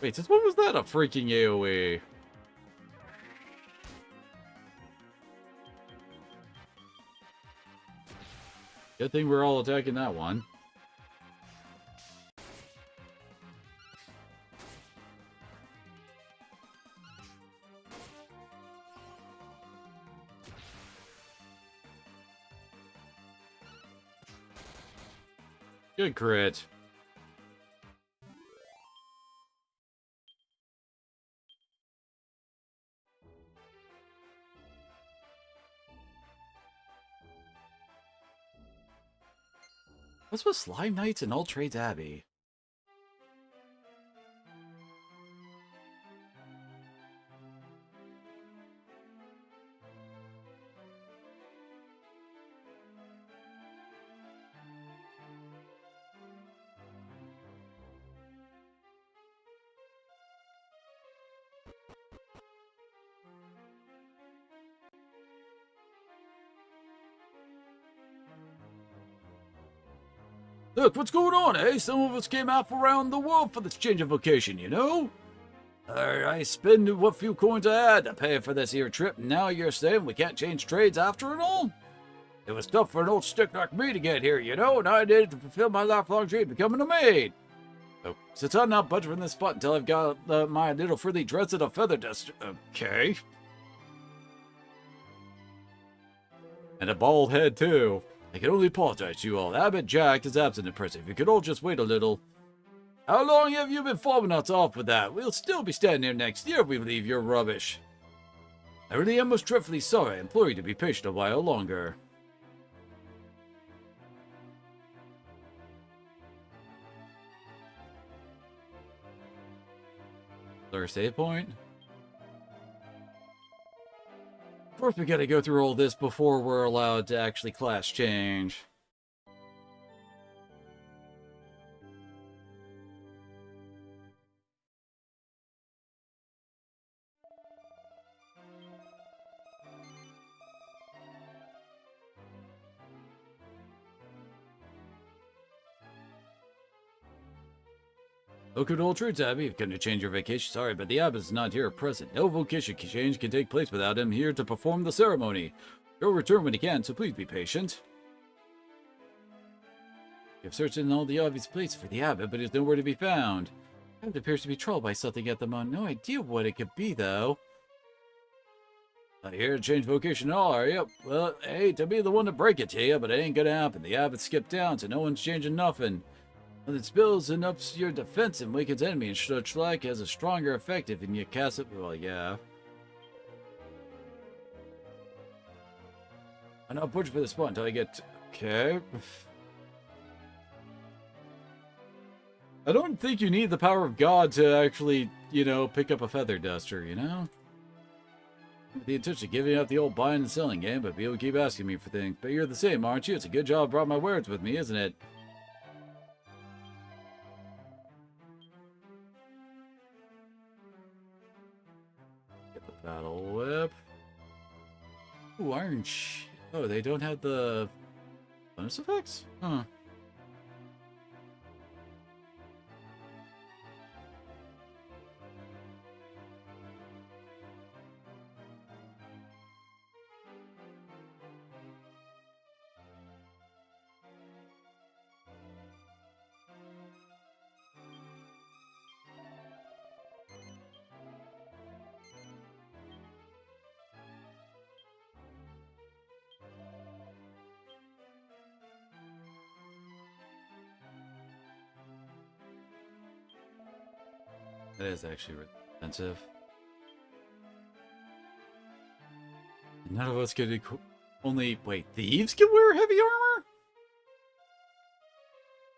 Wait, since when was that a freaking AoE? Good thing we're all attacking that one. Good crit. What's with Slime Knights and All Trades Abbey? Look, what's going on, eh? Some of us came out around the world for this change of vocation, you know? I spend what few coins I had to pay for this here trip, and now you're saying we can't change trades after it all? It was tough for an old stick like me to get here, you know, and I did it to fulfill my lifelong dream of becoming a maid. So, since I'm not budging from this spot until I've got my little frilly dress and a feather duster. Okay. And a bald head, too. I can only apologize to you all. Abbot Jack is absent and pressing. If you could all just wait a little. How long have you been fobbing us off with that? We'll still be standing here next year if we believe you're rubbish. I really am most dreadfully sorry. I implore you to be patient a while longer. Is there a save point? course we gotta go through all this before we're allowed to actually class change. Oh, good old truth, Abby. You've come to change your vacation. Sorry, but the abbot is not here at present. No vocation change can take place without him here to perform the ceremony. He'll return when he can, so please be patient. You've searched in all the obvious places for the abbot, but he's nowhere to be found. The abbot appears to be troubled by something at the moment. No idea what it could be, though. Not here to change vocation at all, are you? Well, I hate to be the one to break it to you, but it ain't gonna happen. The abbot skipped down, so no one's changing nothing. When it spills and ups your defense and wakens enemy, and such like has a stronger effect if you cast it. Well, yeah. I'm not pushing for the spot until I get. Okay. I don't think you need the power of God to actually, pick up a feather duster, With the intention of giving up the old buying and selling game, but people keep asking me for things. But you're the same, aren't you? It's a good job I brought my words with me, isn't it? Get the battle whip. Ooh, iron Oh, they don't have the bonus effects? Huh. That is actually expensive. None of us could only... Wait, thieves can wear heavy armor?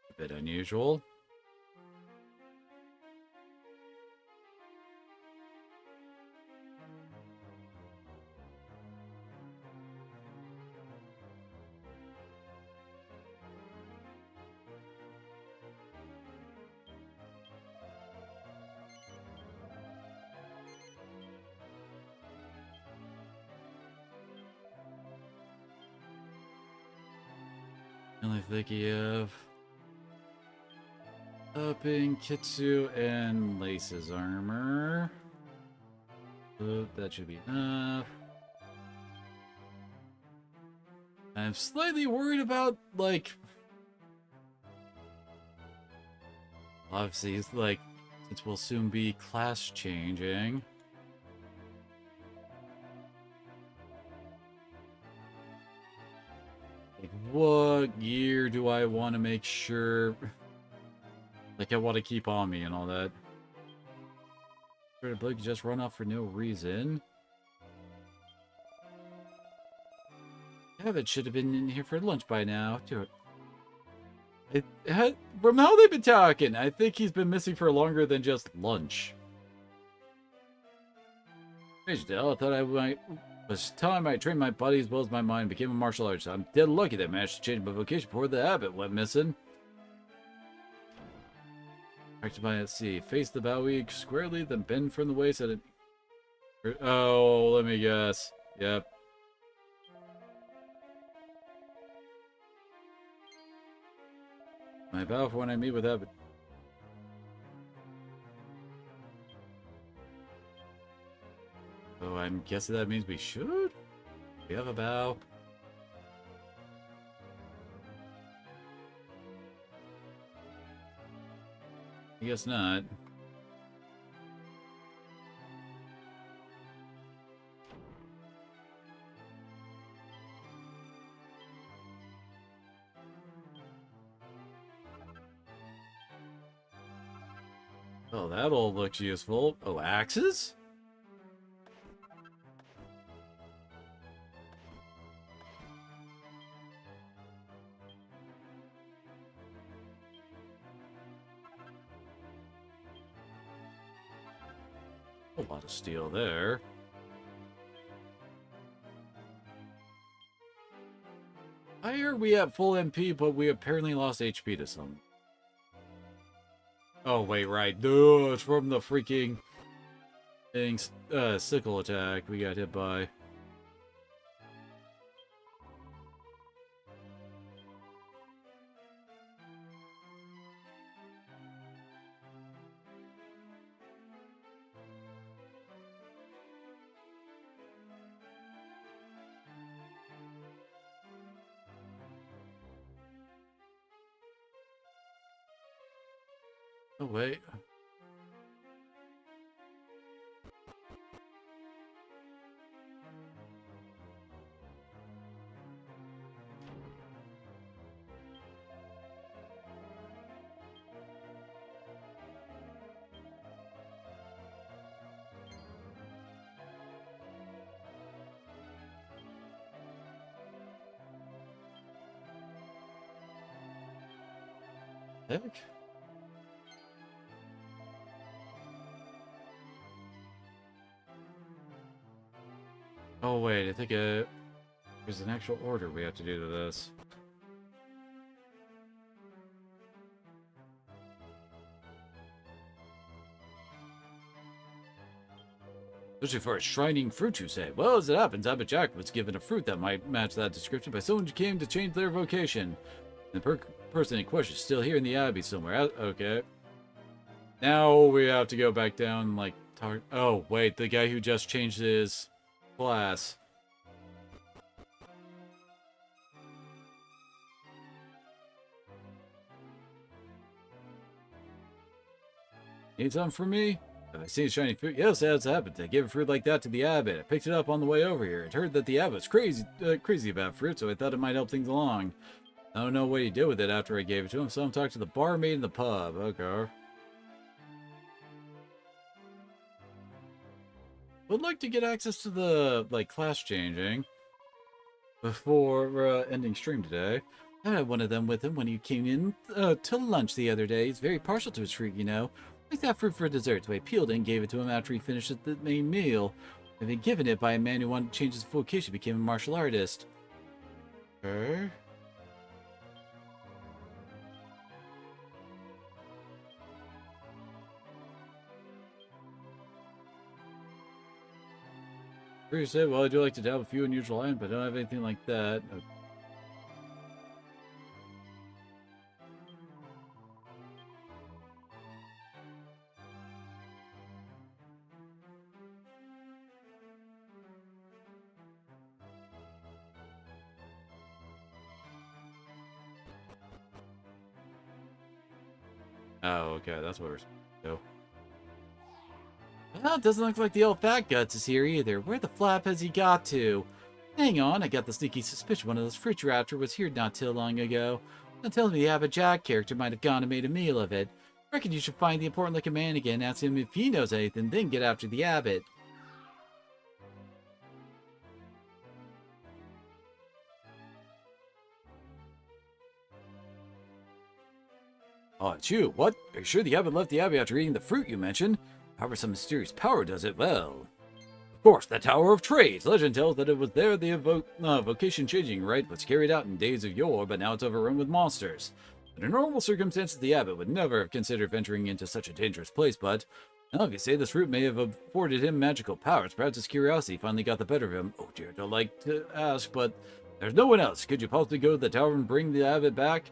A bit unusual. Only thinking of upping Kitsu and Lace's armor. So that should be enough. I'm slightly worried about, obviously, since we'll soon be class changing. What gear do I want to make sure I want to keep on me and all that? Sure, the bloke just run off for no reason. Abbott should have been in here for lunch by now. From how they've been talking, I think he's been missing for longer than just lunch. I thought was time I trained my body as well as my mind, became a martial artist. I'm dead lucky that I managed to change my vocation before the abbot went missing. Back to my sea. Face the Bowie squarely, then bend from the waist at it. Oh, let me guess. Yep. My bow for when I meet with abbot. Oh, I'm guessing that means we should? We have a bow. I guess not. Oh, that all looks useful. Oh, axes? A lot of steel there. I heard we have full MP, but we apparently lost HP to some. Oh, wait, right. No, it's from the freaking thing, sickle attack we got hit by. Oh, wait. Heck? Oh, wait, I think there's an actual order we have to do to this. Especially for a shining fruit, you say. Well, as it happens, Abbot Jack was given a fruit that might match that description by someone who came to change their vocation. The person in question is still here in the Abbey somewhere. Okay. Now we have to go back down, like, oh, wait, the guy who just changed his class. Need something for me? Have I seen shiny fruit? Yes, that's happened. I gave a fruit like that to the abbot. I picked it up on the way over here. I'd heard that the abbot's crazy about fruit, so I thought it might help things along. I don't know what he did with it after I gave it to him, so I'm talking to the barmaid in the pub. Okay. Would like to get access to the, like, class changing before ending stream today. I had one of them with him when he came in to lunch the other day. He's very partial to his fruit, you know. Like that fruit for dessert, so I peeled it and gave it to him after he finished the main meal. I'd been given it by a man who wanted to change his vocation, became a martial artist. Okay. Bruce said, well, I do like to dabble a few unusual items, but I don't have anything like that. Oh, okay, that's what we're supposed to do. Well, it doesn't look like the old fat guts is here either. Where the flap has he got to? Hang on, I got the sneaky suspicion one of those fruit raptor was here not too long ago. That tells me the Abbot Jack character might have gone and made a meal of it. I reckon you should find the important looking man again, ask him if he knows anything, then get after the abbot. Oh, it's you. What? Are you sure the abbot left the abbey after eating the fruit you mentioned? However, some mysterious power does it well. Of course, the Tower of Trades. Legend tells that it was there the vocation-changing rite was carried out in days of yore, but now it's overrun with monsters. Under normal circumstances, the abbot would never have considered venturing into such a dangerous place, but now if you say this fruit may have afforded him magical powers, perhaps his curiosity finally got the better of him. Oh dear, don't like to ask, but there's no one else. Could you possibly go to the tower and bring the abbot back?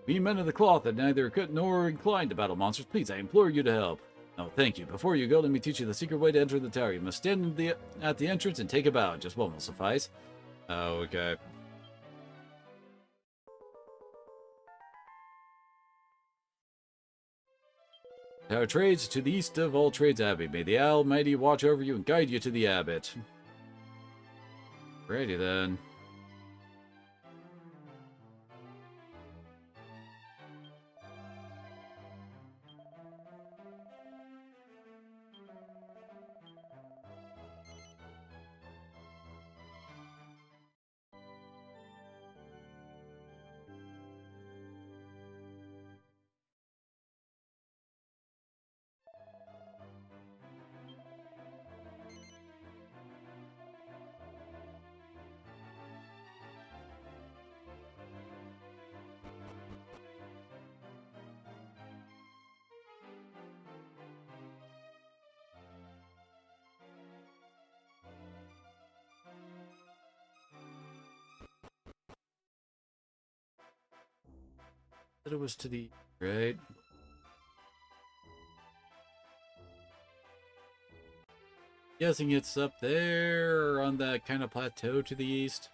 We men of the cloth are neither could nor inclined to battle monsters. Please, I implore you to help. Oh, thank you. Before you go, let me teach you the secret way to enter the tower. You must stand at the entrance and take a bow. Just one will suffice. Oh, okay. Tower Trades to the east of All Trades Abbey. May the Almighty watch over you and guide you to the abbot. Righty then. Said it was to the right. Guessing it's up there on that kind of plateau to the east.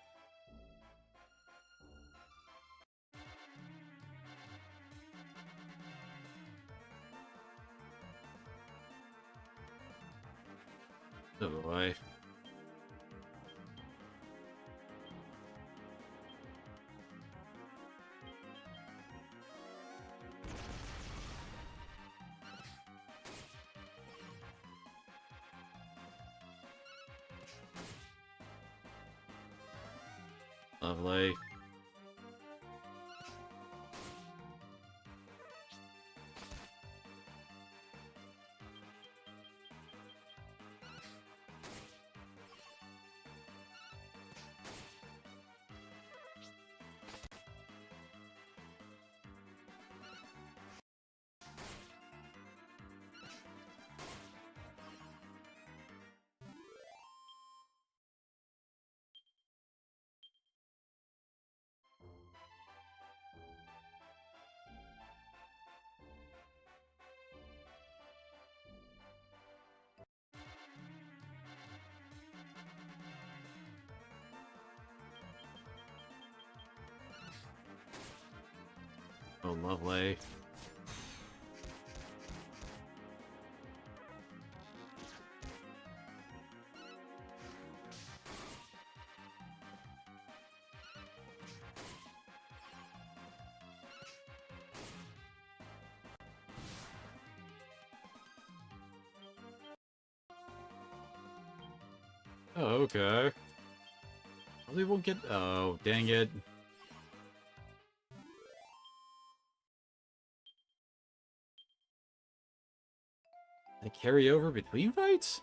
Oh boy. Lovely. Oh, lovely. Oh, okay. Probably won't get. Oh, dang it. I carry over between fights?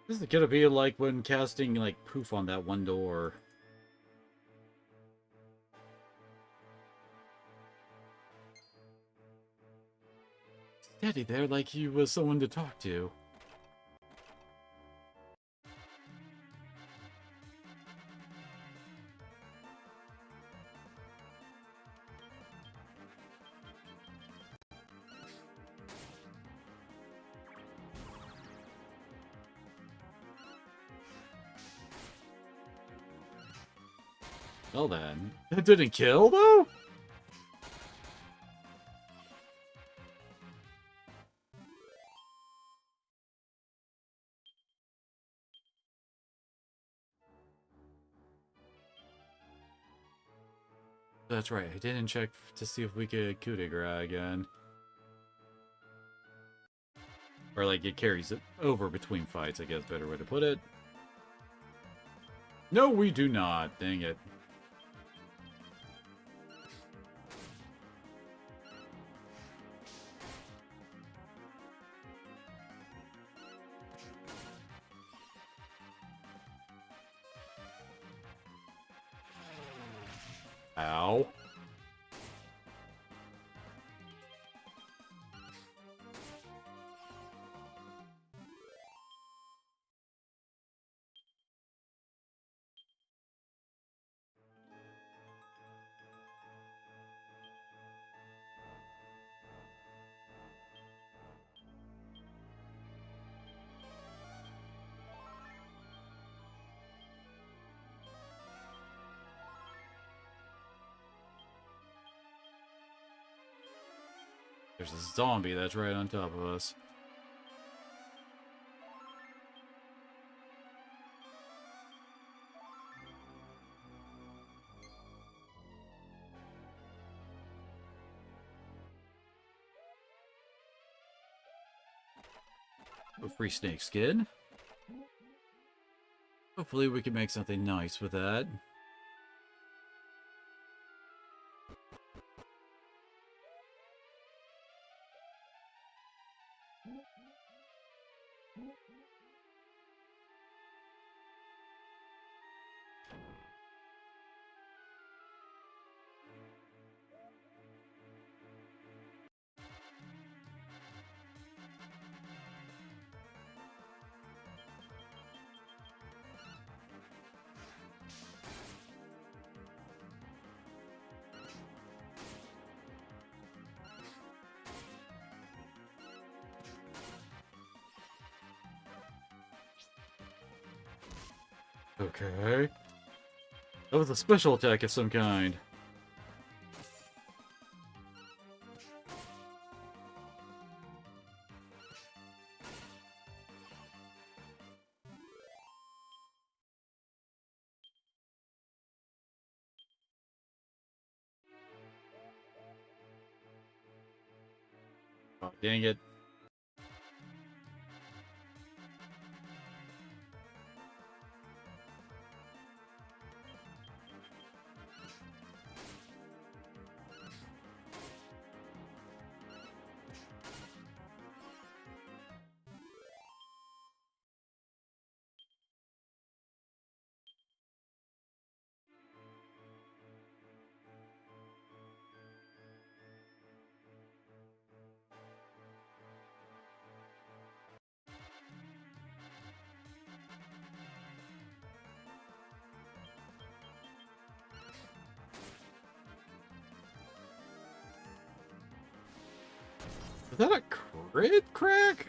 This is gonna be like when casting like poof on that one door. Steady there like he was someone to talk to. Well then. That didn't kill though? That's right, I didn't check to see if we could coup de grace again. Or like it carries it over between fights, I guess better way to put it. No, we do not. Dang it. Ow. There's a zombie that's right on top of us. A free snake skin. Hopefully we can make something nice with that. Okay. That was a special attack of some kind. Oh, dang it. Is that a crit crack?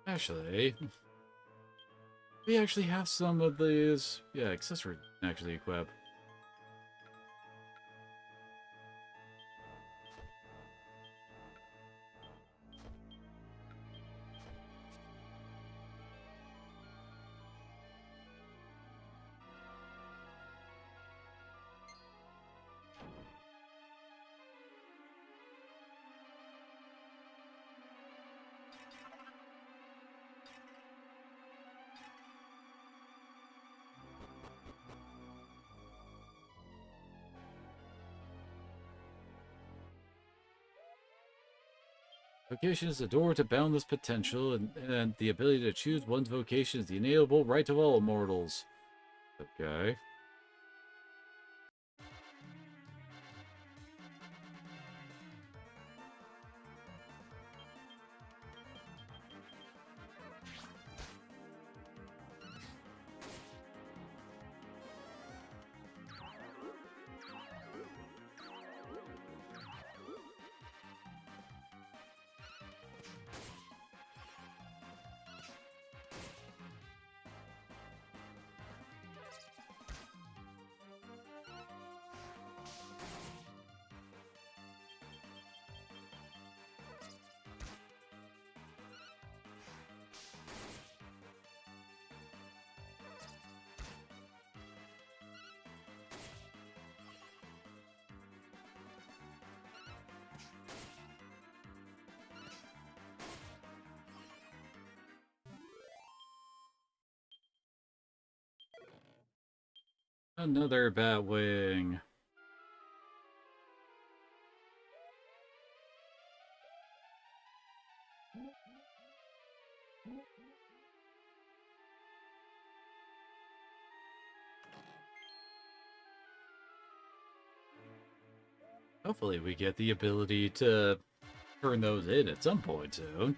Actually, we actually have some of these, yeah, accessories actually equip. Vocation is the door to boundless potential, and the ability to choose one's vocation is the inalienable right of all immortals. Okay. Another Batwing. Hopefully we get the ability to turn those in at some point soon.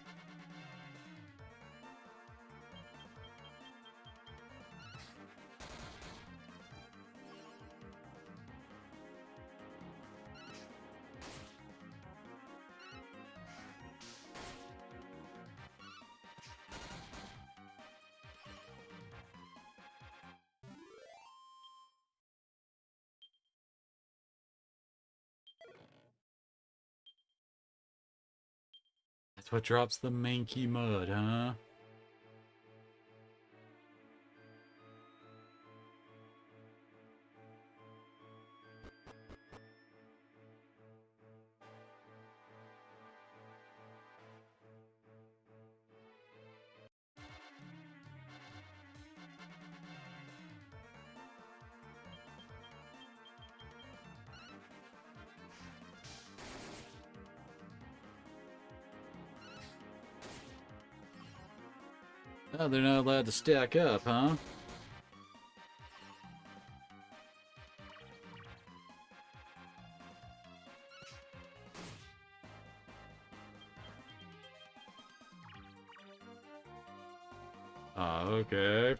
That's what drops the manky mud, huh? Oh, they're not allowed to stack up, huh? Ah, okay.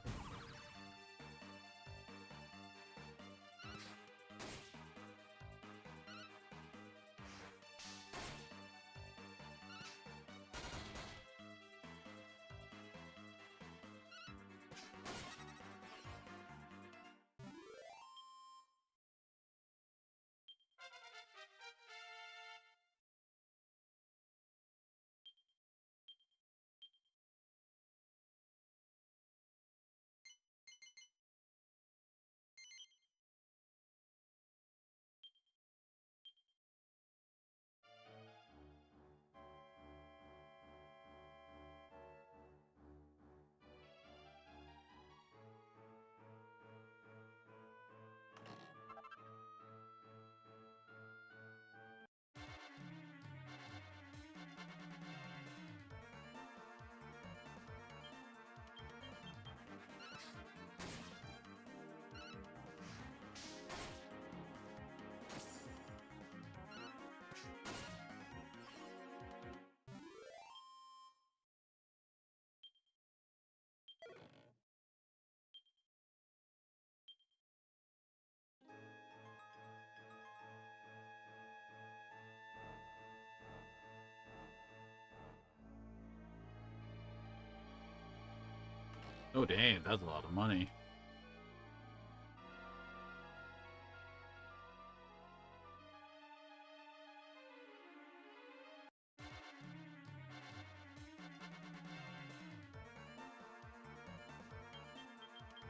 Oh, damn, that's a lot of money.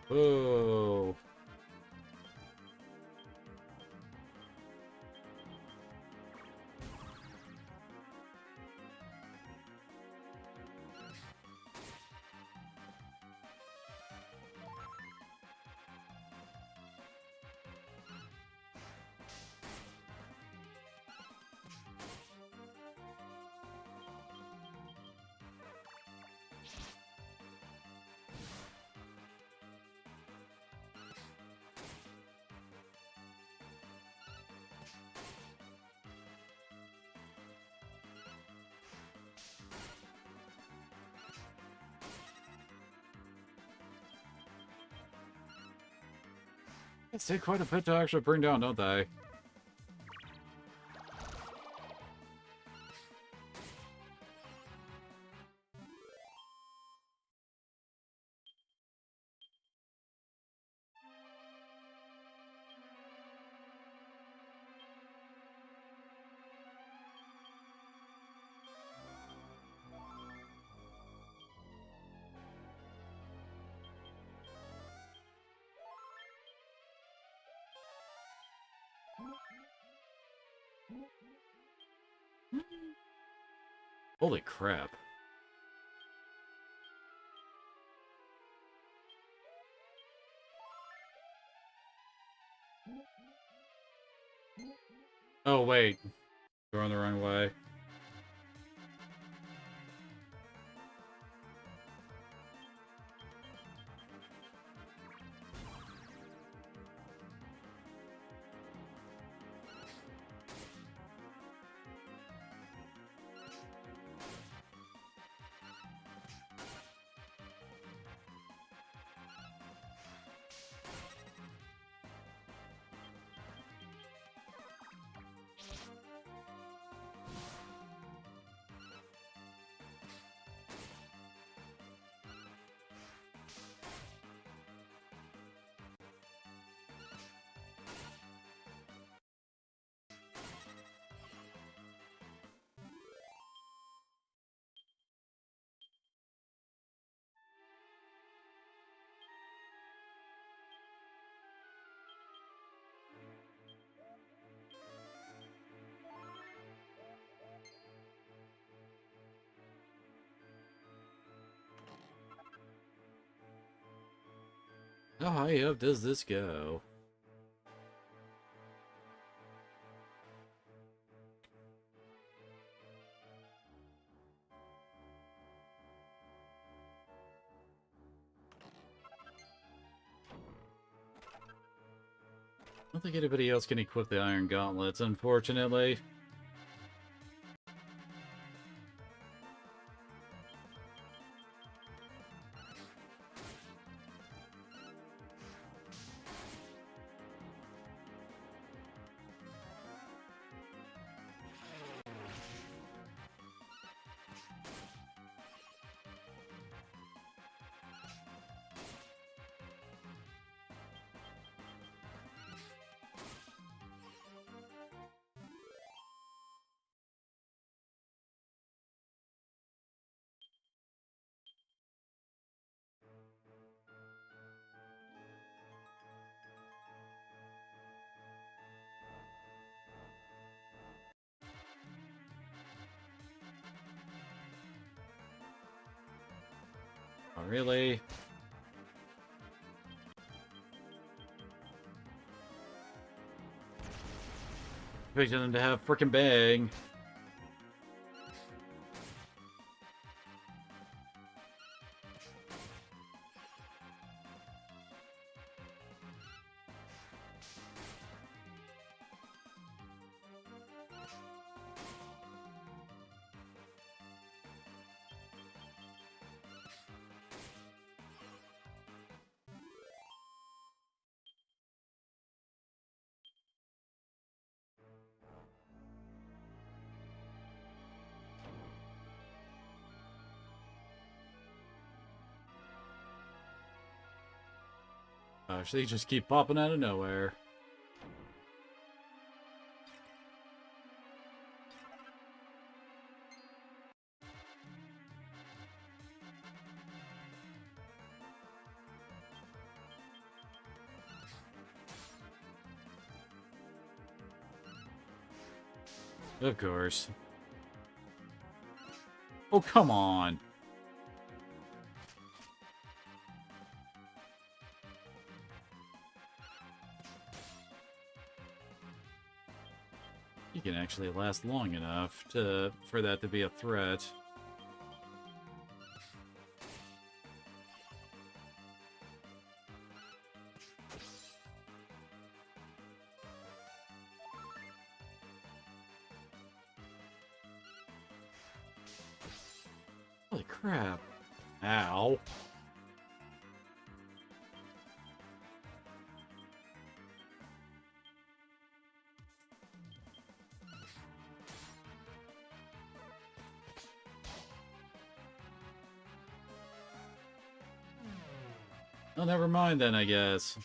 Whoa. They take quite a bit to actually bring down, don't they? Holy crap. Oh, wait. Going the wrong way. How high up does this go? I don't think anybody else can equip the iron gauntlets, unfortunately. Oh, really? Expecting them to have frickin' bang. Gosh, they just keep popping out of nowhere. Of course. Oh, come on. You can actually last long enough for that to be a threat. Holy crap. Ow. Oh, never mind then, I guess.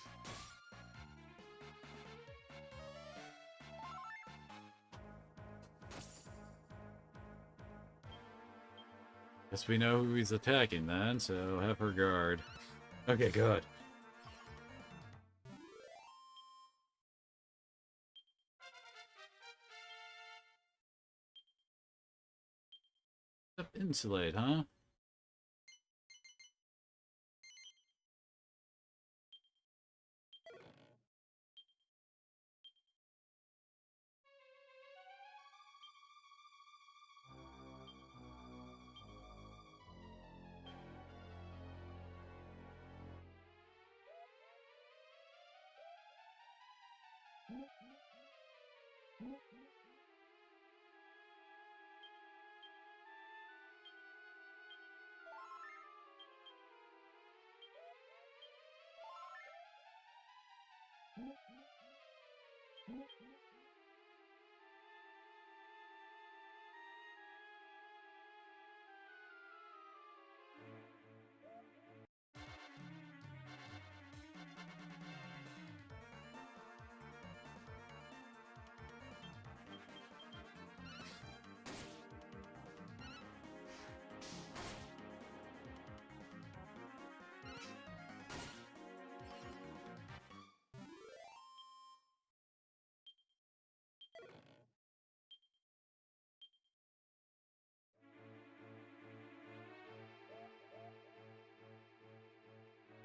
Guess we know who he's attacking then, so have her guard. Okay, good. Insulate, huh?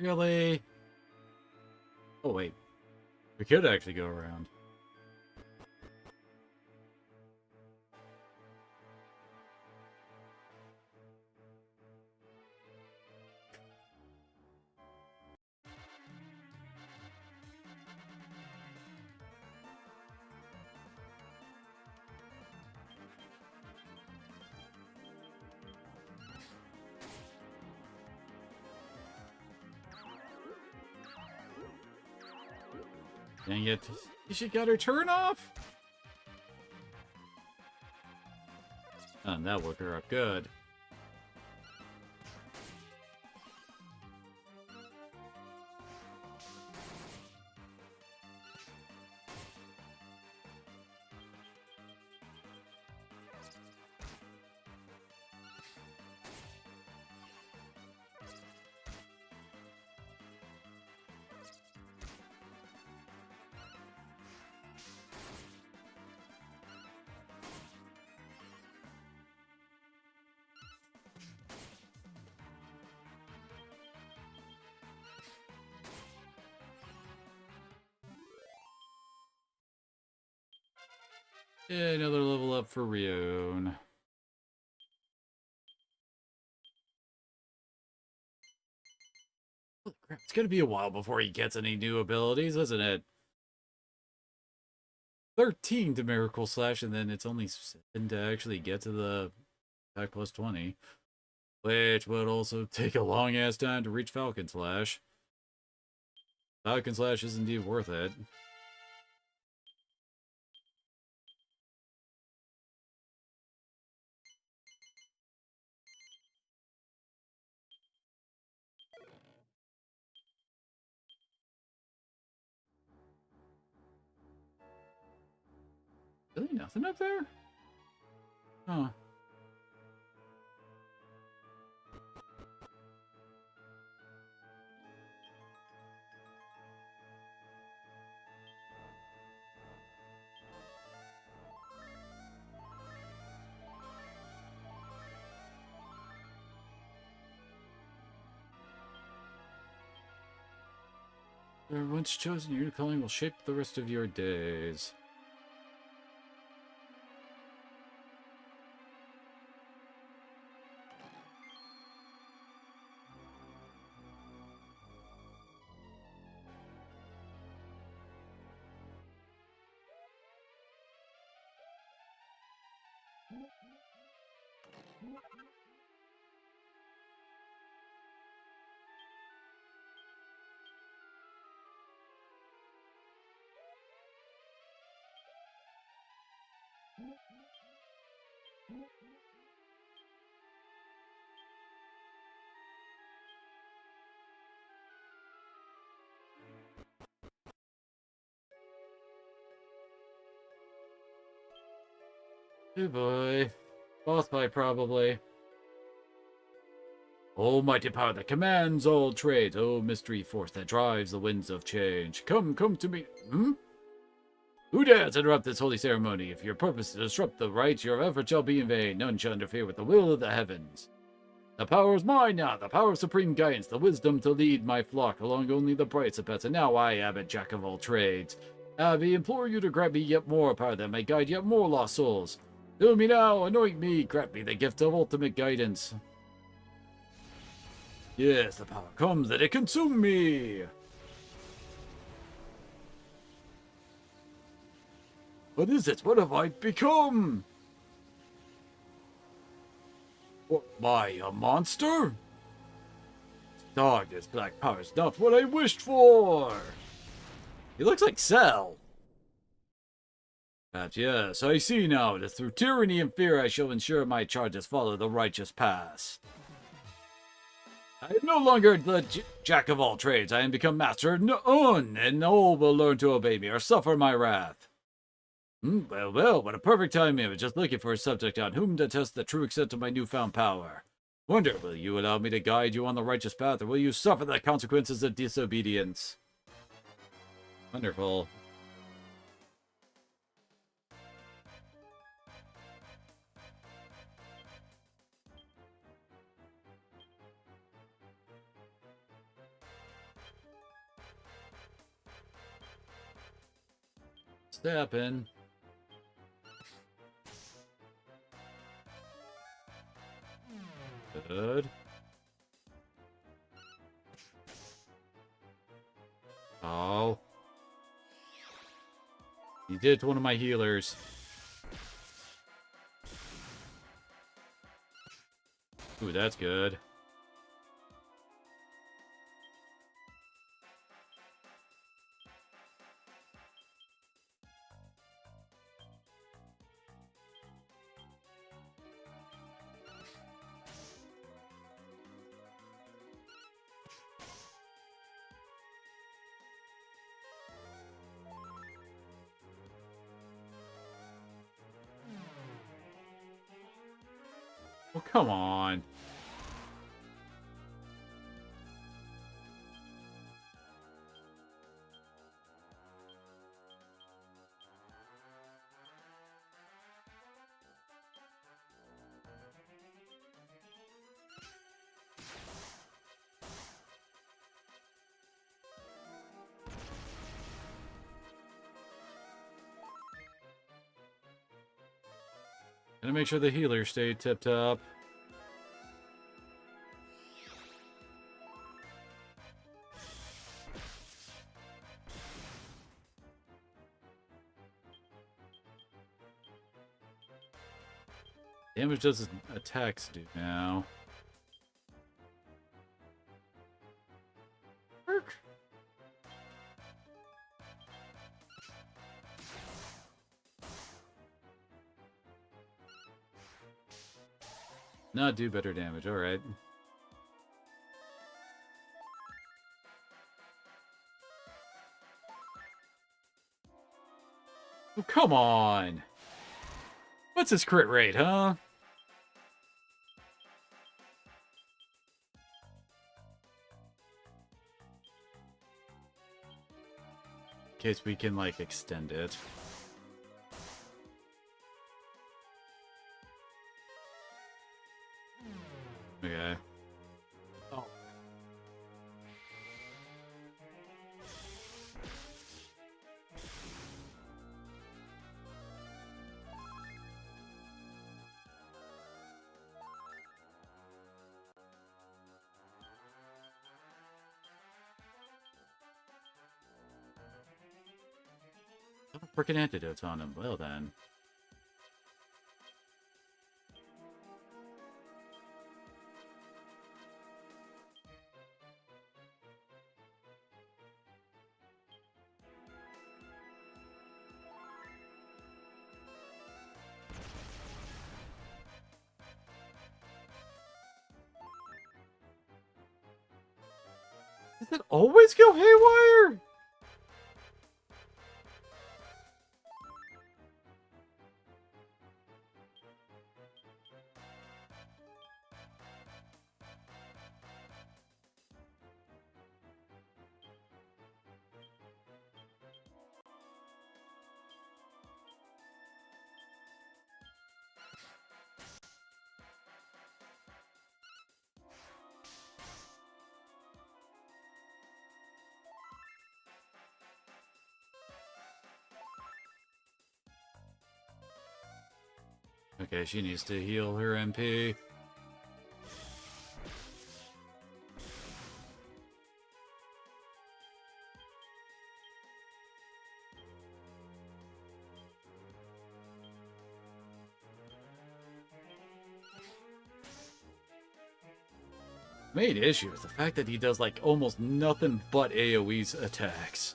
Really? Oh, wait. We could actually go around. Dang it. She got her turn off? And that woke her up good. Yeah, another level up for Rion. Holy crap, it's gonna be a while before he gets any new abilities, isn't it? 13 to Miracle Slash, and then it's only 7 to actually get to the attack plus 20. Which would also take a long ass time to reach Falcon Slash. Falcon Slash is indeed worth it. Really nothing up there? Huh. Once chosen, your new calling will shape the rest of your days. Hey boy. Boss fight, probably. Almighty power that commands all trades. Oh, mystery force that drives the winds of change. Come to me. Who dares interrupt this holy ceremony? If your purpose is to disrupt the rites, your effort shall be in vain. None shall interfere with the will of the heavens. The power is mine now, the power of supreme guidance, the wisdom to lead my flock along only the brightest paths. And now I, Abbot, Jack of all trades. Abby, implore you to grant me yet more power that may guide yet more lost souls. Fill me now, anoint me, grant me the gift of ultimate guidance. Yes, the power comes that it consume me. What is it? What have I become? What, am I a monster? Dog, this black power is not what I wished for. He looks like Cell. But yes, I see now that through tyranny and fear I shall ensure my charges follow the righteous path. I am no longer the jack of all trades. I am become master of none, and all will learn to obey me or suffer my wrath. Well, what a perfect time. I was just looking for a subject on whom to test the true extent of my newfound power. Wonder, will you allow me to guide you on the righteous path, or will you suffer the consequences of disobedience? Wonderful. Stepping. Good. Oh. You did to one of my healers. Ooh, that's good. Oh, come on. Gonna make sure the healers stay tip-top. Damage does attacks do now. Work. Not do better damage, alright. Oh, come on! What's his crit rate, huh? In case we can, like, extend it. Okay. Oh. Freaking antidotes on him. Well then. Does it always go haywire? Okay, she needs to heal her MP. Main issue is the fact that he does like almost nothing but AoE's attacks.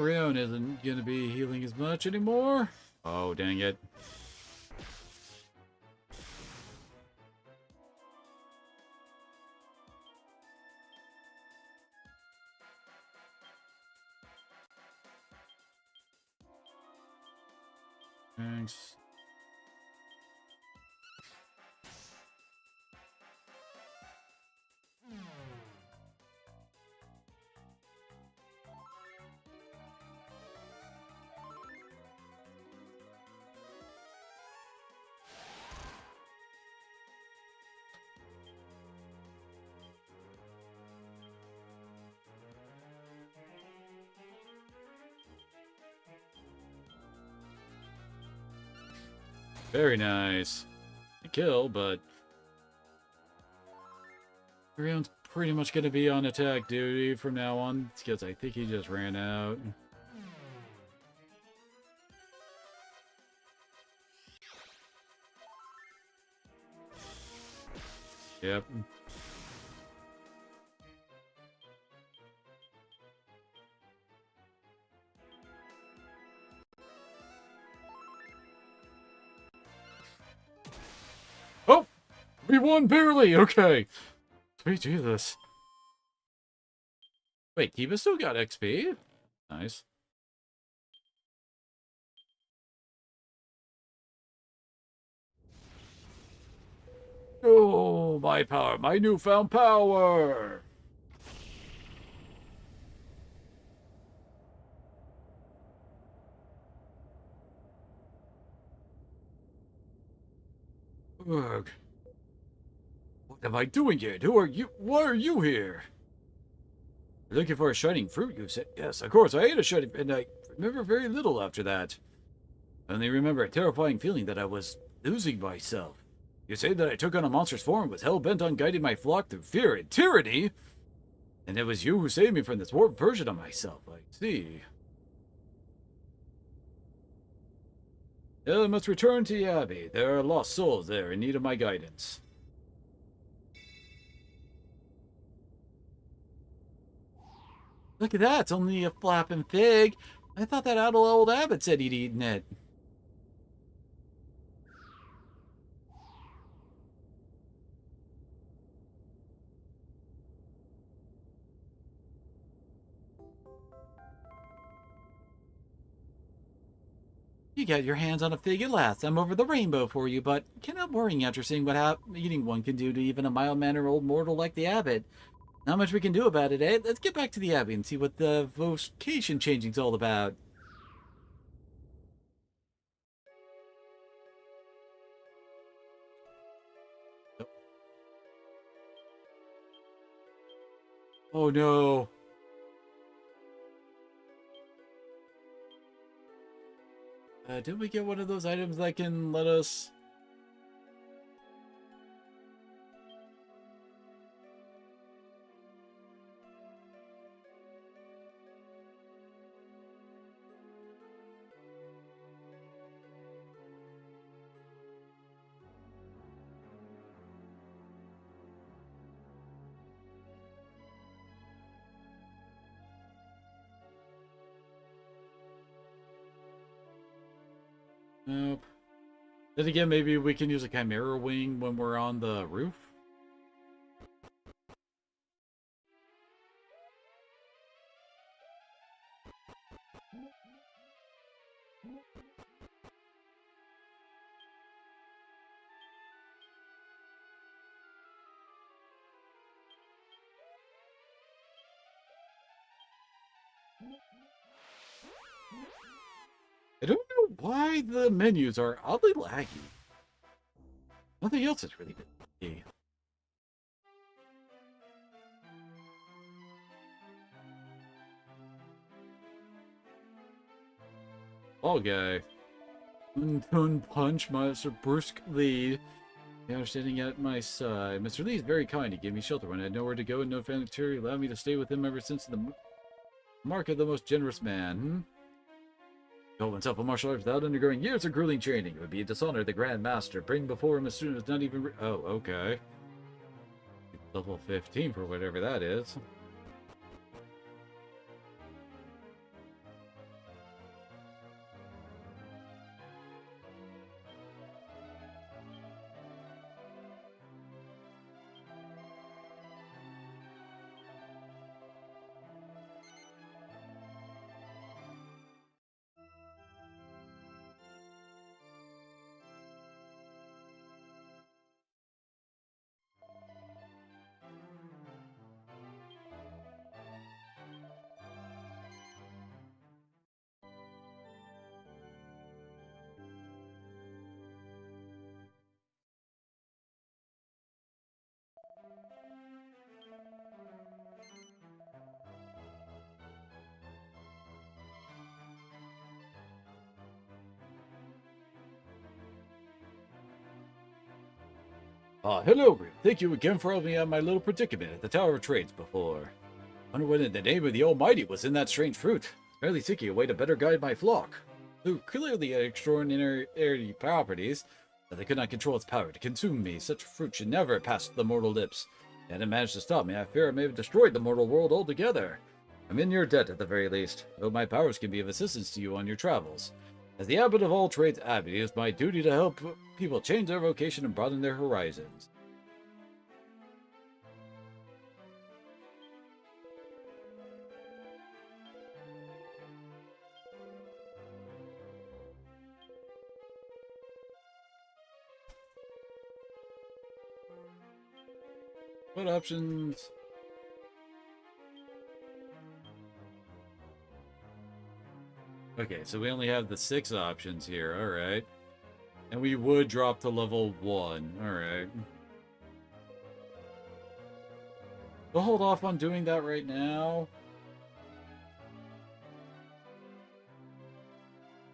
Rion isn't gonna be healing as much anymore. Oh, dang it. Thanks. Very nice. A kill, but Rion's pretty much going to be on attack duty from now on, because I think he just ran out. Yep. Oh! We won barely! Okay. Sweet Jesus. Wait, Kiba still got XP? Nice. Oh, my power, my newfound power! Ugh. What am I doing here? Who are you? Why are you here? You're looking for a shining fruit, you said. Yes, of course, I ate a shining, and I remember very little after that. I only remember a terrifying feeling that I was losing myself. You say that I took on a monster's form, was hell-bent on guiding my flock through fear and tyranny? And it was you who saved me from this warped version of myself, I see. I must return to the Abbey. There are lost souls there in need of my guidance. Look at that, it's only a flapping fig. I thought that idle old abbot said he'd eaten it. You got your hands on a fig at last. I'm over the rainbow for you, but can't help worrying after seeing what eating one can do to even a mild-mannered old mortal like the abbot. Not much we can do about it, eh? Let's get back to the Abbey and see what the vocation changing's all about. Oh no. Did we get one of those items that can let us... Nope. Then again, maybe we can use a Chimera Wing when we're on the roof? I don't know why the menus are oddly laggy. Nothing else has really been laggy. Ball guy. One punch, Master Brusque lead. Now standing at my side. Mr. Lee is very kind. He gave me shelter when I had nowhere to go and no family to allowed me to stay with him ever since. The mark of the most generous man. Called himself a martial artist without undergoing years of grueling training. It would be a dishonor to the Grand Master. Bring before him as soon as not even... Oh, okay. Level 15 for whatever that is. Hello, Ryu. Thank you again for helping me out of my little predicament at the Tower of Trades before. I wonder what in the name of the Almighty was in that strange fruit. Barely thinking a way to better guide my flock. Who clearly had extraordinary properties, but they could not control its power to consume me. Such fruit should never pass the mortal lips. And it managed to stop me. I fear I may have destroyed the mortal world altogether. I'm in your debt at the very least. Though my powers can be of assistance to you on your travels. As the abbot of all trades abbey, it is my duty to help people change their vocation and broaden their horizons. What options? Okay, so we only have the 6 options here. Alright. And we would drop to level 1. Alright. We'll hold off on doing that right now.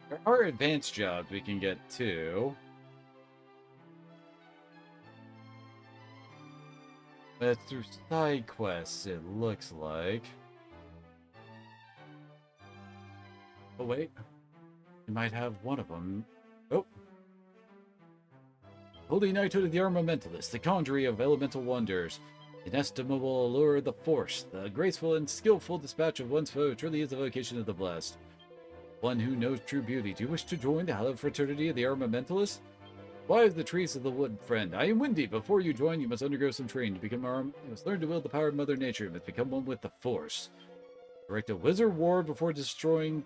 There are advanced jobs we can get too. But through side quests, it looks like. Oh, wait. We might have one of them. Oh. Holy Knighthood of the Armamentalist, the conjurer of elemental wonders. Inestimable allure of the force. The graceful and skillful dispatch of one's foe truly is the vocation of the blessed. One who knows true beauty. Do you wish to join the hallowed fraternity of the Armamentalist? Wise the trees of the wood, friend. I am Windy. Before you join, you must undergo some training to become armed. You must learn to wield the power of Mother Nature. You must become one with the Force. Direct a wizard ward before defeating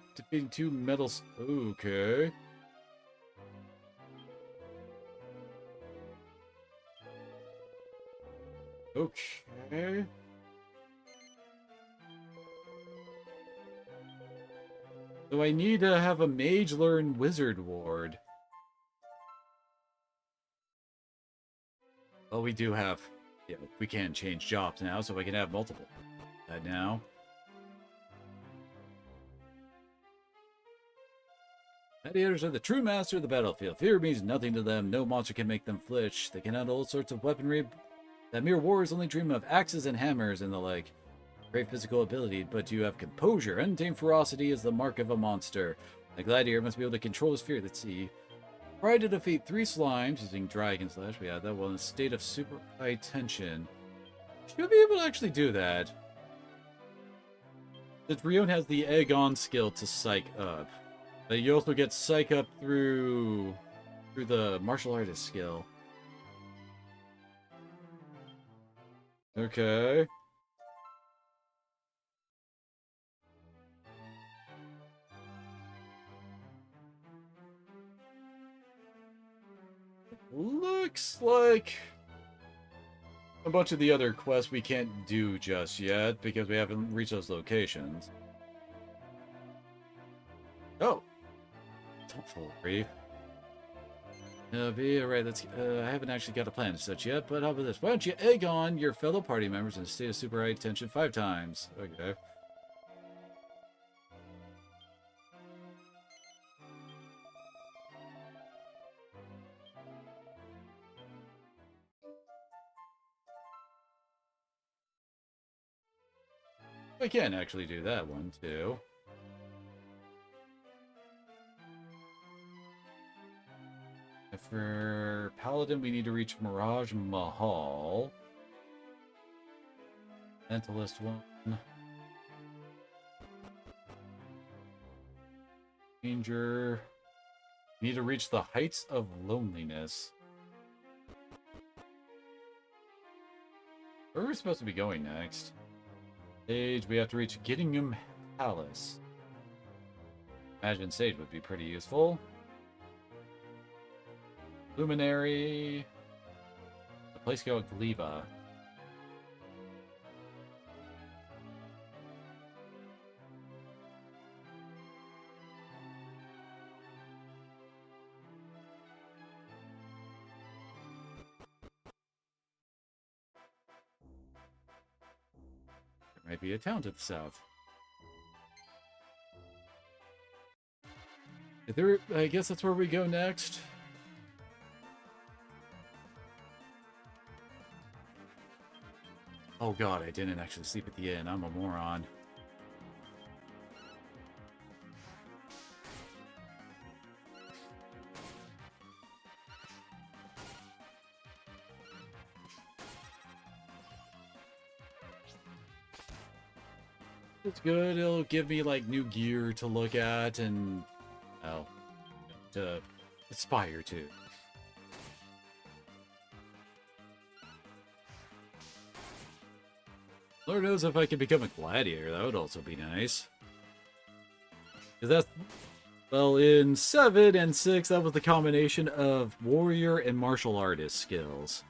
2 metals. Okay. Okay. So I need to have a mage learn wizard ward. Well, we do have... Yeah, we can change jobs now, so I can have multiple. Now. Gladiators are the true master of the battlefield. Fear means nothing to them. No monster can make them flinch. They can handle all sorts of weaponry that mere warriors only dream of. Axes and hammers and the like. Great physical ability, but you have composure. Untamed ferocity is the mark of a monster. A gladiator must be able to control his fear. Let's see. Try to defeat 3 slimes using Dragon Slash. We had that one in a state of super high tension. Should be able to actually do that. The Rion has the Egg-On skill to psych up. But you also get psych up through the martial artist skill. Okay. Looks like a bunch of the other quests we can't do just yet because we haven't reached those locations. Oh. Don't worry. Be alright, let's I haven't actually got a plan as such yet, but how about this? Why don't you egg on your fellow party members and stay a super high tension 5 times? Okay. I can actually do that one too. For Paladin, we need to reach Mirage Mahal. Mentalist one. Danger. We need to reach the Heights of Loneliness. Where are we supposed to be going next? Sage, we have to reach Gittingham Palace. Imagine Sage would be pretty useful. Luminary. A place called Gleba. There might be a town to the south. I guess that's where we go next. Oh god, I didn't actually sleep at the inn. I'm a moron. It's good. It'll give me like new gear to look at and, well, to aspire to. Lord knows if I could become a gladiator. That would also be nice. Because that's, well, in 7 and 6, that was the combination of warrior and martial artist skills.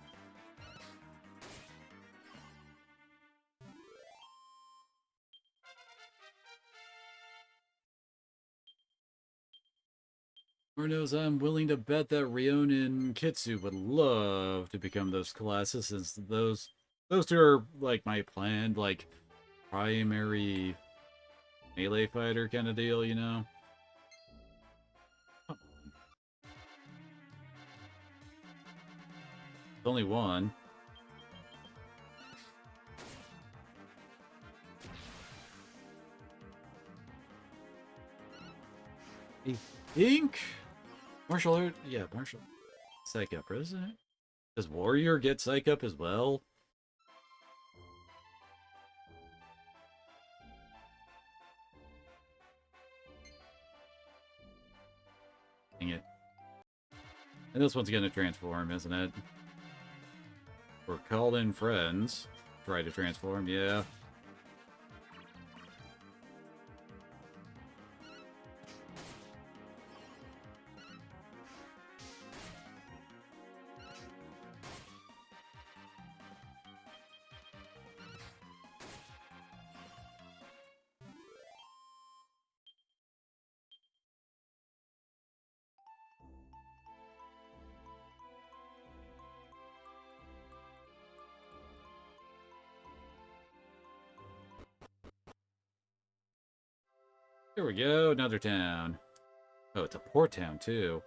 Lord knows I'm willing to bet that Rion and Kitsu would love to become those classes, since those two are like my planned, like, primary melee fighter kind of deal, you know? Come on. There's only one. I think martial art, yeah, martial psych up, isn't it? Does warrior get psych up as well? Dang it. And this one's gonna transform, isn't it? We're called in friends. Try to transform, yeah. Here we go, another town. Oh, it's a port town, too.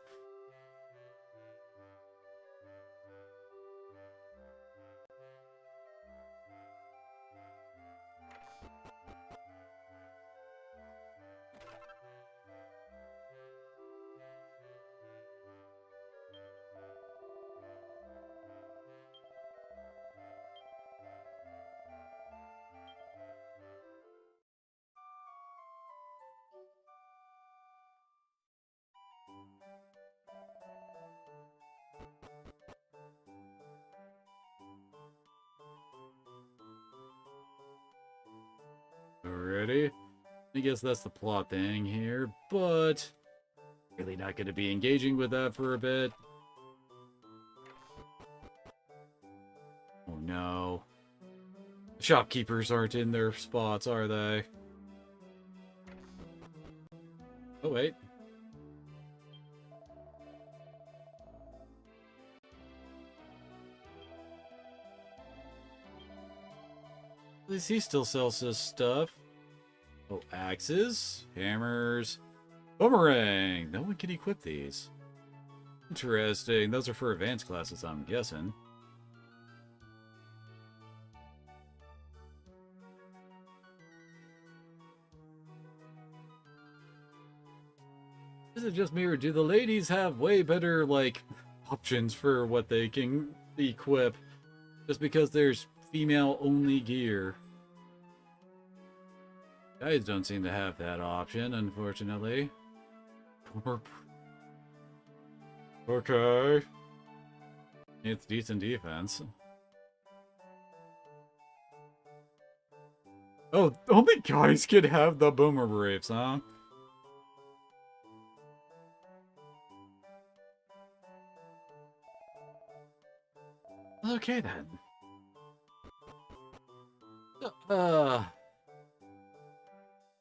Alrighty. I guess that's the plot thing here, but really not going to be engaging with that for a bit. Oh no. The shopkeepers aren't in their spots, are they? Oh wait. At least he still sells his stuff. Oh, axes, hammers, boomerang. No one can equip these. Interesting. Those are for advanced classes, I'm guessing. Is it just me, or do the ladies have way better, like, options for what they can equip? Just because there's female-only gear. Guys don't seem to have that option, unfortunately. Okay. It's decent defense. Oh, only guys can have the boomer briefs, huh? Okay then.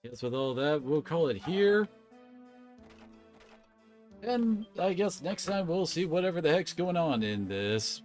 Guess with all that, we'll call it here. And I guess next time we'll see whatever the heck's going on in this